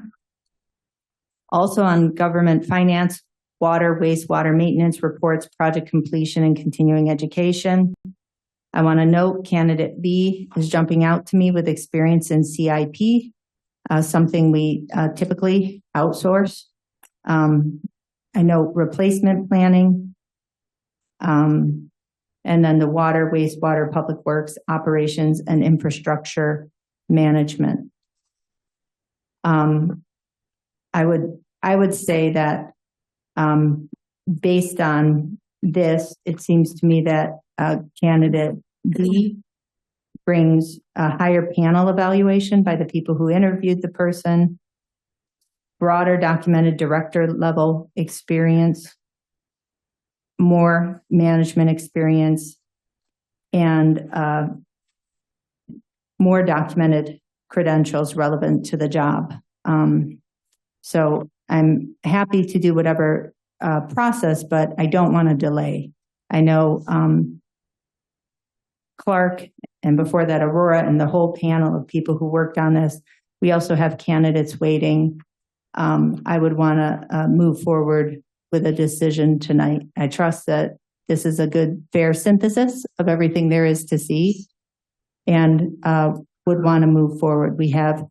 Also on government finance, water, wastewater maintenance reports, project completion, and continuing education. I want to note candidate B is jumping out to me with experience in CIP, something we typically outsource. I know replacement planning, and then the water, wastewater, public works, operations, and infrastructure management. I would say that based on this, it seems to me that candidate D brings a higher panel evaluation by the people who interviewed the person, broader documented director level experience, more management experience, and more documented credentials relevant to the job. So I'm happy to do whatever process, but I don't want to delay. I know Clark, and before that Aurora, and the whole panel of people who worked on this. We also have candidates waiting. I would want to move forward with a decision tonight. I trust that this is a good, fair synthesis of everything there is to see, and would want to move forward. We have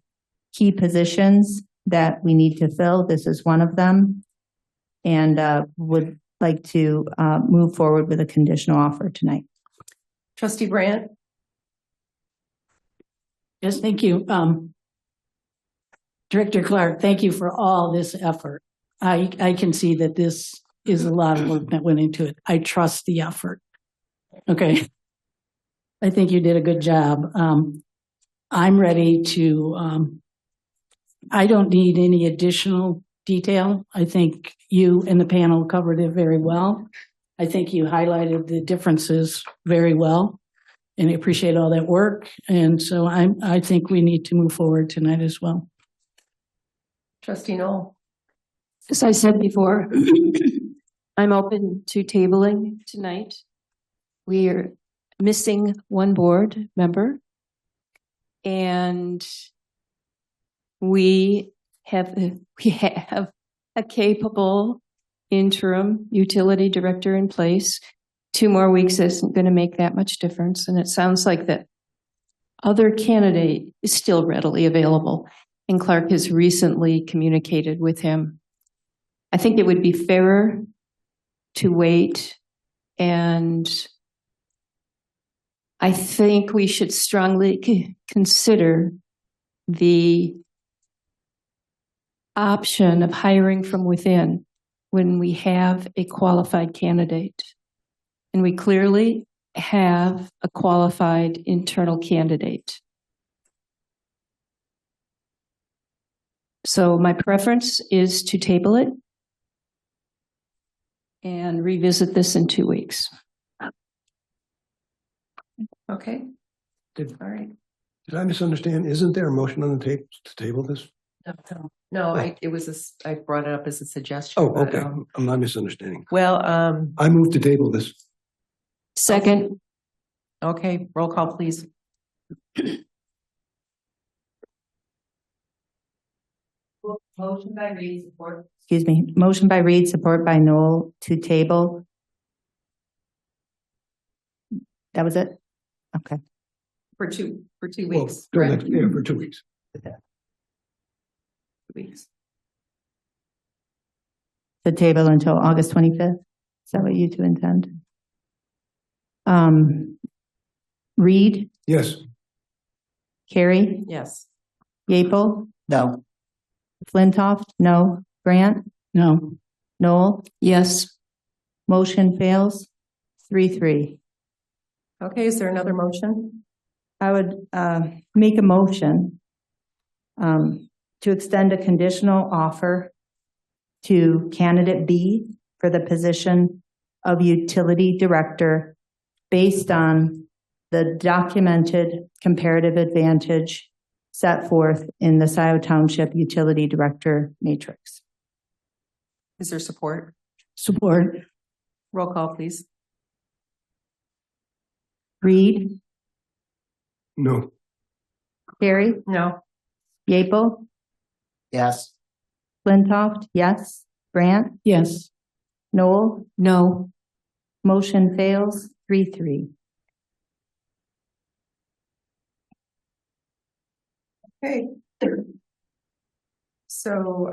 key positions that we need to fill. This is one of them, and would like to move forward with a conditional offer tonight. Trustee Brandt? Yes, thank you. Director Clark, thank you for all this effort. I can see that this is a lot of work that went into it. I trust the effort. Okay. I think you did a good job. I'm ready to, I don't need any additional detail. I think you and the panel covered it very well. I think you highlighted the differences very well, and I appreciate all that work. And so I think we need to move forward tonight as well. Trustee Noel. As I said before, I'm open to tabling tonight. We are missing one board member, and we have a capable interim utility director in place. 2 more weeks isn't going to make that much difference, and it sounds like that other candidate is still readily available, and Clark has recently communicated with him. I think it would be fairer to wait, and I think we should strongly consider the option of hiring from within when we have a qualified candidate. And we clearly have a qualified internal candidate. So my preference is to table it and revisit this in 2 weeks. Okay. All right. Did I misunderstand? Isn't there a motion on the table to table this? No, I brought it up as a suggestion. Oh, but, okay. I'm not misunderstanding. Well, I move to table this. Second. Okay, roll call, please. Motion by Reed, support. Excuse me. Motion by Reed, support by Noel to table. That was it? Okay. For two Well, weeks. till correct? next- yeah, for 2 weeks. 2 weeks. The table until August 25th. Is that what you two intend? Reed, Yes. Carrie, Yes. Yeaple, No. Flintoff, no. Grant, No, Noel, Yes. motion fails. 3-3. Okay, is there another motion? I would make a motion to extend a conditional offer to candidate B for the position of utility director based on the documented comparative advantage set forth in the Scio Township utility director matrix. Is there support? support. Roll call, please. Reed, No. Carrie, No. Yeaple, Yes. Flintoff, yes. Grant, Yes, Noel, No. motion fails. 3-3. Okay. So,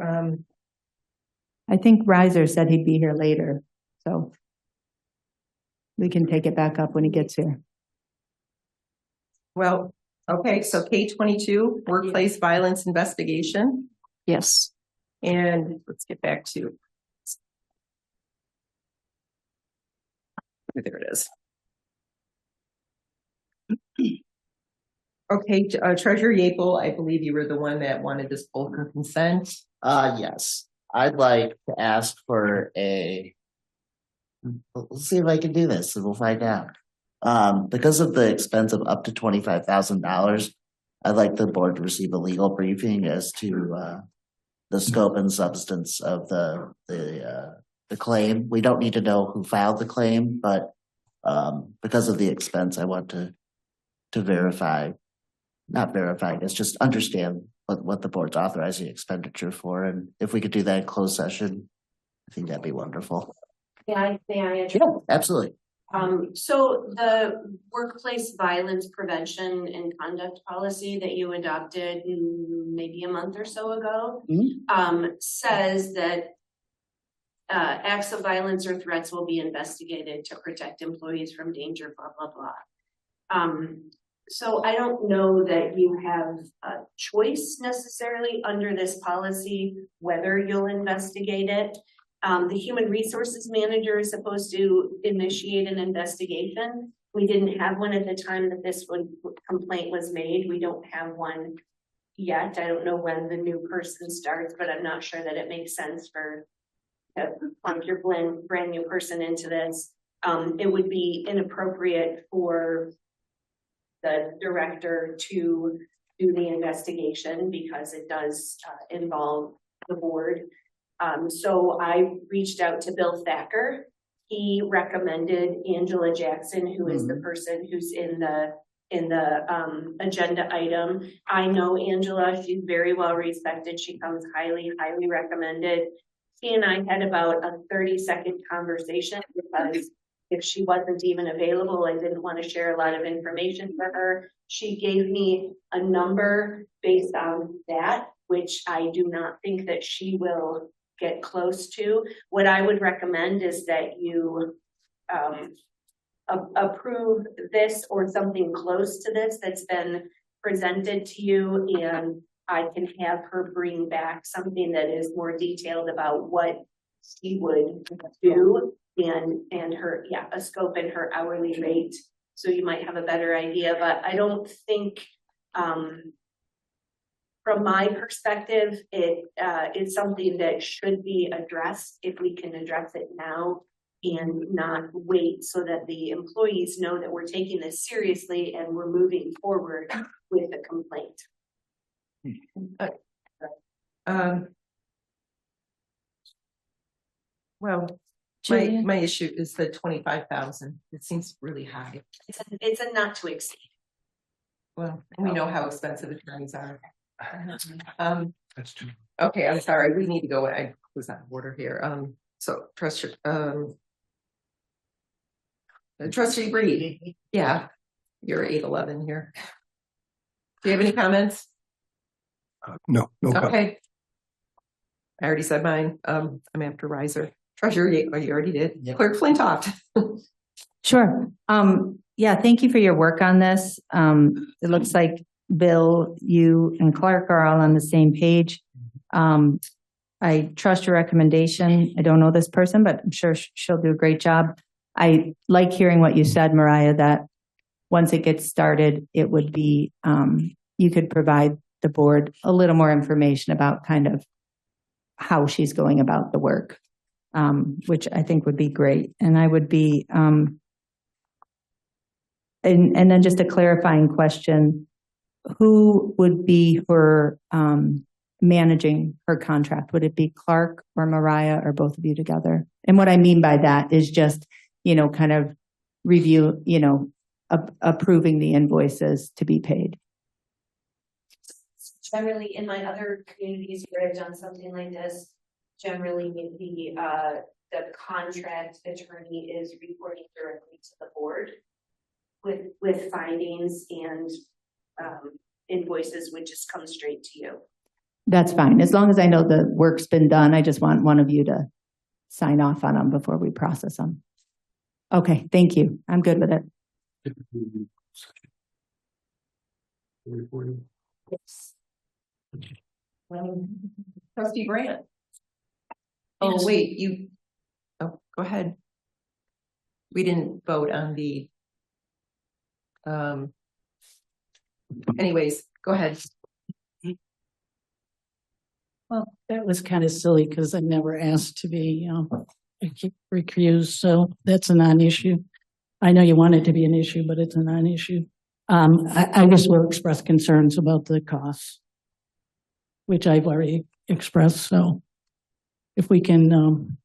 I think Reiser said he'd be here later, so we can take it back up when he gets here. well, okay, so K-22, workplace violence investigation. Yes. And let's get back to. There it is. Okay, Treasurer Yeaple, I believe you were the one that wanted this pulled for consent. Yes. I'd like to ask for we'll see if I can do this and we'll find out. Because of the expense of up to $25,000, I'd like the board to receive a legal briefing as to the scope and substance of the claim. We don't need to know who filed the claim, but because of the expense, I want to not verify, it's just understand what the board's authorizing expenditure for. And if we could do that in closed session, I think that'd be wonderful. May I Yeah, absolutely. So the workplace violence prevention and conduct policy that you adopted maybe a month or so ago, says that acts of violence or threats will be investigated to protect employees from danger, blah, blah, blah. So I don't know that you have a choice necessarily under this policy, whether you'll investigate it. The human resources manager is supposed to initiate an investigation. We didn't have one at the time that this complaint was made. We don't have one yet. I don't know when the new person starts, but I'm not sure that it makes sense for to plunk your brand new person into this. It would be inappropriate for the director to do the investigation because it does involve the board. So I reached out to Bill Thacker. He recommended Angela Jackson, who is the person who's in the agenda item. I know Angela, she's very well respected. She comes highly recommended. He and I had about a 30-second conversation because if she wasn't even available, I didn't want to share a lot of information for her. She gave me a number based on that, which I do not think that she will get close to. What I would recommend is that you approve this or something close to this that's been presented to you, and I can have her bring back something that is more detailed about what she would do and her, a scope and her hourly rate. So you might have a better idea, but I don't think, from my perspective, it is something that should be addressed if we can address it now and not wait, so that the employees know that we're taking this seriously and we're moving forward with the complaint. Well, my issue is the 25,000. It seems really high. It's a not to exceed. Well, we know how expensive attorneys are. That's true. Okay, I'm sorry. We need to go. I was out of order here. So trustee Reed. Yeah, you're 811 here. Do you have any comments? No comment. Okay. I already said mine. I'm after Riser. Treasurer, you already did. Yep. Clerk Flintoff. Sure. Yeah, thank you for your work on this. It looks like Bill, you and Clark are all on the same page. I trust your recommendation. I don't know this person, but I'm sure she'll do a great job. I like hearing what you said, Mariah, that once it gets started, it would be, you could provide the board a little more information about kind of how she's going about the work, which I think would be great. And I would be, and then just a clarifying question, who would be her managing her contract? Would it be Clark or Mariah or both of you together? And what I mean by that is just, kind of review, approving the invoices to be paid. Generally, in my other communities where I've done something like this, generally the contract attorney is reporting directly to the board with findings and invoices would just come straight to you. That's fine. As long as I know the work's been done, I just want one of you to sign off on them before we process them. Okay, thank you. I'm good with it. Yes. Trustee Brandt. Oh, wait, go ahead. We didn't vote on the, anyways, go ahead. Well, that was kind of silly because I never asked to be recused, so that's a non-issue. I know you want it to be an issue, but it's a non-issue. I just will express concerns about the costs, which I've already expressed. So if we can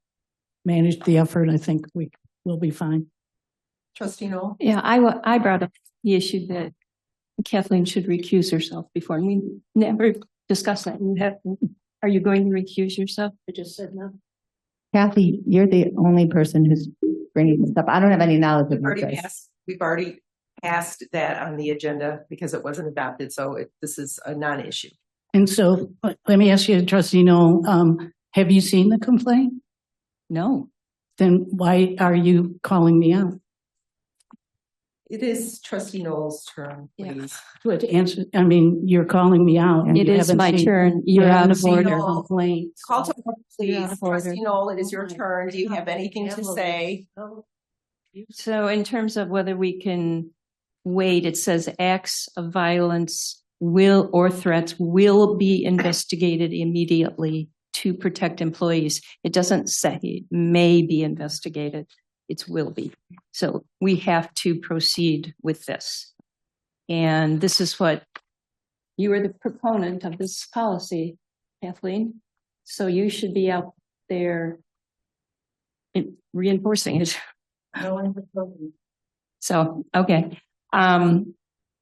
manage the effort, I think we will be fine. Trustee Knoll? Yeah, I brought up the issue that Kathleen should recuse herself before. We never discussed that. Are you going to recuse yourself? I just said no. Kathy, you're the only person who's bringing this up. I don't have any knowledge of this. We've already passed that on the agenda because it wasn't adopted. So this is a non-issue. And so let me ask you, Trustee Knoll, have you seen the complaint? No. Then why are you calling me out? It is Trustee Knoll's turn, please. To answer, I mean, you're calling me out. It is my turn. You're out of order. Complaint. Call to order, please. Trustee Knoll, it is your turn. Do you have anything to say? So in terms of whether we can wait, it says acts of violence will or threats will be investigated immediately to protect employees. It doesn't say may be investigated. It's will be. So we have to proceed with this. And this is what you are the proponent of this policy, Kathleen. So you should be out there reinforcing it. So, okay. And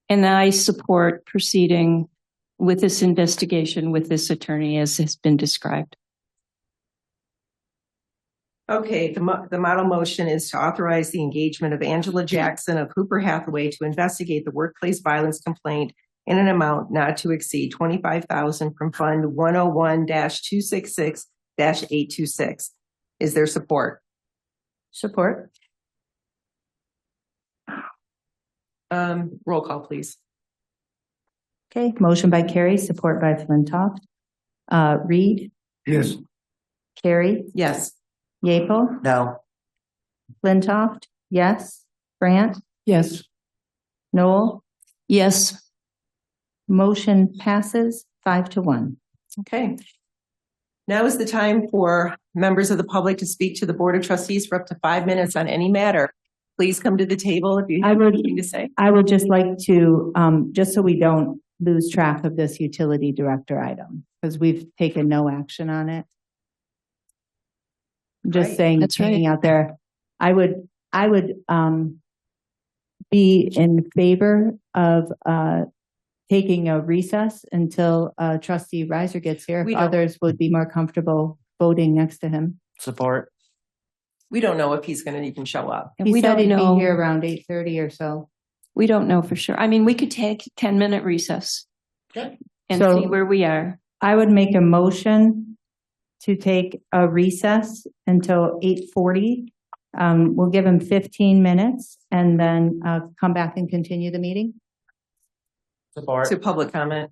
I support proceeding with this investigation with this attorney as has been described. Okay, the model motion is to authorize the engagement of Angela Jackson of Hooper Hathaway to investigate the workplace violence complaint in an amount not to exceed $25,000 from Fund 101-266-826. Is there support? Support. Roll call, please. Okay, motion by Carrie, support by Flintoff. Reed, Yes. Carrie, Yes. No. Yeaple, Flintoff, yes. Brandt, Yes. Noel, Yes. motion passes 5-1. Okay. Now is the time for members of the public to speak to the Board of Trustees for up to 5 minutes on any matter. Please come to the table if you have anything to say. I would just like to, just so we don't lose track of this utility director item, because we've taken no action on it. I'm just Right. saying, That's right. hanging out there. I would be in favor of taking a recess until Trustee Reiser gets here. We If don't- others would be more comfortable voting next to him. Support. We don't know if he's going to even show up. And He we said don't he'd know. be here around 8:30 or so. We don't know for sure. I mean, we could take 10-minute recess and So- see where we are. I would make a motion to take a recess until 8:40. We'll give him 15 minutes and then come back and continue the meeting Support. To public comment.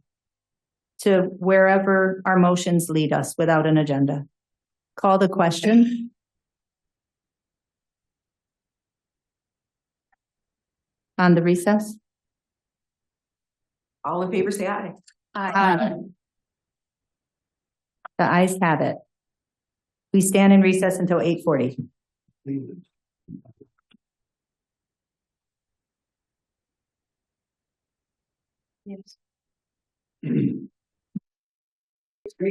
to wherever our motions lead us without an agenda. Call the question. On the recess? All in favor, say aye. Aye. The ayes have it. We stand in recess until 8:40. Yes.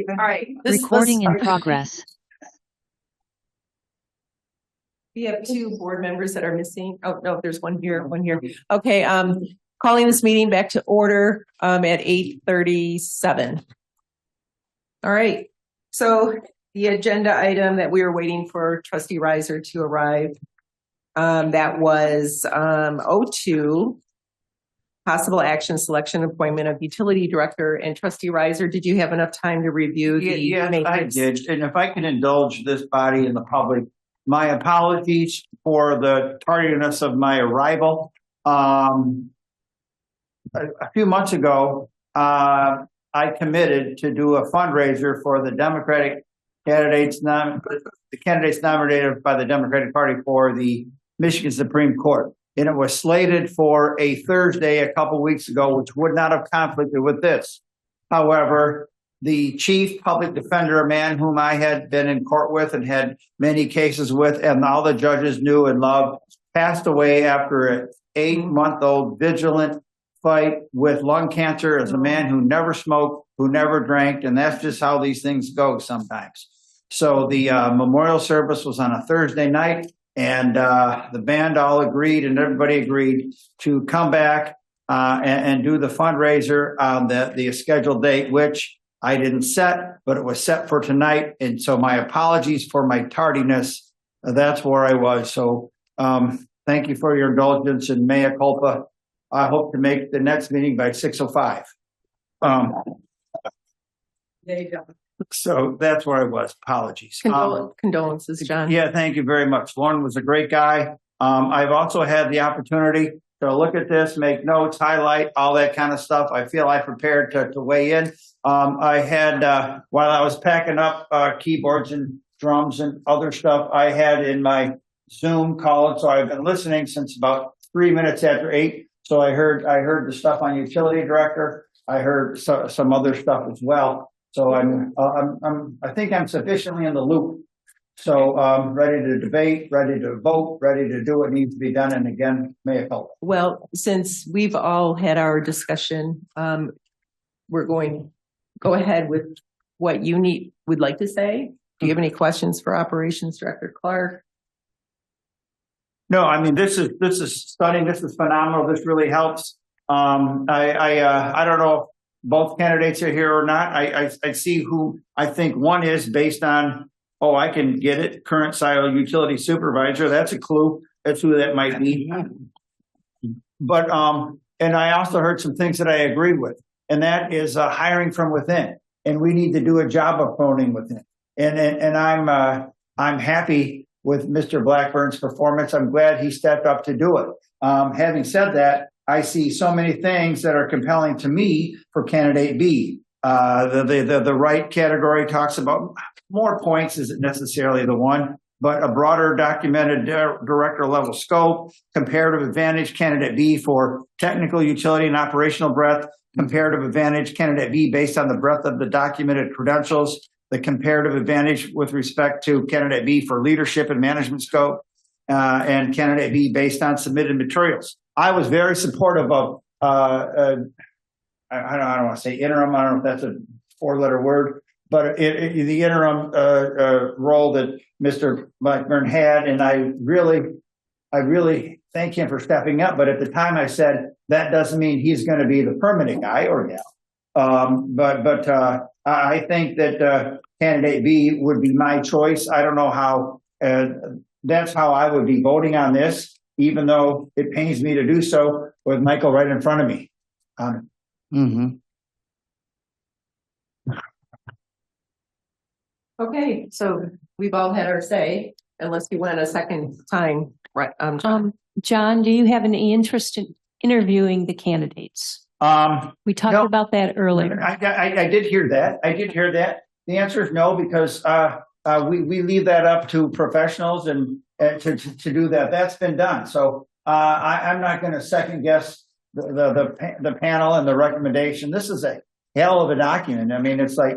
All right. Recording in progress. We have 2 board members that are missing. Oh, no, there's one here, one here. Okay, calling this meeting back to order at 8:37. All right, so the agenda item that we were waiting for Trustee Reiser to arrive, that was 02, possible action selection appointment of utility director. And Trustee Reiser, did you have enough time to review the Yes, I matrix? did. And if I can indulge this body and the public, my apologies for the tardiness of my arrival. A few months ago, I committed to do a fundraiser for the Democratic candidates, the candidates nominated by the Democratic Party for the Michigan Supreme Court. And it was slated for a Thursday a couple weeks ago, which would not have conflicted with this. However, the chief public defender, a man whom I had been in court with and had many cases with, and all the judges knew and loved, passed away after an 8-month-old vigilant fight with lung cancer as a man who never smoked, who never drank, and that's just how these things go sometimes. So the memorial service was on a Thursday night, and the band all agreed and everybody agreed to come back and do the fundraiser on the scheduled date, which I didn't set, but it was set for tonight. And so my apologies for my tardiness. That's where I was. So thank you for your indulgence and mea culpa. I hope to make the next meeting by 6:05. There you go. So that's where I was. Apologies. Condolences, John. Yeah, thank you very much. Lauren was a great guy. I've also had the opportunity to look at this, make notes, highlight, all that kind of stuff. I feel I prepared to weigh in. I had, while I was packing up keyboards and drums and other stuff, I had in my Zoom called, so I've been listening since about 3 minutes after 8. So I heard the stuff on utility director. I heard some other stuff as well. So I think I'm sufficiently in the loop. So ready to debate, ready to vote, ready to do what needs to be done. And again, may it help. Well, since we've all had our discussion, we're going to go ahead with what you would like to say. Do you have any questions for Operations Director Clark? No, I mean, this is stunning. This is phenomenal. This really helps. I don't know if both candidates are here or not. I see who I think one is based on, oh, I can get it. Current Scio utility supervisor. That's a clue. That's who that might be. But, and I also heard some things that I agree with, and that is hiring from within. And we need to do a job of promoting within. And I'm happy with Mr. Blackburn's performance. I'm glad he stepped up to do it. Having said that, I see so many things that are compelling to me for candidate B. The right category talks about more points isn't necessarily the one, but a broader documented director level scope, comparative advantage candidate B for technical utility and operational breadth, comparative advantage candidate B based on the breadth of the documented credentials, the comparative advantage with respect to candidate B for leadership and management scope, and candidate B based on submitted materials. I was very supportive of, I don't want to say interim, I don't know if that's a 4-letter word, but the interim role that Mr. Blackburn had, and I really thank him for stepping up. But at the time I said, that doesn't mean he's going to be the permanent guy or gal. But I think that candidate B would be my choice. I don't know how, that's how I would be voting on this, even though it pains me to do so with Michael right in front of me. Okay, so we've all had our say, unless you want a second time, right? John, do you have any interest in interviewing the candidates? We talked about that earlier. I did hear that. I did hear that. The answer is no, because we leave that up to professionals and to do that. That's been done. So I'm not going to second guess the panel and the recommendation. This is a hell of a document. I mean, it's like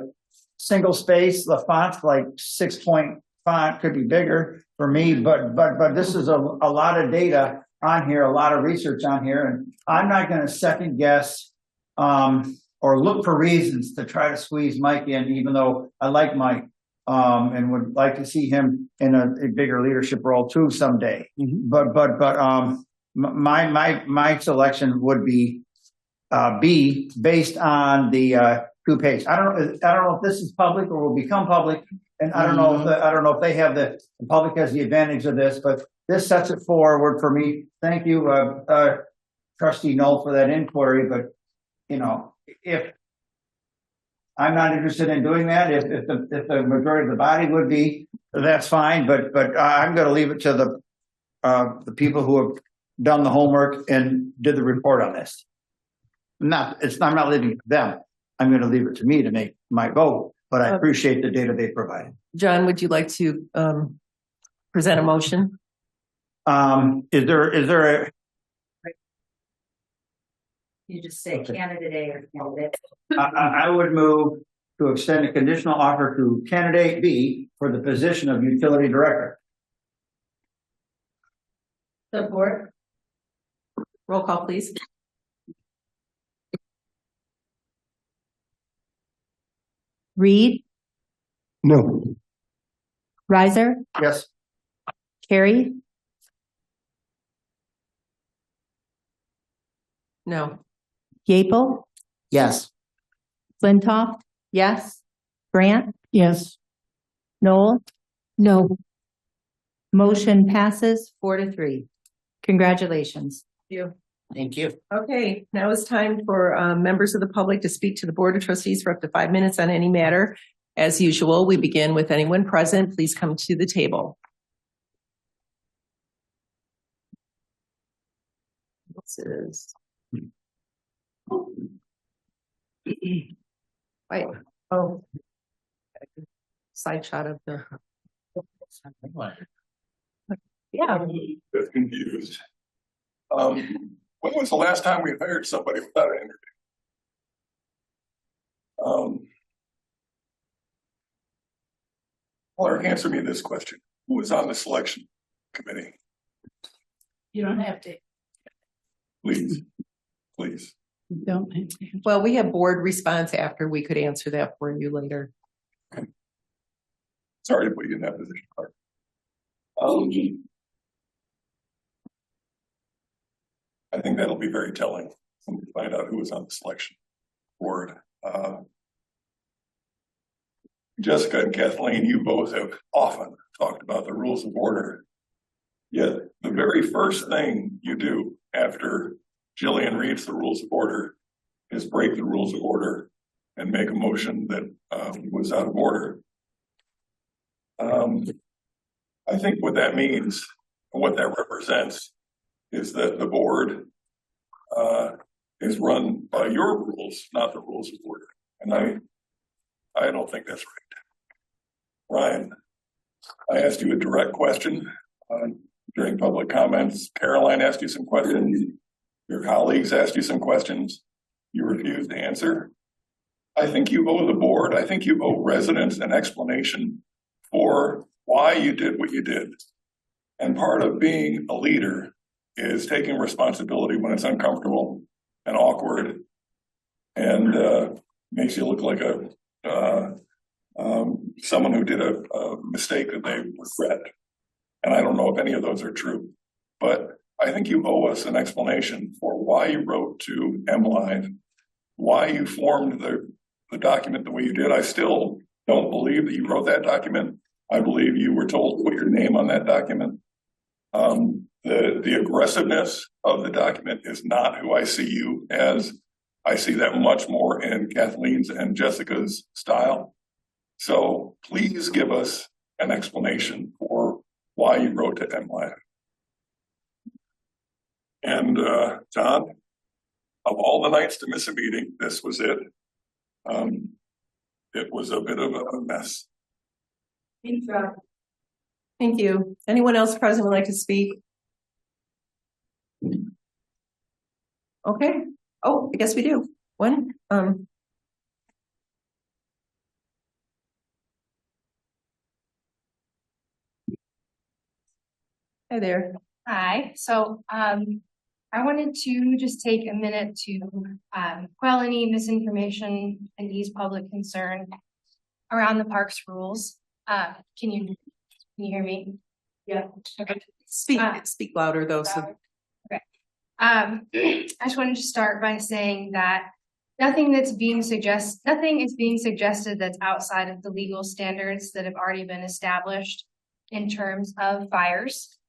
single space. The font's like 6-point font, could be bigger for me, but this is a lot of data on here, a lot of research on here, and I'm not going to second guess or look for reasons to try to squeeze Mike in, even though I like Mike and would like to see him in a bigger leadership role too someday. But my selection would be B based on the 2-page. I don't know if this is public or will become public, and I don't know if they have the public has the advantage of this, but this sets it forward for me. Thank you, Trustee Knoll, for that inquiry. But you know, if I'm not interested in doing that, if the majority of the body would be, that's fine. But I'm going to leave it to the people who have done the homework and did the report on this. I'm not leaving it to them. I'm going to leave it to me to make my vote. But I appreciate the data they provided. John, would you like to present a motion? Is there a? You just say candidate A or candidate. I would move to extend a conditional offer to candidate B for the position of utility director. Support. Roll call, please. Reed, No. Riser, Yes. Carrie, No. Yeaple, Yes. Flintoff, yes. Grant, Yes. Noel, No. motion passes 4-3. Congratulations. Thank you. Okay, now it's time for members of the public to speak to the Board of Trustees for up to 5 minutes on any matter. As usual, we begin with anyone present. Please come to the table. This is. Wait, oh. Side shot of the. Yeah. Yeah. I'm a bit confused. When was the last time we hired somebody without an interview? Clark, answer me this question. Who was on the selection committee? You don't have to. Please, please. You don't have to. Well, we have board response after. We could answer that for you later. Sorry to put you in that position, Clark. I think that'll be very telling when we find out who was on the selection board. Jessica and Kathleen, you both have often talked about the rules of order. Yet the very first thing you do after Jillian reads the rules of order is break the rules of order and make a motion that was out of order. I think what that means, what that represents, is that the board is run by your rules, not the rules of order. And I don't think that's right. Ryan, I asked you a direct question during public comments. Caroline asked you some questions. Your colleagues asked you some questions. You refused to answer. I think you owe the board, I think you owe residents an explanation for why you did what you did. And part of being a leader is taking responsibility when it's uncomfortable and awkward and makes you look like someone who did a mistake that they regret. And I don't know if any of those are true, but I think you owe us an explanation for why you wrote to MLive, why you formed the document the way you did. I still don't believe that you wrote that document. I believe you were told to put your name on that document. The aggressiveness of the document is not who I see you as. I see that much more in Kathleen's and Jessica's style. So please give us an explanation for why you wrote to MLive. And John, of all the nights to miss a meeting, this was it. It was a bit of a mess. Thank you. Anyone else present would like to speak? Okay. Oh, I guess we do. When? Hi there. Hi. So I wanted to just take a minute to quell any misinformation and ease public concern around the parks rules. Can you hear me? Yeah. Okay. Speak louder though. So. Okay. I just wanted to start by saying that nothing is being suggested that's outside of the legal standards that have already been established in terms of fires.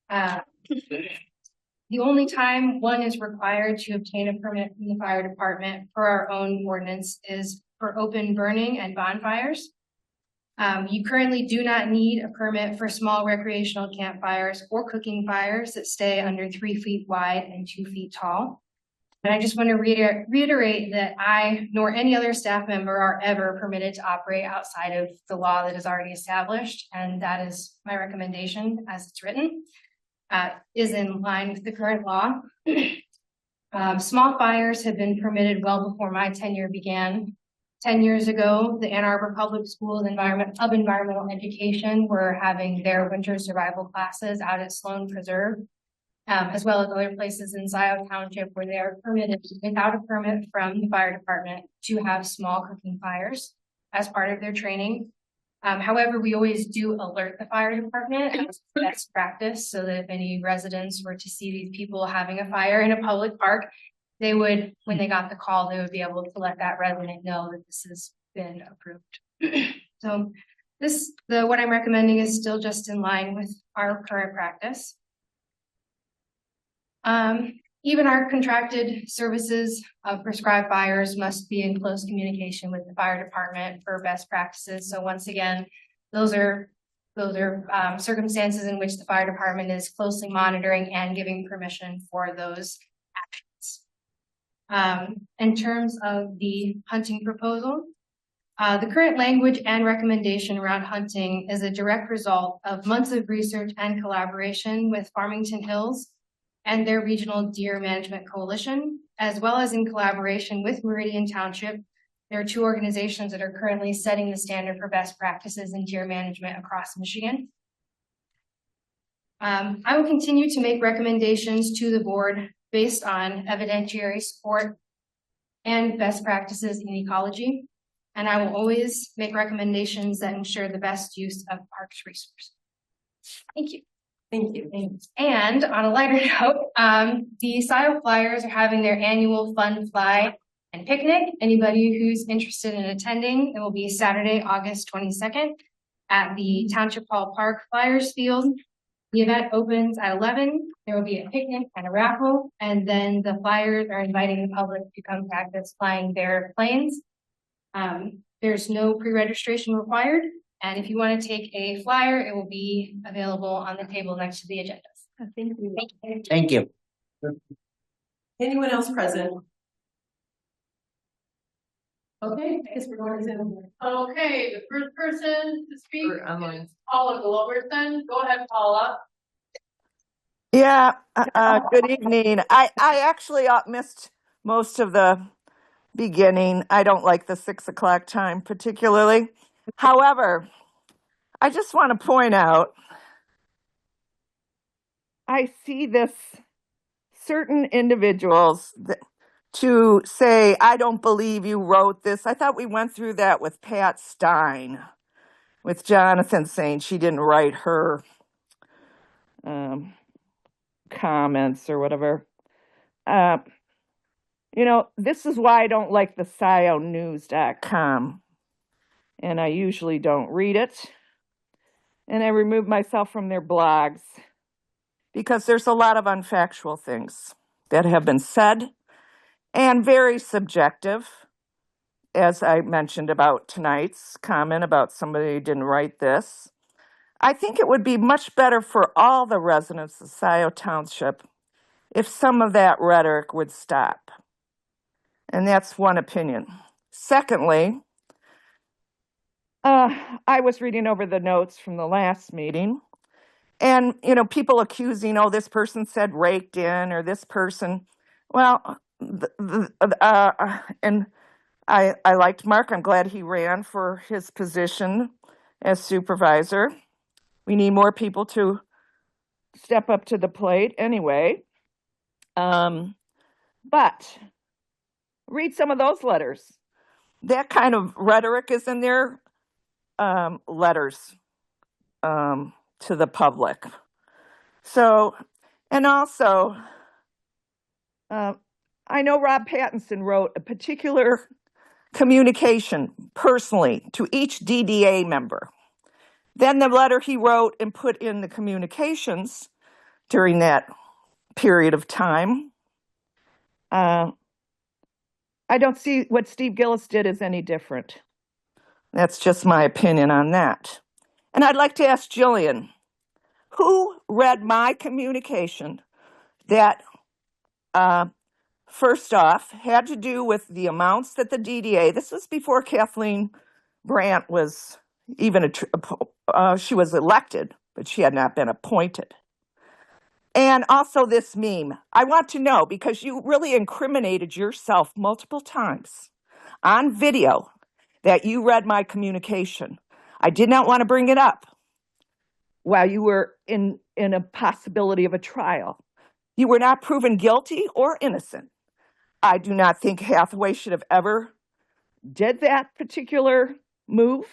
The only time one is required to obtain a permit from the fire department for our own ordinance is for open burning and bonfires. You currently do not need a permit for small recreational campfires or cooking fires that stay under 3 feet wide and 2 feet tall. And I just want to reiterate that I nor any other staff member are ever permitted to operate outside of the law that is already established. And that is my recommendation as it's written, is in line with the current law. Small fires have been permitted well before my tenure began. 10 years ago, the Ann Arbor Public Schools Environmental Education were having their winter survival classes out at Sloan Preserve, as well as other places in Scio Township where they are permitted without a permit from the fire department to have small cooking fires as part of their training. However, we always do alert the fire department as best practice so that if any residents were to see these people having a fire in a public park, they would, when they got the call, they would be able to let that resident know that this has been approved. So what I'm recommending is still just in line with our current practice. Even our contracted services of prescribed fires must be in close communication with the fire department for best practices. So once again, those are circumstances in which the fire department is closely monitoring and giving permission for those actions. In terms of the hunting proposal, The current language and recommendation around hunting is a direct result of months of research and collaboration with Farmington Hills and their Regional Deer Management Coalition, as well as in collaboration with Meridian Township. There are two organizations that are currently setting the standard for best practices in deer management across Michigan. I will continue to make recommendations to the board based on evidentiary support and best practices in ecology. And I will always make recommendations that ensure the best use of parks resources. Thank you. Thank you. And on a lighter note, the Scio Flyers are having their annual fun fly and picnic. Anybody who's interested in attending, it will be Saturday, August 22nd at the Township Hall Park Flyers Field. The event opens at 11. There will be a picnic and a raffle, and then the Flyers are inviting the public to come practice flying their planes. There's no pre-registration required, and if you want to take a flyer, it will be available on the table next to the agendas. Thank you. Thank you. Anyone else present? Okay, I guess we're going to Zoom. Okay, the first person to speak Or online. is Paula Gloverson. Go ahead, Paula. Yeah, good evening. I actually missed most of the beginning. I don't like the 6 o'clock time particularly. However, I just want to point out, I see this certain individuals to say, I don't believe you wrote this. I thought we went through that with Pat Stein, with Jonathan saying she didn't write her comments or whatever. You know, this is why I don't like the scionews.com. And I usually don't read it. And I remove myself from their blogs because there's a lot of unfactual things that have been said and very subjective, as I mentioned about tonight's comment about somebody who didn't write this. I think it would be much better for all the residents of Scio Township if some of that rhetoric would stop. And that's one opinion. Secondly, I was reading over the notes from the last meeting, and, you know, people accusing, oh, this person said raked in, or this person. Well, and I liked Mark. I'm glad he ran for his position as supervisor. We need more people to step up to the plate anyway. But read some of those letters. That kind of rhetoric is in their letters to the public. So, and also, I know Rob Pattinson wrote a particular communication personally to each DDA member. Then the letter he wrote and put in the communications during that period of time, I don't see what Steve Gillis did as any different. That's just my opinion on that. And I'd like to ask Jillian, who read my communication that, first off, had to do with the amounts that the DDA, this was before Kathleen Brandt was even, she was elected, but she had not been appointed. And also this meme. I want to know, because you really incriminated yourself multiple times on video that you read my communication. I did not want to bring it up while you were in a possibility of a trial. You were not proven guilty or innocent. I do not think Hathaway should have ever did that particular move.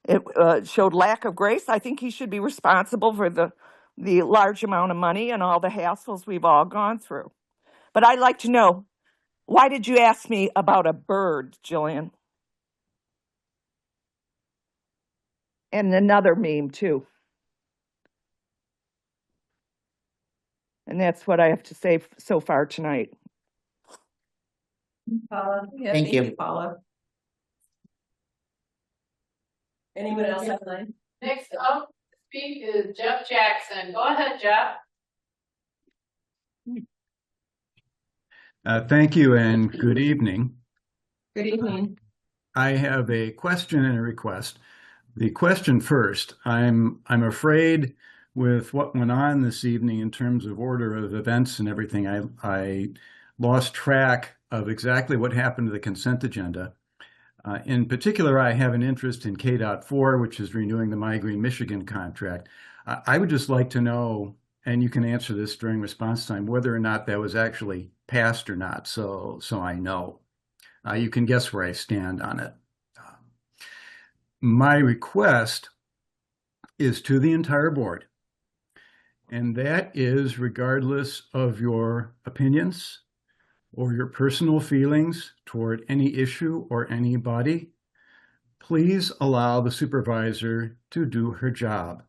It showed lack of grace. I think he should be responsible for the large amount of money and all the hassles we've all gone through. But I'd like to know, why did you ask me about a bird, Jillian? And another meme, too. And that's what I have to say so far tonight. Paula. Yeah, Thank you. Paula. Anyone else online? Next up to speak is Jeff Jackson. Go ahead, Jeff. Thank you and good evening. Good evening. I have a question and a request. The question first, I'm afraid with what went on this evening in terms of order of events and everything, I lost track of exactly what happened to the consent agenda. In particular, I have an interest in K.4, which is renewing the My Green Michigan contract. I would just like to know, and you can answer this during response time, whether or not that was actually passed or not, so I know. You can guess where I stand on it. My request is to the entire board, and that is regardless of your opinions or your personal feelings toward any issue or anybody, please allow the supervisor to do her job.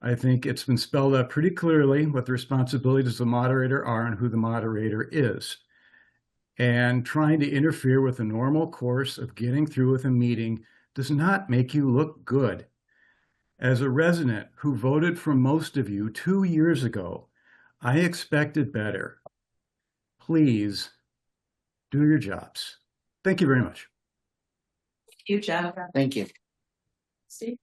I think it's been spelled out pretty clearly what the responsibilities of the moderator are and who the moderator is. And trying to interfere with the normal course of getting through with a meeting does not make you look good. As a resident who voted for most of you 2 years ago, I expected better. Please do your jobs. Thank you very much. Thank you, Jeff. Thank you. Steve?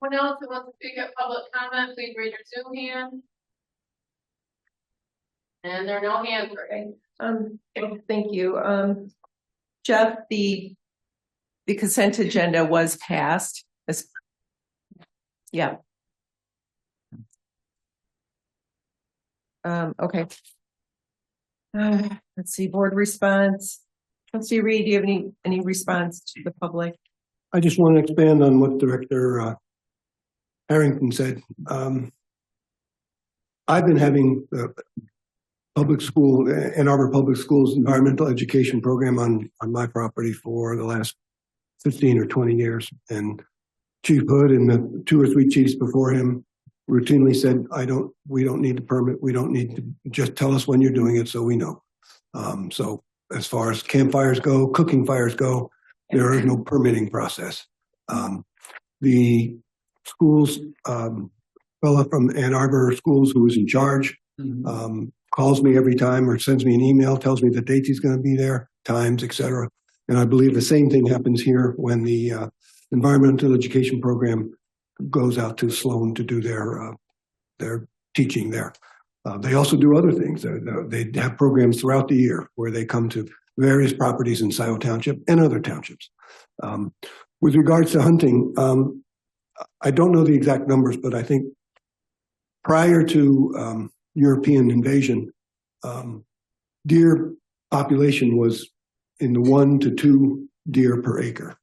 Anyone else who wants to speak at public comment, please raise your Zoom hand. And there are no hands raised. Thank you. Jeff, the consent agenda was passed. Yeah. Okay. Let's see, board response. Trustee Reed, do you have any response to the public? I just want to expand on what Director Harrington said. I've been having public school, Ann Arbor Public Schools environmental education program on my property for the last 15 or 20 years. And Chief Hood and the 2 or 3 chiefs before him routinely said, we don't need the permit. We don't need to, just tell us when you're doing it so we know. So as far as campfires go, cooking fires go, there is no permitting process. The schools, fella from Ann Arbor Schools who is in charge, calls me every time or sends me an email, tells me the dates he's going to be there, times, etc. And I believe the same thing happens here when the environmental education program goes out to Sloan to do their teaching there. They also do other things. They have programs throughout the year where they come to various properties in Scio Township and other townships. With regards to hunting, I don't know the exact numbers, but I think prior to European invasion, deer population was in the 1 to 2 deer per acre.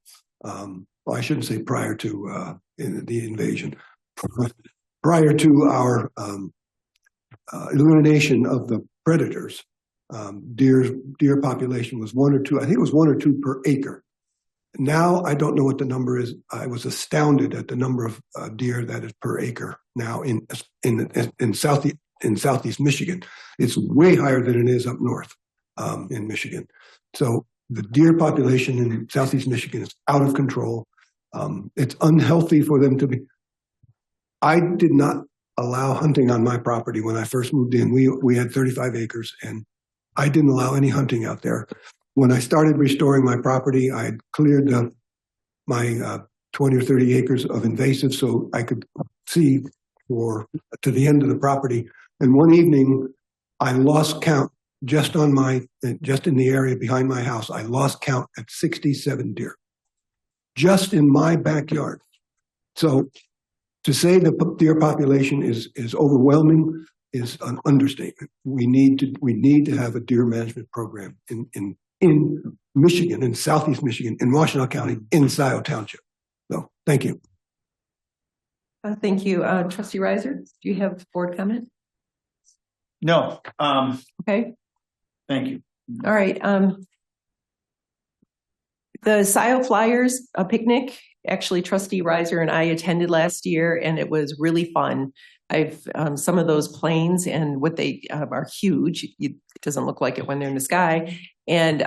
Well, I shouldn't say prior to the invasion. Prior to our elimination of the predators, deer population was 1 or 2. I think it was 1 or 2 per acre. Now I don't know what the number is. I was astounded at the number of deer that is per acre now in Southeast Michigan. It's way higher than it is up north in Michigan. So the deer population in Southeast Michigan is out of control. It's unhealthy for them to be. I did not allow hunting on my property when I first moved in. We had 35 acres and I didn't allow any hunting out there. When I started restoring my property, I had cleared my 20 or 30 acres of invasive so I could see to the end of the property. And one evening, I lost count just in the area behind my house. I lost count at 67 deer, just in my backyard. So to say the deer population is overwhelming is an understatement. We need to have a deer management program in Michigan, in Southeast Michigan, in Washtenaw County, in Scio Township. So thank you. Thank you. Trustee Reiser, do you have board comment? No. Okay. Thank you. All right. The Scio Flyers picnic, actually Trustee Reiser and I attended last year and it was really fun. I've some of those planes and what they are huge. It doesn't look like it when they're in the sky. And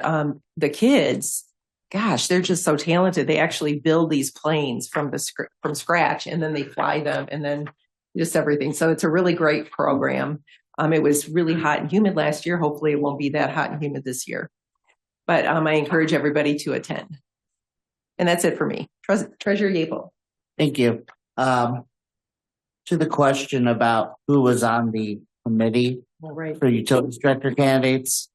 the kids, gosh, they're just so talented. They actually build these planes from scratch and then they fly them and then just everything. So it's a really great program. It was really hot and humid last year. Hopefully it won't be that hot and humid this year. but I encourage everybody to attend. And that's it for me. Treasurer Yapel. Thank you. To the question about who was on the committee All right. for utilities director candidates,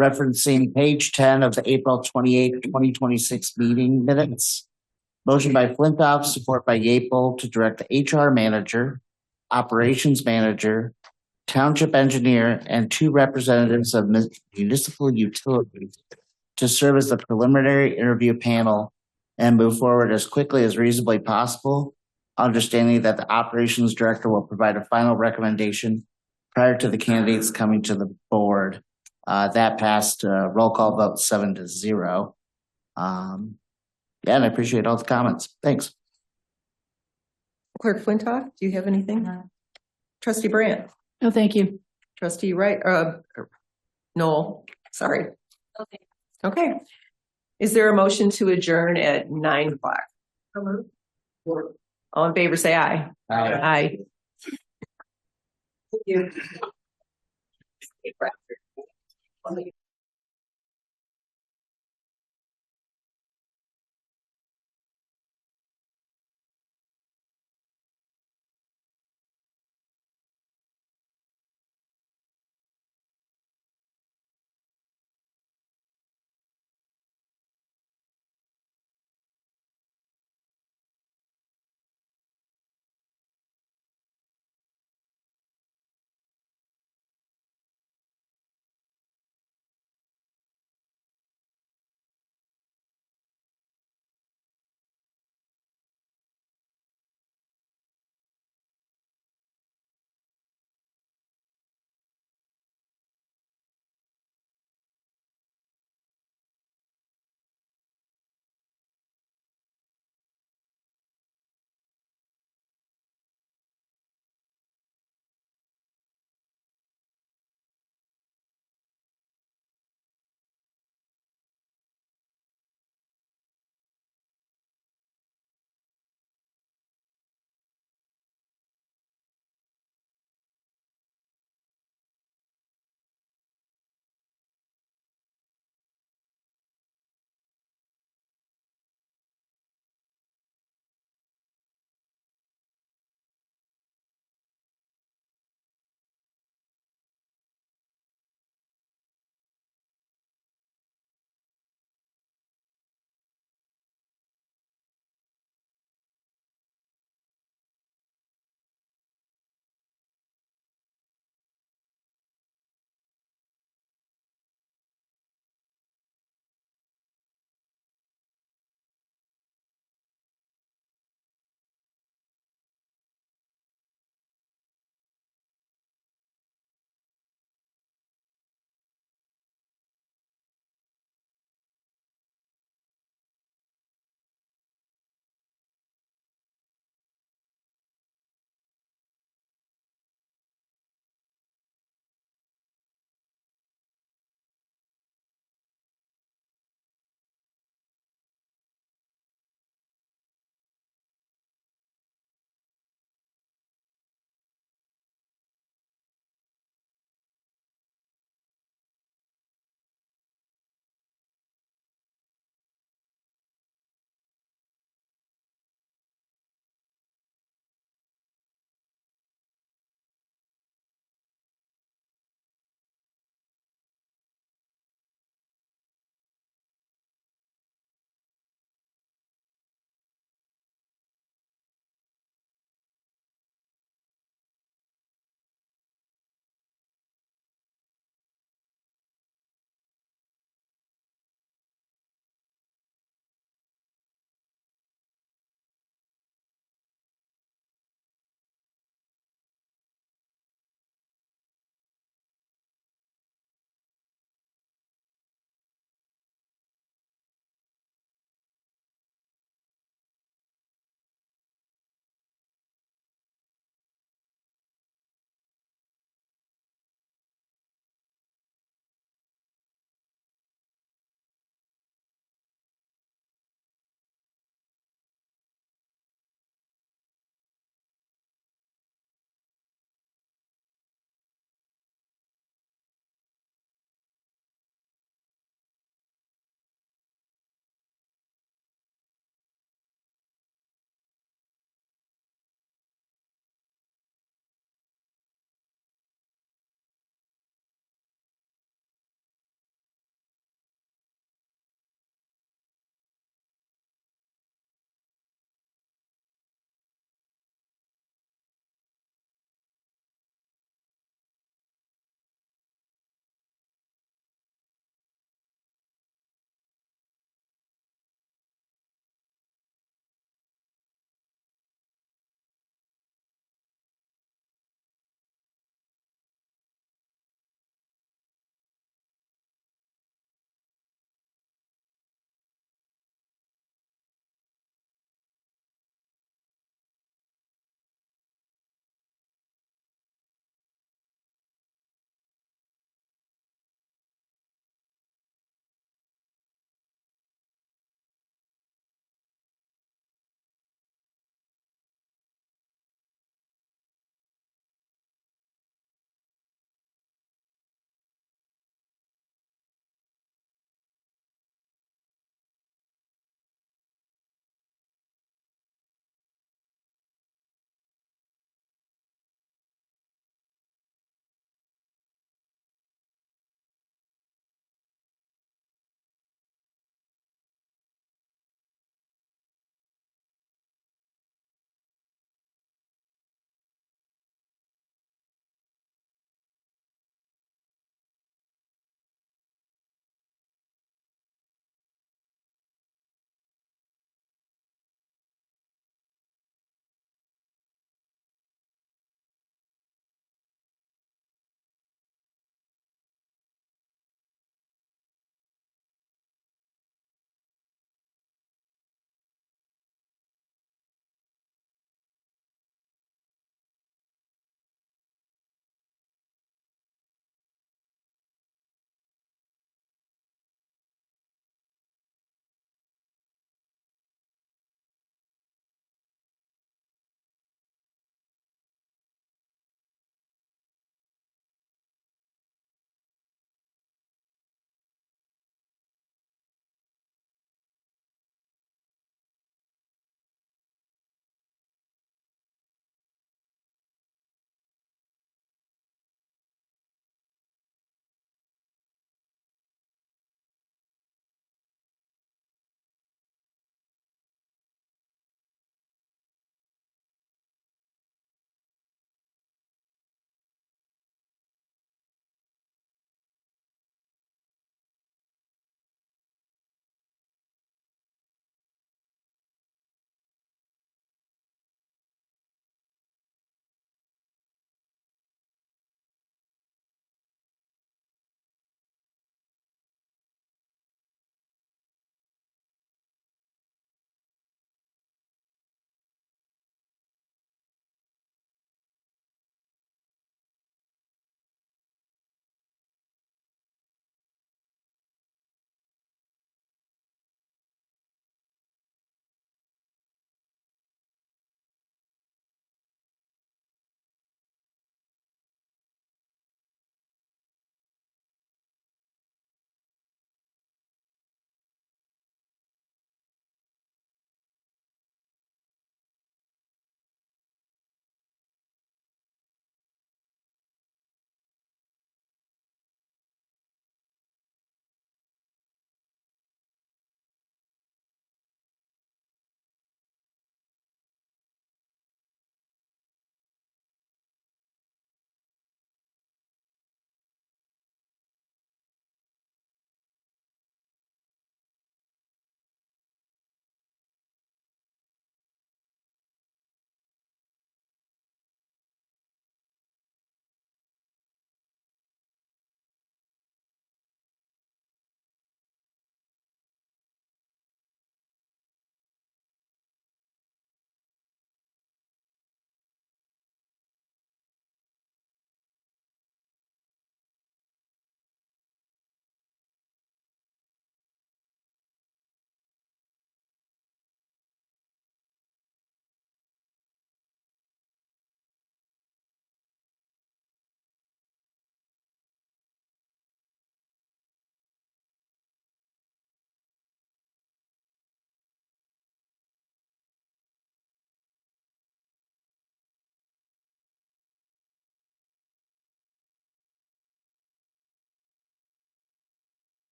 referencing page 10 of the April 28th, 2026 meeting minutes. Motion by Flintoff, support by Yapel to direct the HR manager, operations manager, township engineer, and 2 representatives of municipal utilities to serve as the preliminary interview panel and move forward as quickly as reasonably possible, understanding that the operations director will provide a final recommendation prior to the candidates coming to the board. That passed roll call vote 7-0. Yeah, and I appreciate all the comments. Thanks. Clerk Flintoff, do you have anything? Trustee Brandt. No, thank you. Trustee Wright, Noel, sorry. Okay. Is there a motion to adjourn at 9 o'clock? All in favor, say aye. Aye. Thank you.